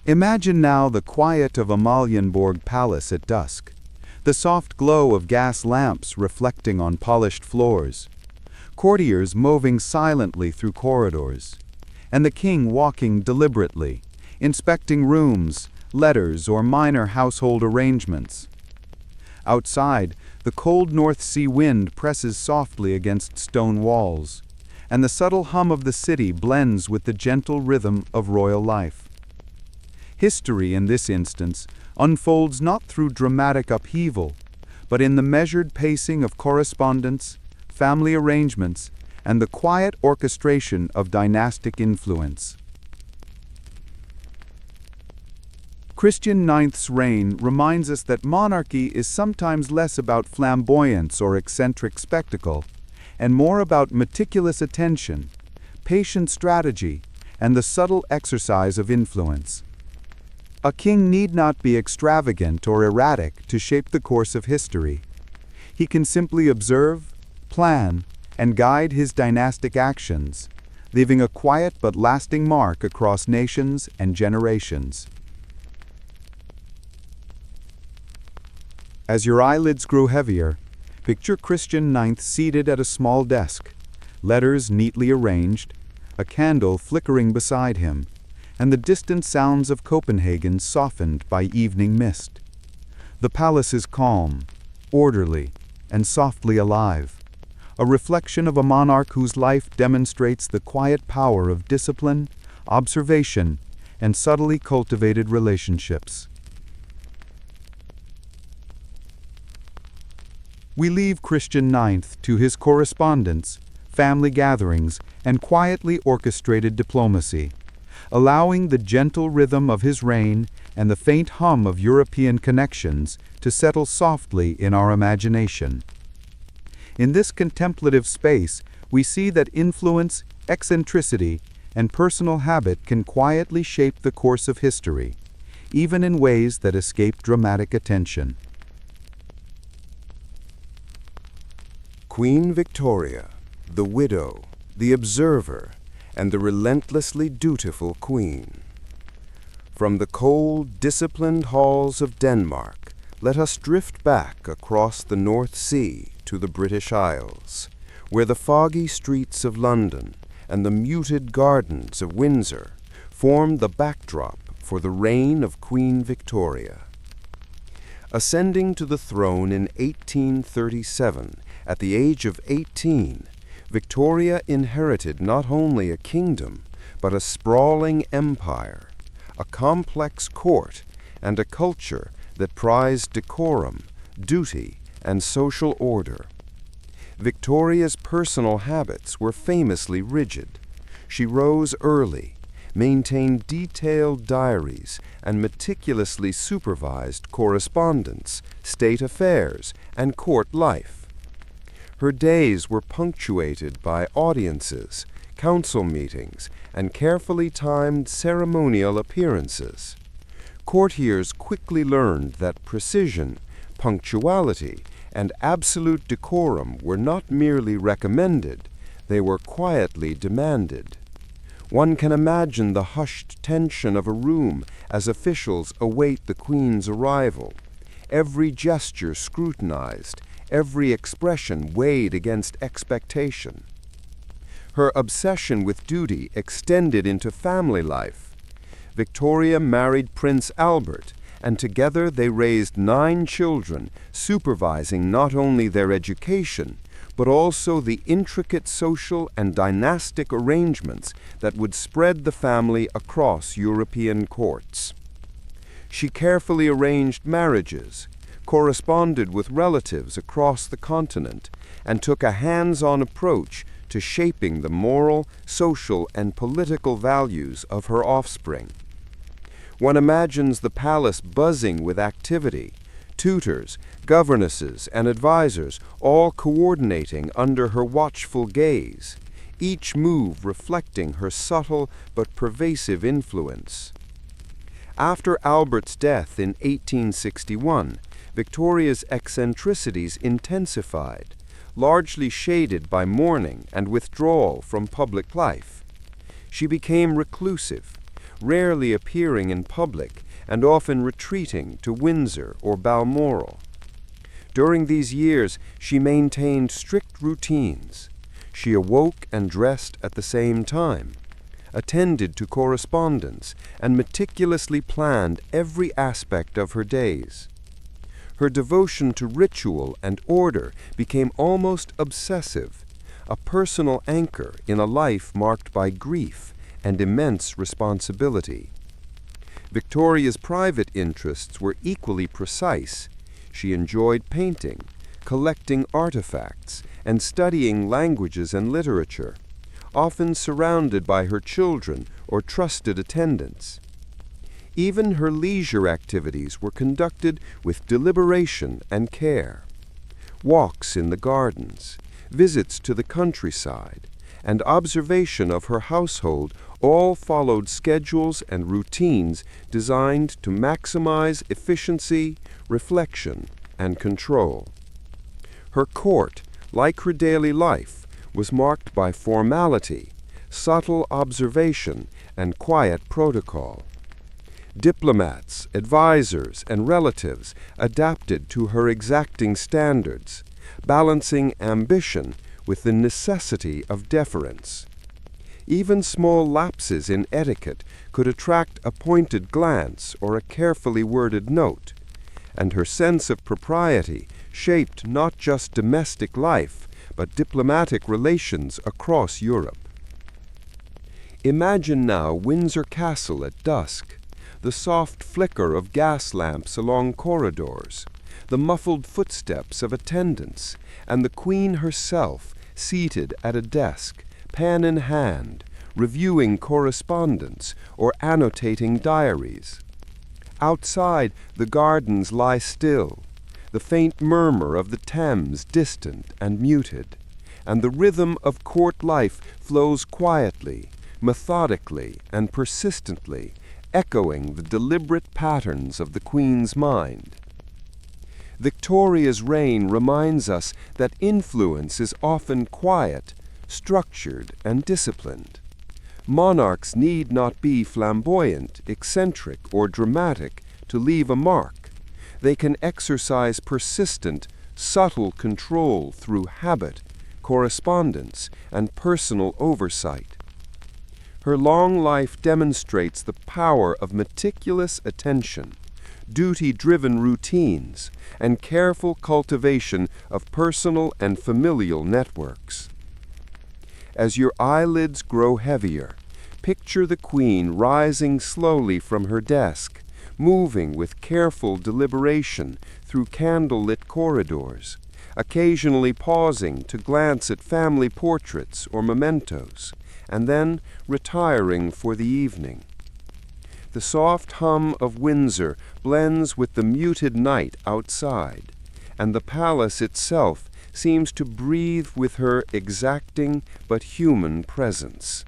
Imagine now the quiet of Amalienborg Palace at dusk, the soft glow of gas lamps reflecting on polished floors, courtiers moving silently through corridors, and the king walking deliberately, inspecting rooms, letters, or minor household arrangements. Outside, the cold North Sea wind presses softly against stone walls, and the subtle hum of the city blends with the gentle rhythm of royal life. History, in this instance, unfolds not through dramatic upheaval, but in the measured pacing of correspondence, family arrangements, and the quiet orchestration of dynastic influence. Christian IX's reign reminds us that monarchy is sometimes less about flamboyance or eccentric spectacle, and more about meticulous attention, patient strategy, and the subtle exercise of influence. A king need not be extravagant or erratic to shape the course of history. He can simply observe, plan, and guide his dynastic actions, leaving a quiet but lasting mark across nations and generations. As your eyelids grow heavier, picture Christian IX seated at a small desk, letters neatly arranged, a candle flickering beside him, and the distant sounds of Copenhagen softened by evening mist. The palace is calm, orderly, and softly alive, a reflection of a monarch whose life demonstrates the quiet power of discipline, observation, and subtly cultivated relationships. We leave Christian IX to his correspondence, family gatherings, and quietly orchestrated diplomacy, allowing the gentle rhythm of his reign and the faint hum of European connections to settle softly in our imagination. In this contemplative space, we see that influence, eccentricity, and personal habit can quietly shape the course of history, even in ways that escape dramatic attention. Queen Victoria, the widow, the observer, and the relentlessly dutiful queen. From the cold, disciplined halls of Denmark, let us drift back across the North Sea to the British Isles, where the foggy streets of London and the muted gardens of Windsor form the backdrop for the reign of Queen Victoria. Ascending to the throne in 1837, at the age of 18, Victoria inherited not only a kingdom, but a sprawling empire, a complex court, and a culture that prized decorum, duty, and social order. Victoria's personal habits were famously rigid. She rose early, maintained detailed diaries, and meticulously supervised correspondence, state affairs, and court life. Her days were punctuated by audiences, council meetings, and carefully timed ceremonial appearances. Courtiers quickly learned that precision, punctuality, and absolute decorum were not merely recommended, they were quietly demanded. One can imagine the hushed tension of a room as officials await the Queen's arrival, every gesture scrutinized, every expression weighed against expectation. Her obsession with duty extended into family life. Victoria married Prince Albert, and together they raised 9 children, supervising not only their education, but also the intricate social and dynastic arrangements that would spread the family across European courts. She carefully arranged marriages, corresponded with relatives across the continent, and took a hands-on approach to shaping the moral, social, and political values of her offspring. One imagines the palace buzzing with activity, tutors, governesses, and advisors all coordinating under her watchful gaze, each move reflecting her subtle but pervasive influence. After Albert's death in 1861, Victoria's eccentricities intensified, largely shaded by mourning and withdrawal from public life. She became reclusive, rarely appearing in public and often retreating to Windsor or Balmoral. During these years, she maintained strict routines. She awoke and dressed at the same time, attended to correspondence, and meticulously planned every aspect of her days. Her devotion to ritual and order became almost obsessive, a personal anchor in a life marked by grief and immense responsibility. Victoria's private interests were equally precise. She enjoyed painting, collecting artifacts, and studying languages and literature, often surrounded by her children or trusted attendants. Even her leisure activities were conducted with deliberation and care. Walks in the gardens, visits to the countryside, and observation of her household all followed schedules and routines designed to maximize efficiency, reflection, and control. Her court, like her daily life, was marked by formality, subtle observation, and quiet protocol. Diplomats, advisors, and relatives adapted to her exacting standards, balancing ambition with the necessity of deference. Even small lapses in etiquette could attract a pointed glance or a carefully worded note, and her sense of propriety shaped not just domestic life, but diplomatic relations across Europe. Imagine now Windsor Castle at dusk, the soft flicker of gas lamps along corridors, the muffled footsteps of attendants, and the Queen herself seated at a desk, pen in hand, reviewing correspondence or annotating diaries. Outside, the gardens lie still, the faint murmur of the Thames distant and muted, and the rhythm of court life flows quietly, methodically, and persistently, echoing the deliberate patterns of the Queen's mind. Victoria's reign reminds us that influence is often quiet, structured, and disciplined. Monarchs need not be flamboyant, eccentric, or dramatic to leave a mark. They can exercise persistent, subtle control through habit, correspondence, and personal oversight. Her long life demonstrates the power of meticulous attention, duty-driven routines, and careful cultivation of personal and familial networks. As your eyelids grow heavier, picture the Queen rising slowly from her desk, moving with careful deliberation through candle-lit corridors, occasionally pausing to glance at family portraits or mementos, and then retiring for the evening. The soft hum of Windsor blends with the muted night outside, and the palace itself seems to breathe with her exacting but human presence.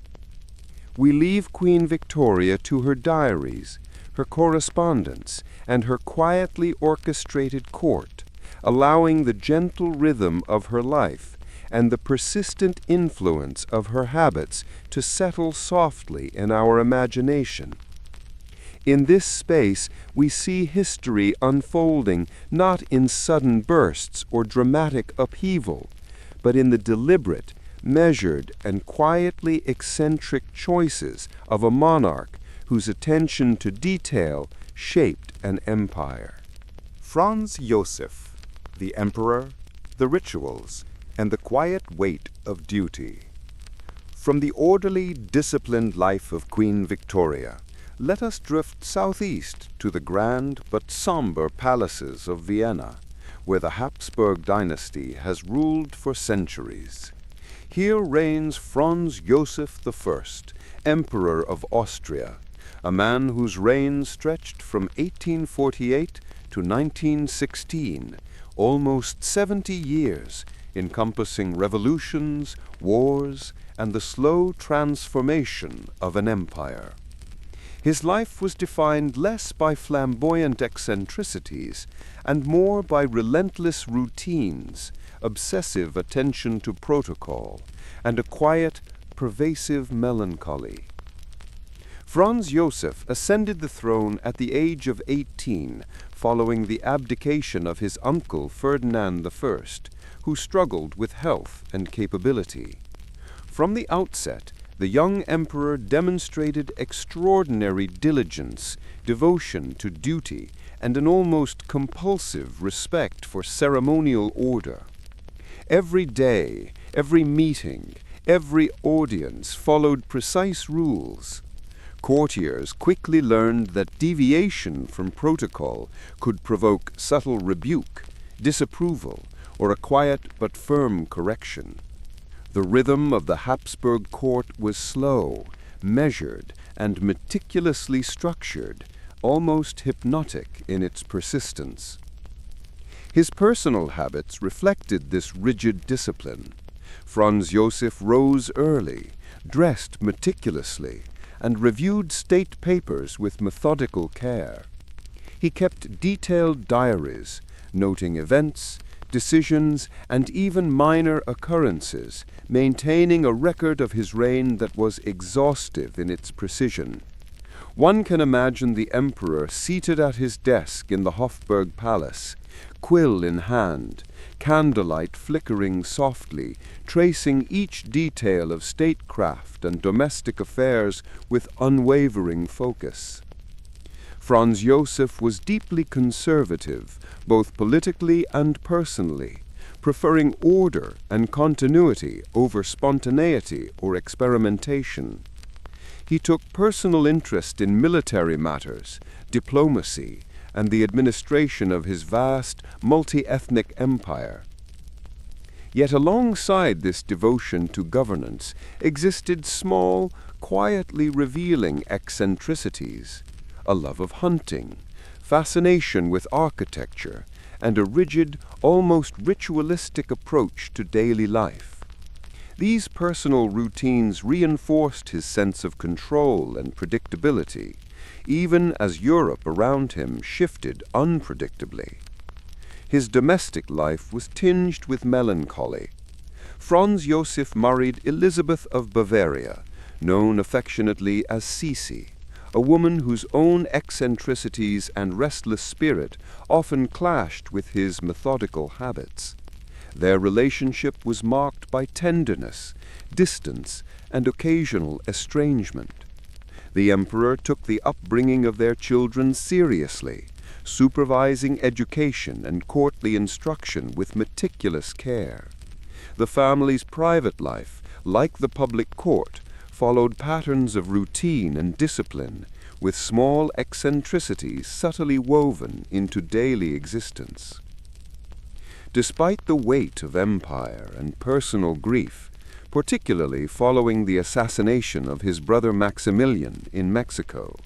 We leave Queen Victoria to her diaries, her correspondence, and her quietly orchestrated court, allowing the gentle rhythm of her life and the persistent influence of her habits to settle softly in our imagination. In this space, we see history unfolding not in sudden bursts or dramatic upheaval, but in the deliberate, measured, and quietly eccentric choices of a monarch whose attention to detail shaped an empire. Franz Joseph, the Emperor, the Rituals, and the Quiet Weight of Duty. From the orderly, disciplined life of Queen Victoria, let us drift southeast to the grand but somber palaces of Vienna, where the Habsburg dynasty has ruled for centuries. Here reigns Franz Joseph I, Emperor of Austria, a man whose reign stretched from 1848 to 1916, almost 70 years, encompassing revolutions, wars, and the slow transformation of an empire. His life was defined less by flamboyant eccentricities and more by relentless routines, obsessive attention to protocol, and a quiet, pervasive melancholy. Franz Joseph ascended the throne at the age of 18, following the abdication of his uncle Ferdinand I, who struggled with health and capability. From the outset, the young emperor demonstrated extraordinary diligence, devotion to duty, and an almost compulsive respect for ceremonial order. Every day, every meeting, every audience followed precise rules. Courtiers quickly learned that deviation from protocol could provoke subtle rebuke, disapproval, or a quiet but firm correction. The rhythm of the Habsburg court was slow, measured, and meticulously structured, almost hypnotic in its persistence. His personal habits reflected this rigid discipline. Franz Joseph rose early, dressed meticulously, and reviewed state papers with methodical care. He kept detailed diaries, noting events, decisions, and even minor occurrences, maintaining a record of his reign that was exhaustive in its precision. One can imagine the emperor seated at his desk in the Hofburg Palace, quill in hand, candlelight flickering softly, tracing each detail of statecraft and domestic affairs with unwavering focus. Franz Joseph was deeply conservative, both politically and personally, preferring order and continuity over spontaneity or experimentation. He took personal interest in military matters, diplomacy, and the administration of his vast, multi-ethnic empire. Yet alongside this devotion to governance existed small, quietly revealing eccentricities, a love of hunting, fascination with architecture, and a rigid, almost ritualistic approach to daily life. These personal routines reinforced his sense of control and predictability, even as Europe around him shifted unpredictably. His domestic life was tinged with melancholy. Franz Joseph married Elizabeth of Bavaria, known affectionately as Sisi, a woman whose own eccentricities and restless spirit often clashed with his methodical habits. Their relationship was marked by tenderness, distance, and occasional estrangement. The emperor took the upbringing of their children seriously, supervising education and courtly instruction with meticulous care. The family's private life, like the public court, followed patterns of routine and discipline, with small eccentricities subtly woven into daily existence. Despite the weight of empire and personal grief, particularly following the assassination of his brother Maximilian in Mexico,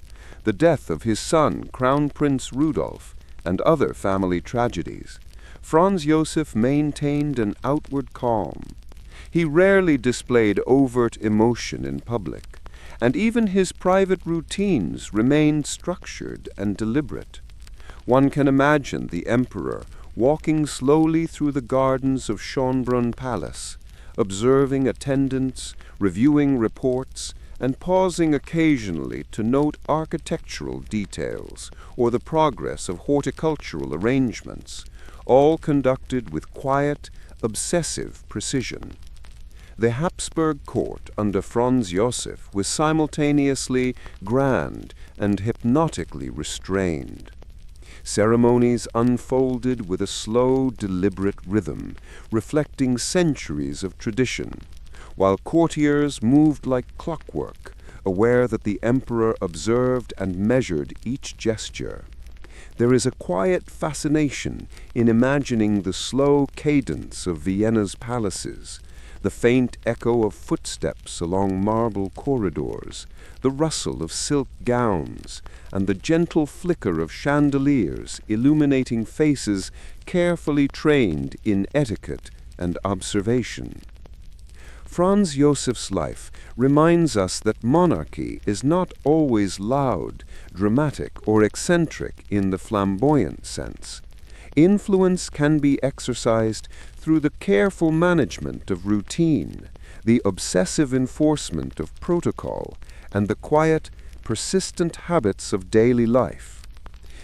the death of his son, Crown Prince Rudolf, and other family tragedies, Franz Joseph maintained an outward calm. He rarely displayed overt emotion in public, and even his private routines remained structured and deliberate. One can imagine the emperor walking slowly through the gardens of Schönbrunn Palace, observing attendants, reviewing reports, and pausing occasionally to note architectural details or the progress of horticultural arrangements, all conducted with quiet, obsessive precision. The Habsburg court under Franz Joseph was simultaneously grand and hypnotically restrained. Ceremonies unfolded with a slow, deliberate rhythm, reflecting centuries of tradition, while courtiers moved like clockwork, aware that the emperor observed and measured each gesture. There is a quiet fascination in imagining the slow cadence of Vienna's palaces, the faint echo of footsteps along marble corridors, the rustle of silk gowns, and the gentle flicker of chandeliers illuminating faces carefully trained in etiquette and observation. Franz Josef's life reminds us that monarchy is not always loud, dramatic, or eccentric in the flamboyant sense. Influence can be exercised through the careful management of routine, the obsessive enforcement of protocol, and the quiet, persistent habits of daily life.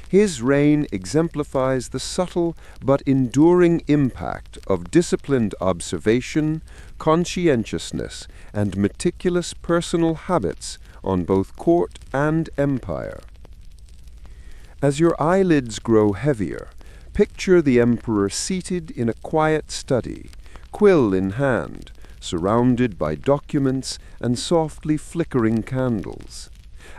His reign exemplifies the subtle but enduring impact of disciplined observation, conscientiousness, and meticulous personal habits on both court and empire. As your eyelids grow heavier, picture the emperor seated in a quiet study, quill in hand, surrounded by documents and softly flickering candles.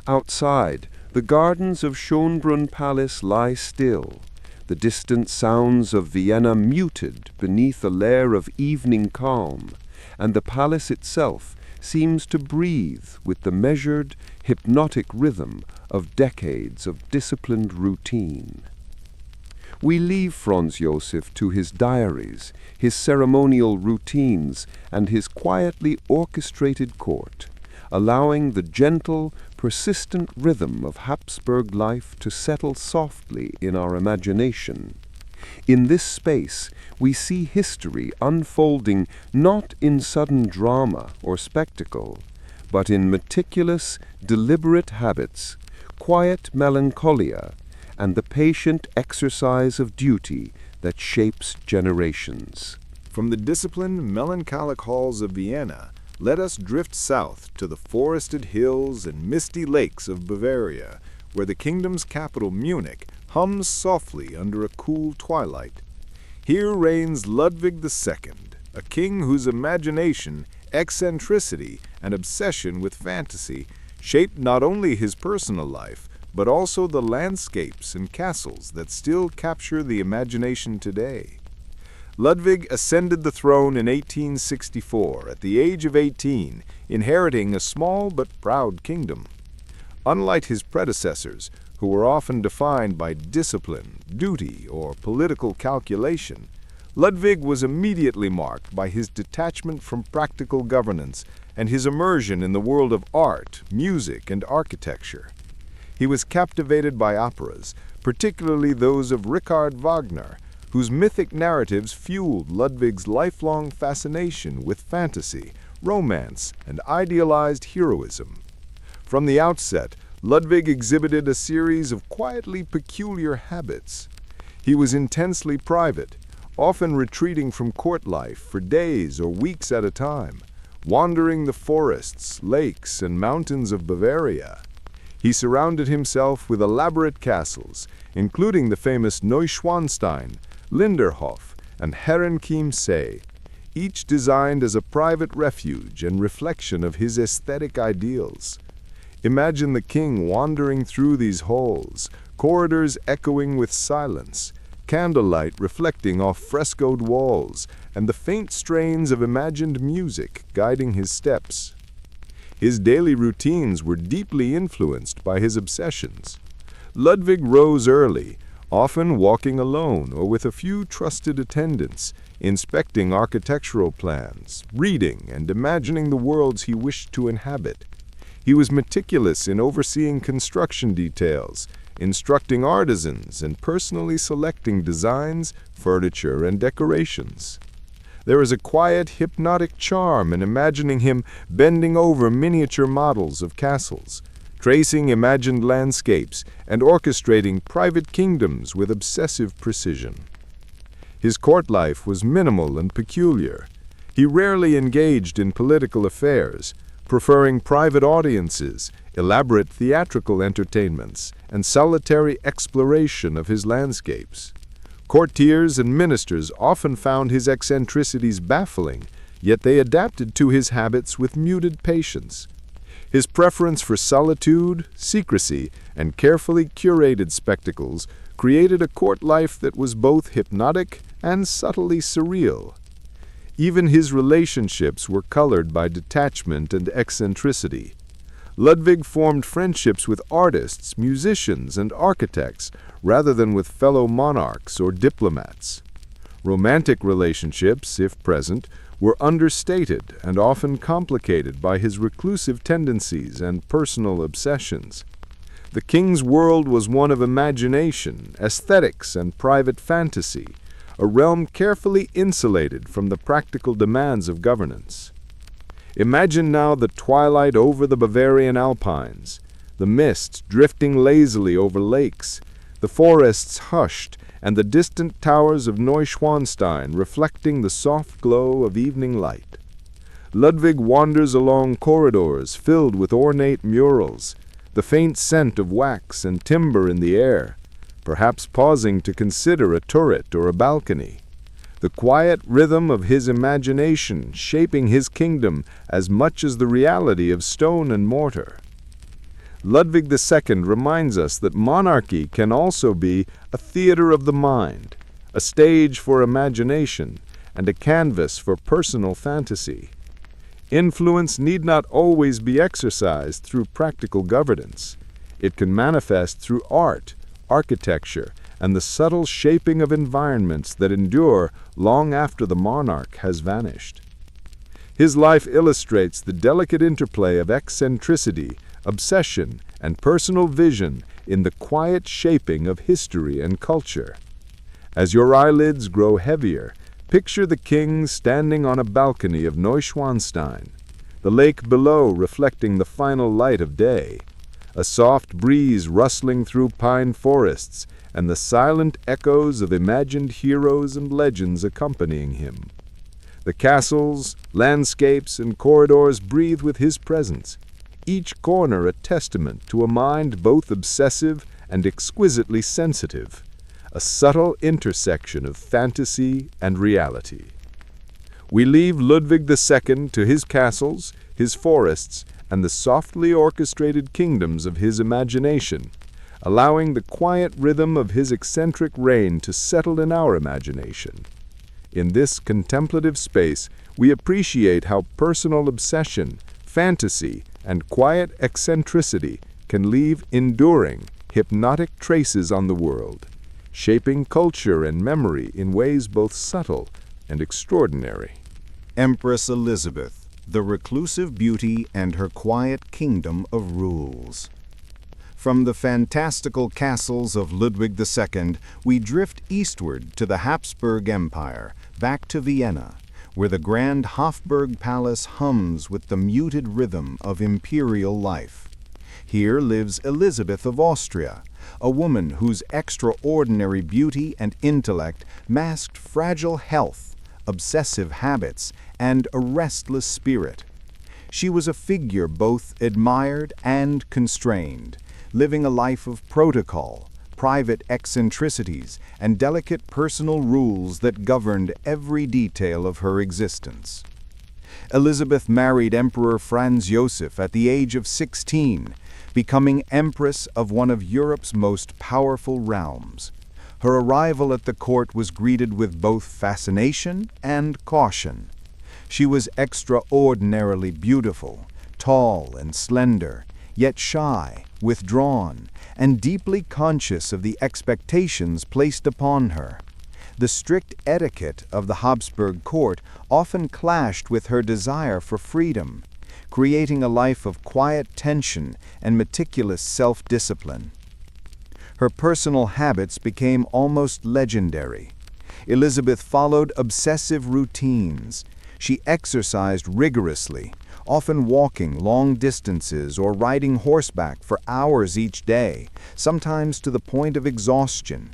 Outside, the gardens of Schönbrunn Palace lie still, the distant sounds of Vienna muted beneath a layer of evening calm, and the palace itself seems to breathe with the measured, hypnotic rhythm of decades of disciplined routine. We leave Franz Josef to his diaries, his ceremonial routines, and his quietly orchestrated court, allowing the gentle, persistent rhythm of Habsburg life to settle softly in our imagination. In this space, we see history unfolding not in sudden drama or spectacle, but in meticulous, deliberate habits, quiet melancholia, and the patient exercise of duty that shapes generations. From the disciplined, melancholic halls of Vienna, let us drift south to the forested hills and misty lakes of Bavaria, where the kingdom's capital, Munich, hums softly under a cool twilight. Here reigns Ludwig II, a king whose imagination, eccentricity, and obsession with fantasy shaped not only his personal life, but also the landscapes and castles that still capture the imagination today. Ludwig ascended the throne in 1864 at the age of 18, inheriting a small but proud kingdom. Unlike his predecessors, who were often defined by discipline, duty, or political calculation, Ludwig was immediately marked by his detachment from practical governance and his immersion in the world of art, music, and architecture. He was captivated by operas, particularly those of Richard Wagner, whose mythic narratives fueled Ludwig's lifelong fascination with fantasy, romance, and idealized heroism. From the outset, Ludwig exhibited a series of quietly peculiar habits. He was intensely private, often retreating from court life for days or weeks at a time, wandering the forests, lakes, and mountains of Bavaria. He surrounded himself with elaborate castles, including the famous Neuschwanstein, Linderhof, and Herrenchiemsee, each designed as a private refuge and reflection of his aesthetic ideals. Imagine the king wandering through these halls, corridors echoing with silence, candlelight reflecting off frescoed walls, and the faint strains of imagined music guiding his steps. His daily routines were deeply influenced by his obsessions. Ludwig rose early, often walking alone or with a few trusted attendants, inspecting architectural plans, reading, and imagining the worlds he wished to inhabit. He was meticulous in overseeing construction details, instructing artisans, and personally selecting designs, furniture, and decorations. There is a quiet, hypnotic charm in imagining him bending over miniature models of castles, tracing imagined landscapes, and orchestrating private kingdoms with obsessive precision. His court life was minimal and peculiar. He rarely engaged in political affairs, preferring private audiences, elaborate theatrical entertainments, and solitary exploration of his landscapes. Courtiers and ministers often found his eccentricities baffling, yet they adapted to his habits with muted patience. His preference for solitude, secrecy, and carefully curated spectacles created a court life that was both hypnotic and subtly surreal. Even his relationships were colored by detachment and eccentricity. Ludwig formed friendships with artists, musicians, and architects rather than with fellow monarchs or diplomats. Romantic relationships, if present, were understated and often complicated by his reclusive tendencies and personal obsessions. The king's world was one of imagination, aesthetics, and private fantasy, a realm carefully insulated from the practical demands of governance. Imagine now the twilight over the Bavarian Alpines, the mist drifting lazily over lakes, the forests hushed, and the distant towers of Neuschwanstein reflecting the soft glow of evening light. Ludwig wanders along corridors filled with ornate murals, the faint scent of wax and timber in the air, perhaps pausing to consider a turret or a balcony. The quiet rhythm of his imagination shaping his kingdom as much as the reality of stone and mortar. Ludwig II reminds us that monarchy can also be a theater of the mind, a stage for imagination, and a canvas for personal fantasy. Influence need not always be exercised through practical governance. It can manifest through art, architecture, and the subtle shaping of environments that endure long after the monarch has vanished. His life illustrates the delicate interplay of eccentricity, obsession, and personal vision in the quiet shaping of history and culture. As your eyelids grow heavier, picture the king standing on a balcony of Neuschwanstein, the lake below reflecting the final light of day, a soft breeze rustling through pine forests, and the silent echoes of imagined heroes and legends accompanying him. The castles, landscapes, and corridors breathe with his presence, each corner a testament to a mind both obsessive and exquisitely sensitive, a subtle intersection of fantasy and reality. We leave Ludwig II to his castles, his forests, and the softly orchestrated kingdoms of his imagination, allowing the quiet rhythm of his eccentric reign to settle in our imagination. In this contemplative space, we appreciate how personal obsession, fantasy, and quiet eccentricity can leave enduring, hypnotic traces on the world, shaping culture and memory in ways both subtle and extraordinary. Empress Elizabeth, the reclusive beauty and her quiet kingdom of rules. From the fantastical castles of Ludwig II, we drift eastward to the Habsburg Empire, back to Vienna, where the grand Hofburg Palace hums with the muted rhythm of imperial life. Here lives Elizabeth of Austria, a woman whose extraordinary beauty and intellect masked fragile health, obsessive habits, and a restless spirit. She was a figure both admired and constrained, living a life of protocol, private eccentricities, and delicate personal rules that governed every detail of her existence. Elizabeth married Emperor Franz Joseph at the age of 16, becoming Empress of one of Europe's most powerful realms. Her arrival at the court was greeted with both fascination and caution. She was extraordinarily beautiful, tall and slender, yet shy, withdrawn, and deeply conscious of the expectations placed upon her. The strict etiquette of the Habsburg court often clashed with her desire for freedom, creating a life of quiet tension and meticulous self-discipline. Her personal habits became almost legendary. Elizabeth followed obsessive routines. She exercised rigorously, often walking long distances or riding horseback for hours each day, sometimes to the point of exhaustion.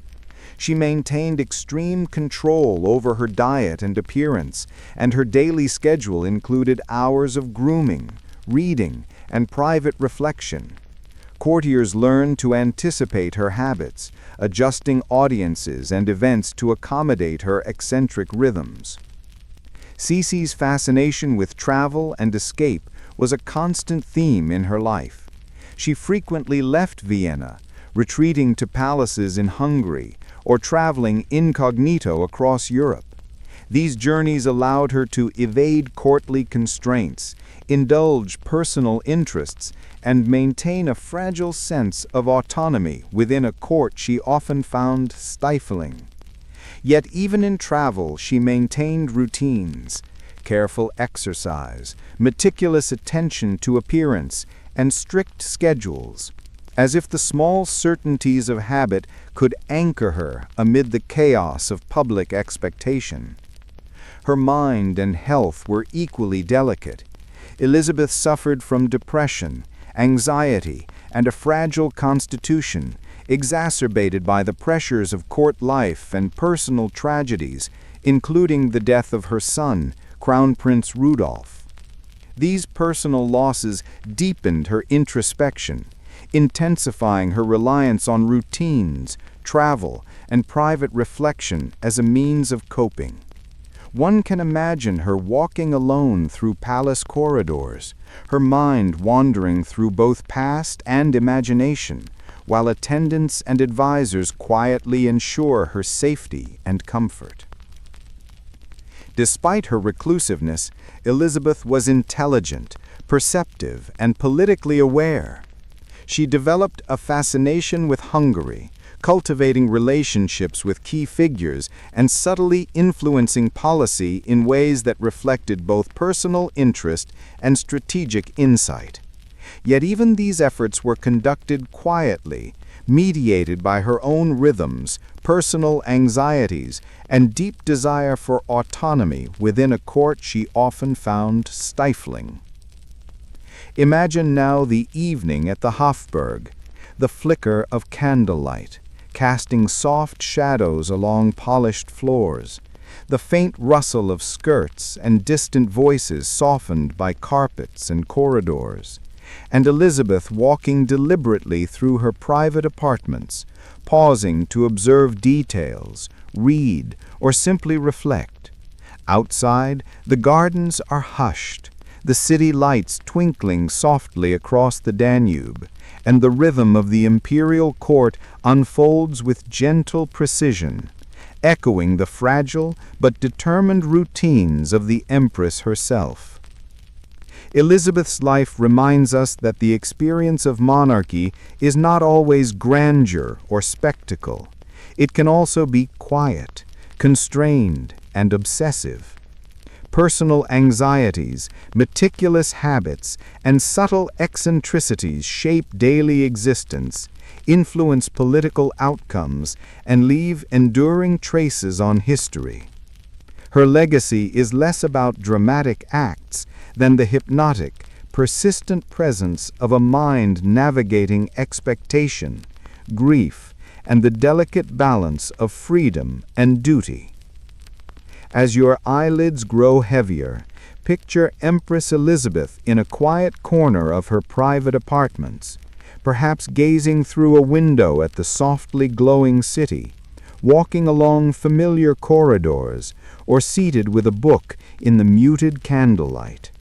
She maintained extreme control over her diet and appearance, and her daily schedule included hours of grooming, reading, and private reflection. Courtiers learned to anticipate her habits, adjusting audiences and events to accommodate her eccentric rhythms. Cece's fascination with travel and escape was a constant theme in her life. She frequently left Vienna, retreating to palaces in Hungary, or traveling incognito across Europe. These journeys allowed her to evade courtly constraints, indulge personal interests, and maintain a fragile sense of autonomy within a court she often found stifling. Yet even in travel she maintained routines, careful exercise, meticulous attention to appearance, and strict schedules, as if the small certainties of habit could anchor her amid the chaos of public expectation. Her mind and health were equally delicate. Elizabeth suffered from depression, anxiety, and a fragile constitution, exacerbated by the pressures of court life and personal tragedies, including the death of her son, Crown Prince Rudolph. These personal losses deepened her introspection, intensifying her reliance on routines, travel, and private reflection as a means of coping. One can imagine her walking alone through palace corridors, her mind wandering through both past and imagination, while attendants and advisors quietly ensure her safety and comfort. Despite her reclusiveness, Elizabeth was intelligent, perceptive, and politically aware. She developed a fascination with Hungary, cultivating relationships with key figures and subtly influencing policy in ways that reflected both personal interest and strategic insight. Yet even these efforts were conducted quietly, mediated by her own rhythms, personal anxieties, and deep desire for autonomy within a court she often found stifling. Imagine now the evening at the Hofburg, the flicker of candlelight, casting soft shadows along polished floors, the faint rustle of skirts and distant voices softened by carpets and corridors, and Elizabeth walking deliberately through her private apartments, pausing to observe details, read, or simply reflect. Outside, the gardens are hushed, the city lights twinkling softly across the Danube, and the rhythm of the imperial court unfolds with gentle precision, echoing the fragile but determined routines of the Empress herself. Elizabeth's life reminds us that the experience of monarchy is not always grandeur or spectacle. It can also be quiet, constrained, and obsessive. Personal anxieties, meticulous habits, and subtle eccentricities shape daily existence, influence political outcomes, and leave enduring traces on history. Her legacy is less about dramatic acts than the hypnotic, persistent presence of a mind navigating expectation, grief, and the delicate balance of freedom and duty. As your eyelids grow heavier, picture Empress Elizabeth in a quiet corner of her private apartments, perhaps gazing through a window at the softly glowing city, walking along familiar corridors, or seated with a book in the muted candlelight.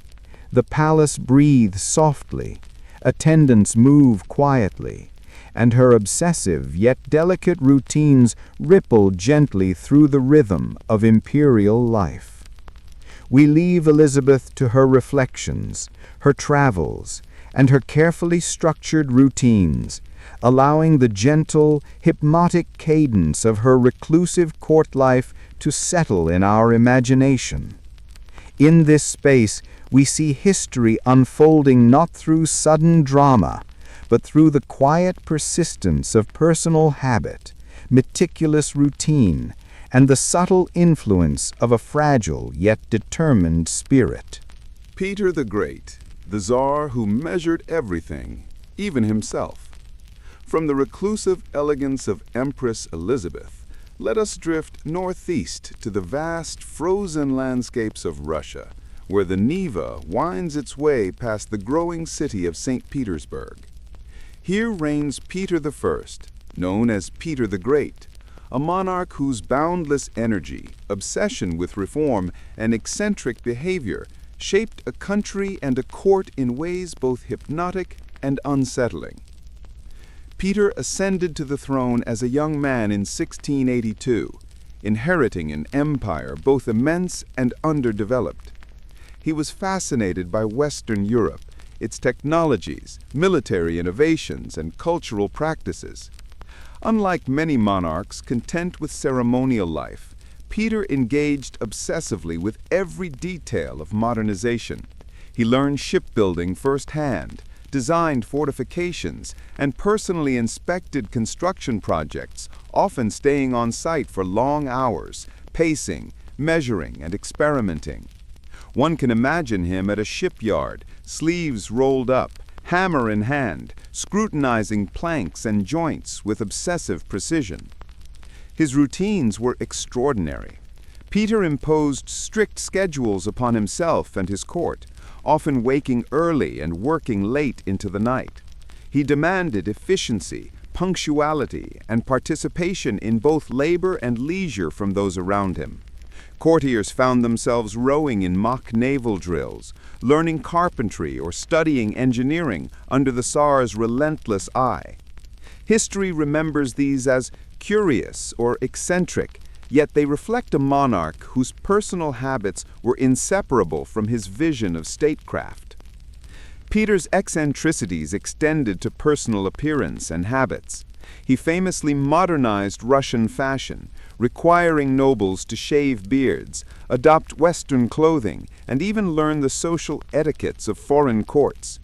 The palace breathes softly, attendants move quietly, and her obsessive yet delicate routines ripple gently through the rhythm of imperial life. We leave Elizabeth to her reflections, her travels, and her carefully structured routines, allowing the gentle, hypnotic cadence of her reclusive court life to settle in our imagination. In this space, we see history unfolding not through sudden drama, but through the quiet persistence of personal habit, meticulous routine, and the subtle influence of a fragile yet determined spirit. Peter the Great, the Tsar who measured everything, even himself. From the reclusive elegance of Empress Elizabeth, let us drift northeast to the vast frozen landscapes of Russia, where the Neva winds its way past the growing city of St. Petersburg. Here reigns Peter I, known as Peter the Great, a monarch whose boundless energy, obsession with reform, and eccentric behavior shaped a country and a court in ways both hypnotic and unsettling. Peter ascended to the throne as a young man in 1682, inheriting an empire both immense and underdeveloped. He was fascinated by Western Europe, its technologies, military innovations, and cultural practices. Unlike many monarchs content with ceremonial life, Peter engaged obsessively with every detail of modernization. He learned shipbuilding firsthand, designed fortifications, and personally inspected construction projects, often staying on site for long hours, pacing, measuring, and experimenting. One can imagine him at a shipyard, sleeves rolled up, hammer in hand, scrutinizing planks and joints with obsessive precision. His routines were extraordinary. Peter imposed strict schedules upon himself and his court, often waking early and working late into the night. He demanded efficiency, punctuality, and participation in both labor and leisure from those around him. Courtiers found themselves rowing in mock naval drills, learning carpentry or studying engineering under the Tsar's relentless eye. History remembers these as curious or eccentric, yet they reflect a monarch whose personal habits were inseparable from his vision of statecraft. Peter's eccentricities extended to personal appearance and habits. He famously modernized Russian fashion, requiring nobles to shave beards, adopt Western clothing, and even learn the social etiquettes of foreign courts.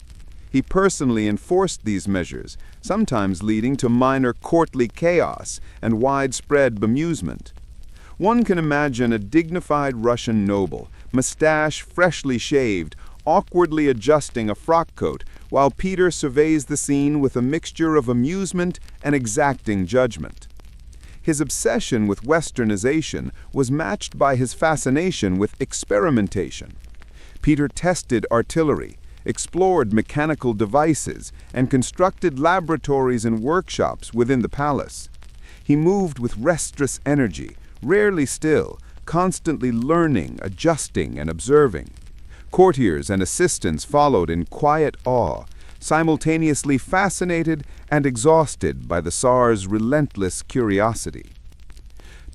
He personally enforced these measures, sometimes leading to minor courtly chaos and widespread bemusement. One can imagine a dignified Russian noble, mustache freshly shaved, awkwardly adjusting a frock coat, while Peter surveys the scene with a mixture of amusement and exacting judgment. His obsession with westernization was matched by his fascination with experimentation. Peter tested artillery, explored mechanical devices, and constructed laboratories and workshops within the palace. He moved with restless energy, rarely still, constantly learning, adjusting, and observing. Courtiers and assistants followed in quiet awe, simultaneously fascinated and exhausted by the Tsar's relentless curiosity.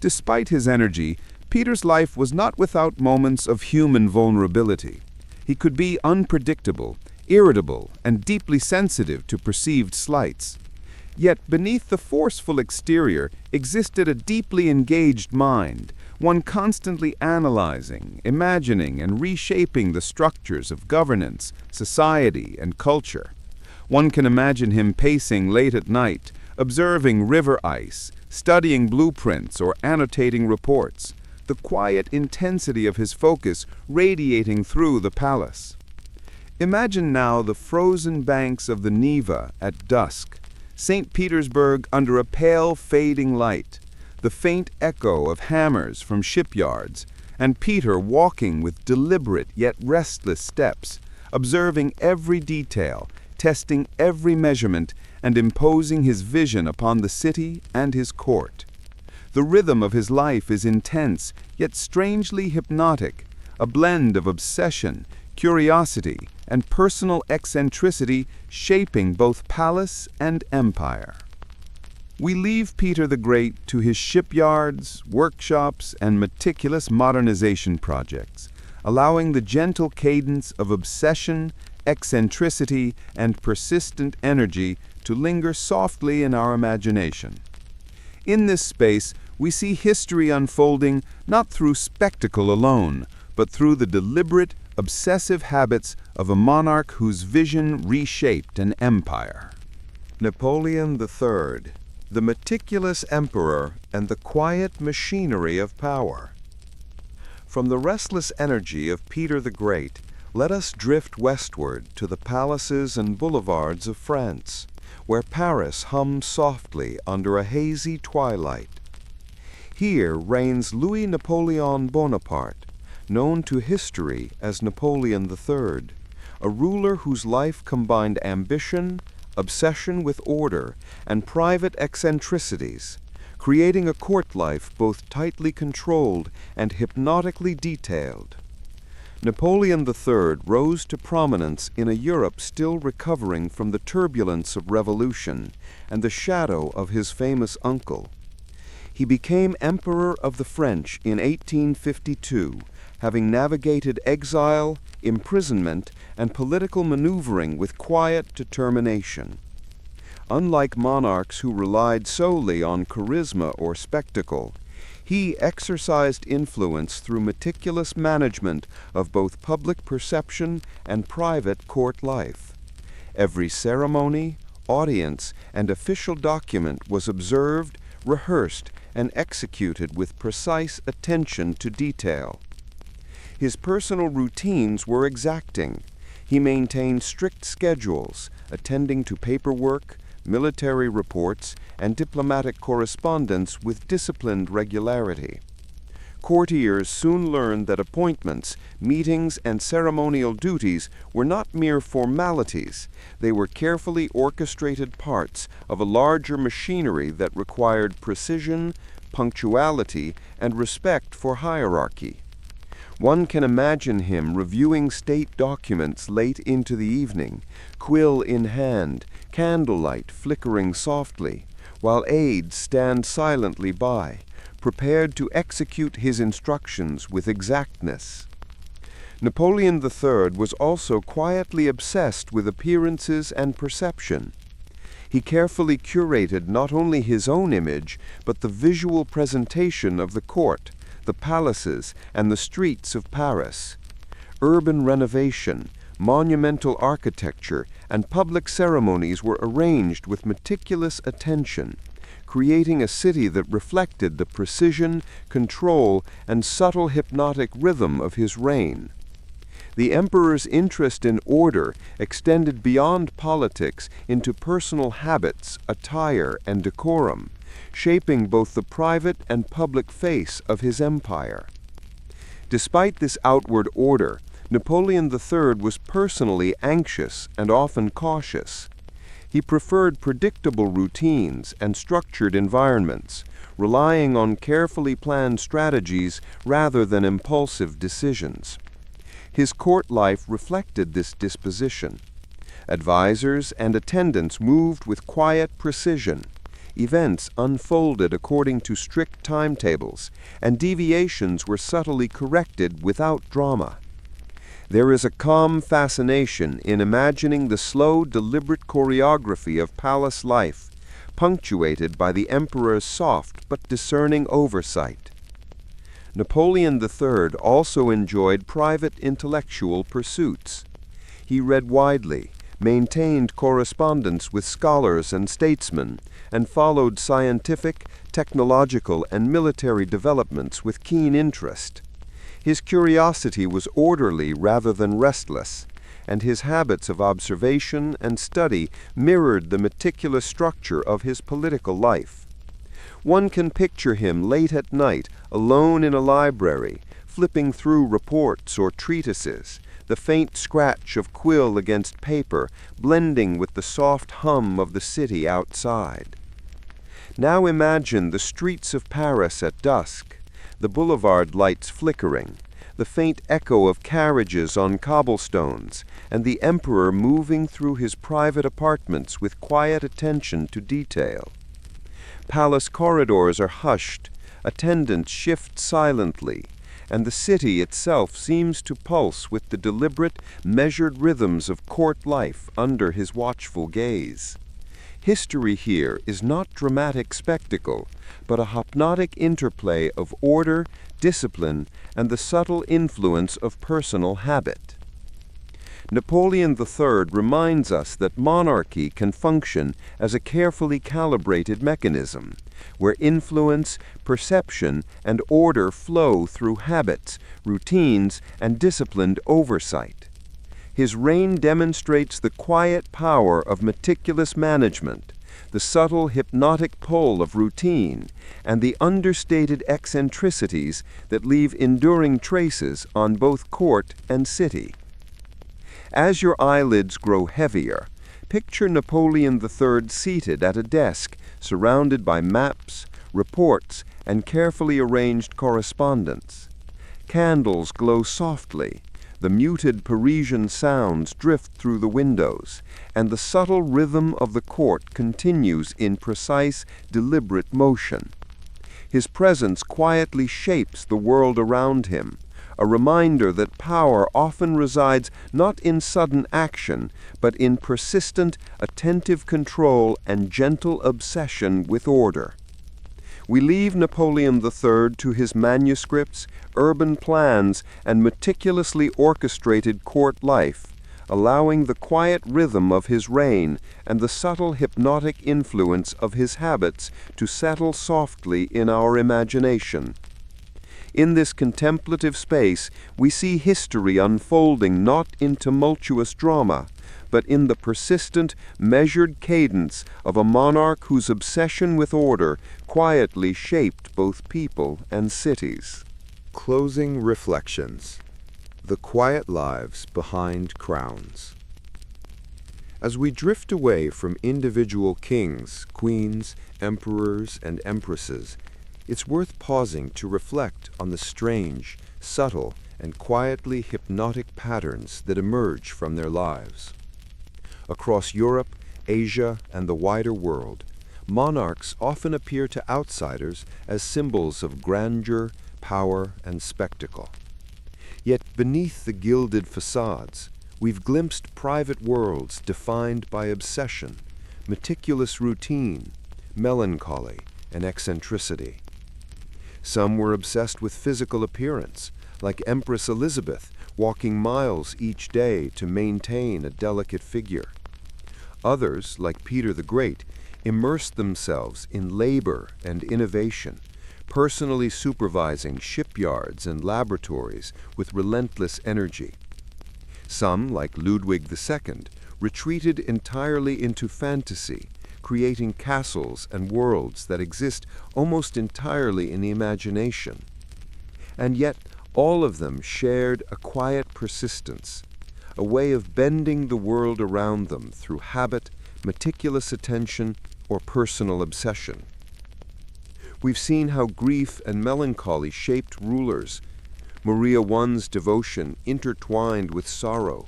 Despite his energy, Peter's life was not without moments of human vulnerability. He could be unpredictable, irritable, and deeply sensitive to perceived slights. Yet beneath the forceful exterior existed a deeply engaged mind, one constantly analyzing, imagining, and reshaping the structures of governance, society, and culture. One can imagine him pacing late at night, observing river ice, studying blueprints, or annotating reports, the quiet intensity of his focus radiating through the palace. Imagine now the frozen banks of the Neva at dusk, St. Petersburg under a pale fading light, the faint echo of hammers from shipyards, and Peter walking with deliberate yet restless steps, observing every detail, testing every measurement, and imposing his vision upon the city and his court. The rhythm of his life is intense, yet strangely hypnotic, a blend of obsession, curiosity, and personal eccentricity shaping both palace and empire. We leave Peter the Great to his shipyards, workshops, and meticulous modernization projects, allowing the gentle cadence of obsession, eccentricity, and persistent energy to linger softly in our imagination. In this space, we see history unfolding not through spectacle alone, but through the deliberate, obsessive habits of a monarch whose vision reshaped an empire. Napoleon III, the meticulous emperor and the quiet machinery of power. From the restless energy of Peter the Great, let us drift westward to the palaces and boulevards of France, where Paris hums softly under a hazy twilight. Here reigns Louis Napoleon Bonaparte, known to history as Napoleon III, a ruler whose life combined ambition, obsession with order, and private eccentricities, creating a court life both tightly controlled and hypnotically detailed. Napoleon III rose to prominence in a Europe still recovering from the turbulence of revolution and the shadow of his famous uncle. He became Emperor of the French in 1852, having navigated exile, imprisonment, and political maneuvering with quiet determination. Unlike monarchs who relied solely on charisma or spectacle, he exercised influence through meticulous management of both public perception and private court life. Every ceremony, audience, and official document was observed, rehearsed, and executed with precise attention to detail. His personal routines were exacting. He maintained strict schedules, attending to paperwork, military reports, and diplomatic correspondence with disciplined regularity. Courtiers soon learned that appointments, meetings, and ceremonial duties were not mere formalities. They were carefully orchestrated parts of a larger machinery that required precision, punctuality, and respect for hierarchy. One can imagine him reviewing state documents late into the evening, quill in hand, candlelight flickering softly, while aides stand silently by, prepared to execute his instructions with exactness. Napoleon III was also quietly obsessed with appearances and perception. He carefully curated not only his own image, but the visual presentation of the court, the palaces, and the streets of Paris. Urban renovation, monumental architecture, and public ceremonies were arranged with meticulous attention, creating a city that reflected the precision, control, and subtle hypnotic rhythm of his reign. The emperor's interest in order extended beyond politics into personal habits, attire, and decorum, shaping both the private and public face of his empire. Despite this outward order, Napoleon III was personally anxious and often cautious. He preferred predictable routines and structured environments, relying on carefully planned strategies rather than impulsive decisions. His court life reflected this disposition. Advisors and attendants moved with quiet precision. Events unfolded according to strict timetables, and deviations were subtly corrected without drama. There is a calm fascination in imagining the slow, deliberate choreography of palace life, punctuated by the emperor's soft but discerning oversight. Napoleon III also enjoyed private intellectual pursuits. He read widely, maintained correspondence with scholars and statesmen, and followed scientific, technological, and military developments with keen interest. His curiosity was orderly rather than restless, and his habits of observation and study mirrored the meticulous structure of his political life. One can picture him late at night, alone in a library, flipping through reports or treatises, the faint scratch of quill against paper blending with the soft hum of the city outside. Now imagine the streets of Paris at dusk, the boulevard lights flickering, the faint echo of carriages on cobblestones, and the emperor moving through his private apartments with quiet attention to detail. Palace corridors are hushed, attendants shift silently, and the city itself seems to pulse with the deliberate, measured rhythms of court life under his watchful gaze. History here is not dramatic spectacle, but a hypnotic interplay of order, discipline, and the subtle influence of personal habit. Napoleon III reminds us that monarchy can function as a carefully calibrated mechanism, where influence, perception, and order flow through habits, routines, and disciplined oversight. His reign demonstrates the quiet power of meticulous management, the subtle hypnotic pull of routine, and the understated eccentricities that leave enduring traces on both court and city. As your eyelids grow heavier, picture Napoleon III seated at a desk surrounded by maps, reports, and carefully arranged correspondence. Candles glow softly, the muted Parisian sounds drift through the windows, and the subtle rhythm of the court continues in precise, deliberate motion. His presence quietly shapes the world around him, a reminder that power often resides not in sudden action, but in persistent, attentive control and gentle obsession with order. We leave Napoleon III to his manuscripts, urban plans, and meticulously orchestrated court life, allowing the quiet rhythm of his reign and the subtle hypnotic influence of his habits to settle softly in our imagination. In this contemplative space, we see history unfolding not in tumultuous drama, but in the persistent, measured cadence of a monarch whose obsession with order quietly shaped both people and cities. Closing reflections. The quiet lives behind crowns. As we drift away from individual kings, queens, emperors, and empresses, it's worth pausing to reflect on the strange, subtle, and quietly hypnotic patterns that emerge from their lives. Across Europe, Asia, and the wider world, monarchs often appear to outsiders as symbols of grandeur, power, and spectacle. Yet beneath the gilded facades, we've glimpsed private worlds defined by obsession, meticulous routine, melancholy, and eccentricity. Some were obsessed with physical appearance, like Empress Elizabeth, walking miles each day to maintain a delicate figure. Others, like Peter the Great, immersed themselves in labor and innovation, personally supervising shipyards and laboratories with relentless energy. Some, like Ludwig II, retreated entirely into fantasy, creating castles and worlds that exist almost entirely in the imagination. And yet, all of them shared a quiet persistence, a way of bending the world around them through habit, meticulous attention, or personal obsession. We've seen how grief and melancholy shaped rulers, Maria I's devotion intertwined with sorrow.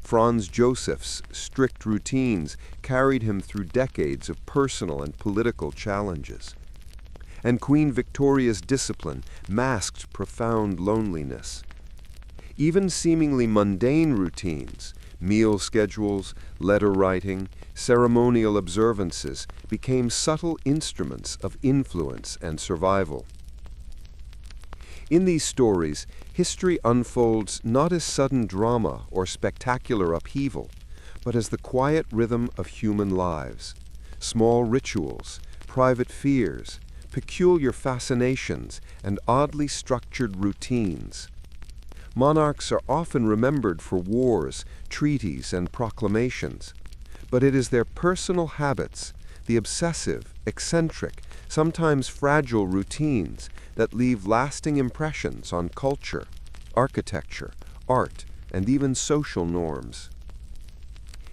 Franz Joseph's strict routines carried him through decades of personal and political challenges. And Queen Victoria's discipline masked profound loneliness. Even seemingly mundane routines, meal schedules, letter writing, ceremonial observances became subtle instruments of influence and survival. In these stories, history unfolds not as sudden drama or spectacular upheaval, but as the quiet rhythm of human lives, small rituals, private fears, peculiar fascinations, and oddly structured routines. Monarchs are often remembered for wars, treaties, and proclamations, but it is their personal habits, the obsessive, eccentric, sometimes fragile routines that leave lasting impressions on culture, architecture, art, and even social norms.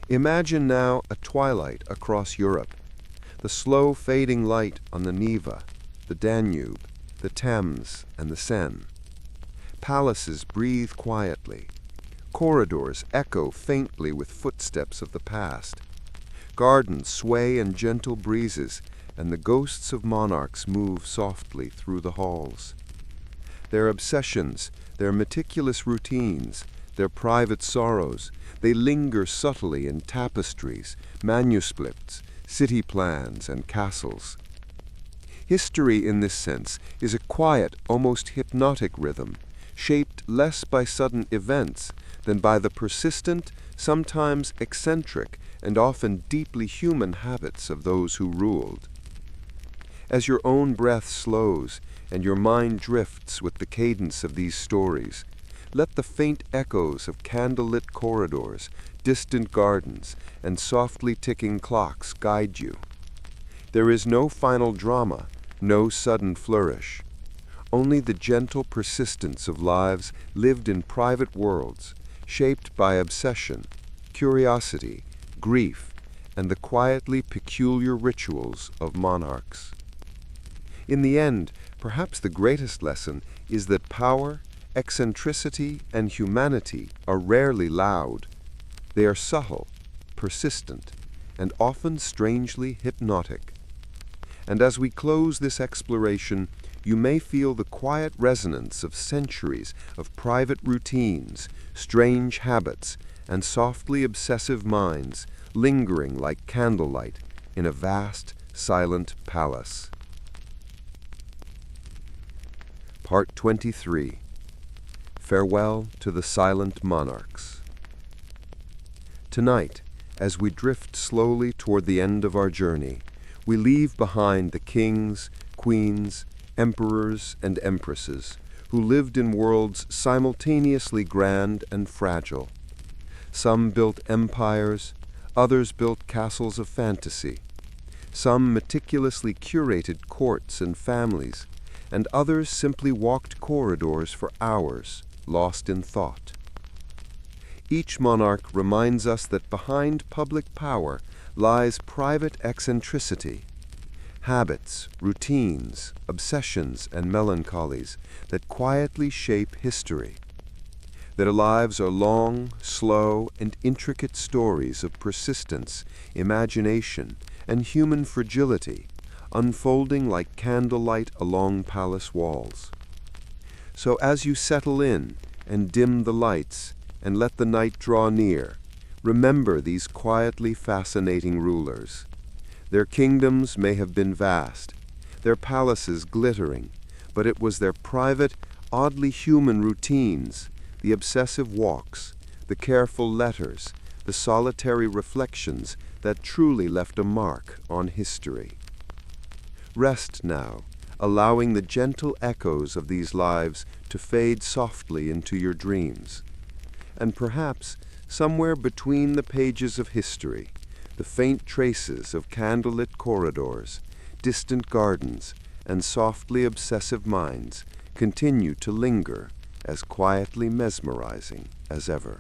Imagine now a twilight across Europe, the slow fading light on the Neva, the Danube, the Thames, and the Seine. Palaces breathe quietly. Corridors echo faintly with footsteps of the past. Gardens sway in gentle breezes, and the ghosts of monarchs move softly through the halls. Their obsessions, their meticulous routines, their private sorrows, they linger subtly in tapestries, manuscripts, city plans, and castles. History, in this sense, is a quiet, almost hypnotic rhythm, shaped less by sudden events than by the persistent, sometimes eccentric, and often deeply human habits of those who ruled. As your own breath slows and your mind drifts with the cadence of these stories, let the faint echoes of candlelit corridors, distant gardens, and softly ticking clocks guide you. There is no final drama, no sudden flourish. Only the gentle persistence of lives lived in private worlds, shaped by obsession, curiosity, grief, and the quietly peculiar rituals of monarchs. In the end, perhaps the greatest lesson is that power, eccentricity, and humanity are rarely loud. They are subtle, persistent, and often strangely hypnotic. And as we close this exploration, you may feel the quiet resonance of centuries of private routines, strange habits, and softly obsessive minds lingering like candlelight in a vast, silent palace. Part 23. Farewell to the Silent Monarchs. Tonight, as we drift slowly toward the end of our journey, we leave behind the kings, queens, emperors, and empresses who lived in worlds simultaneously grand and fragile. Some built empires, others built castles of fantasy. Some meticulously curated courts and families, and others simply walked corridors for hours, lost in thought. Each monarch reminds us that behind public power lies private eccentricity, habits, routines, obsessions, and melancholies that quietly shape history. Their lives are long, slow, and intricate stories of persistence, imagination, and human fragility, unfolding like candlelight along palace walls. So as you settle in and dim the lights and let the night draw near, remember these quietly fascinating rulers. Their kingdoms may have been vast, their palaces glittering, but it was their private, oddly human routines, the obsessive walks, the careful letters, the solitary reflections that truly left a mark on history. Rest now, allowing the gentle echoes of these lives to fade softly into your dreams. And perhaps, somewhere between the pages of history, the faint traces of candlelit corridors, distant gardens, and softly obsessive minds continue to linger as quietly mesmerizing as ever.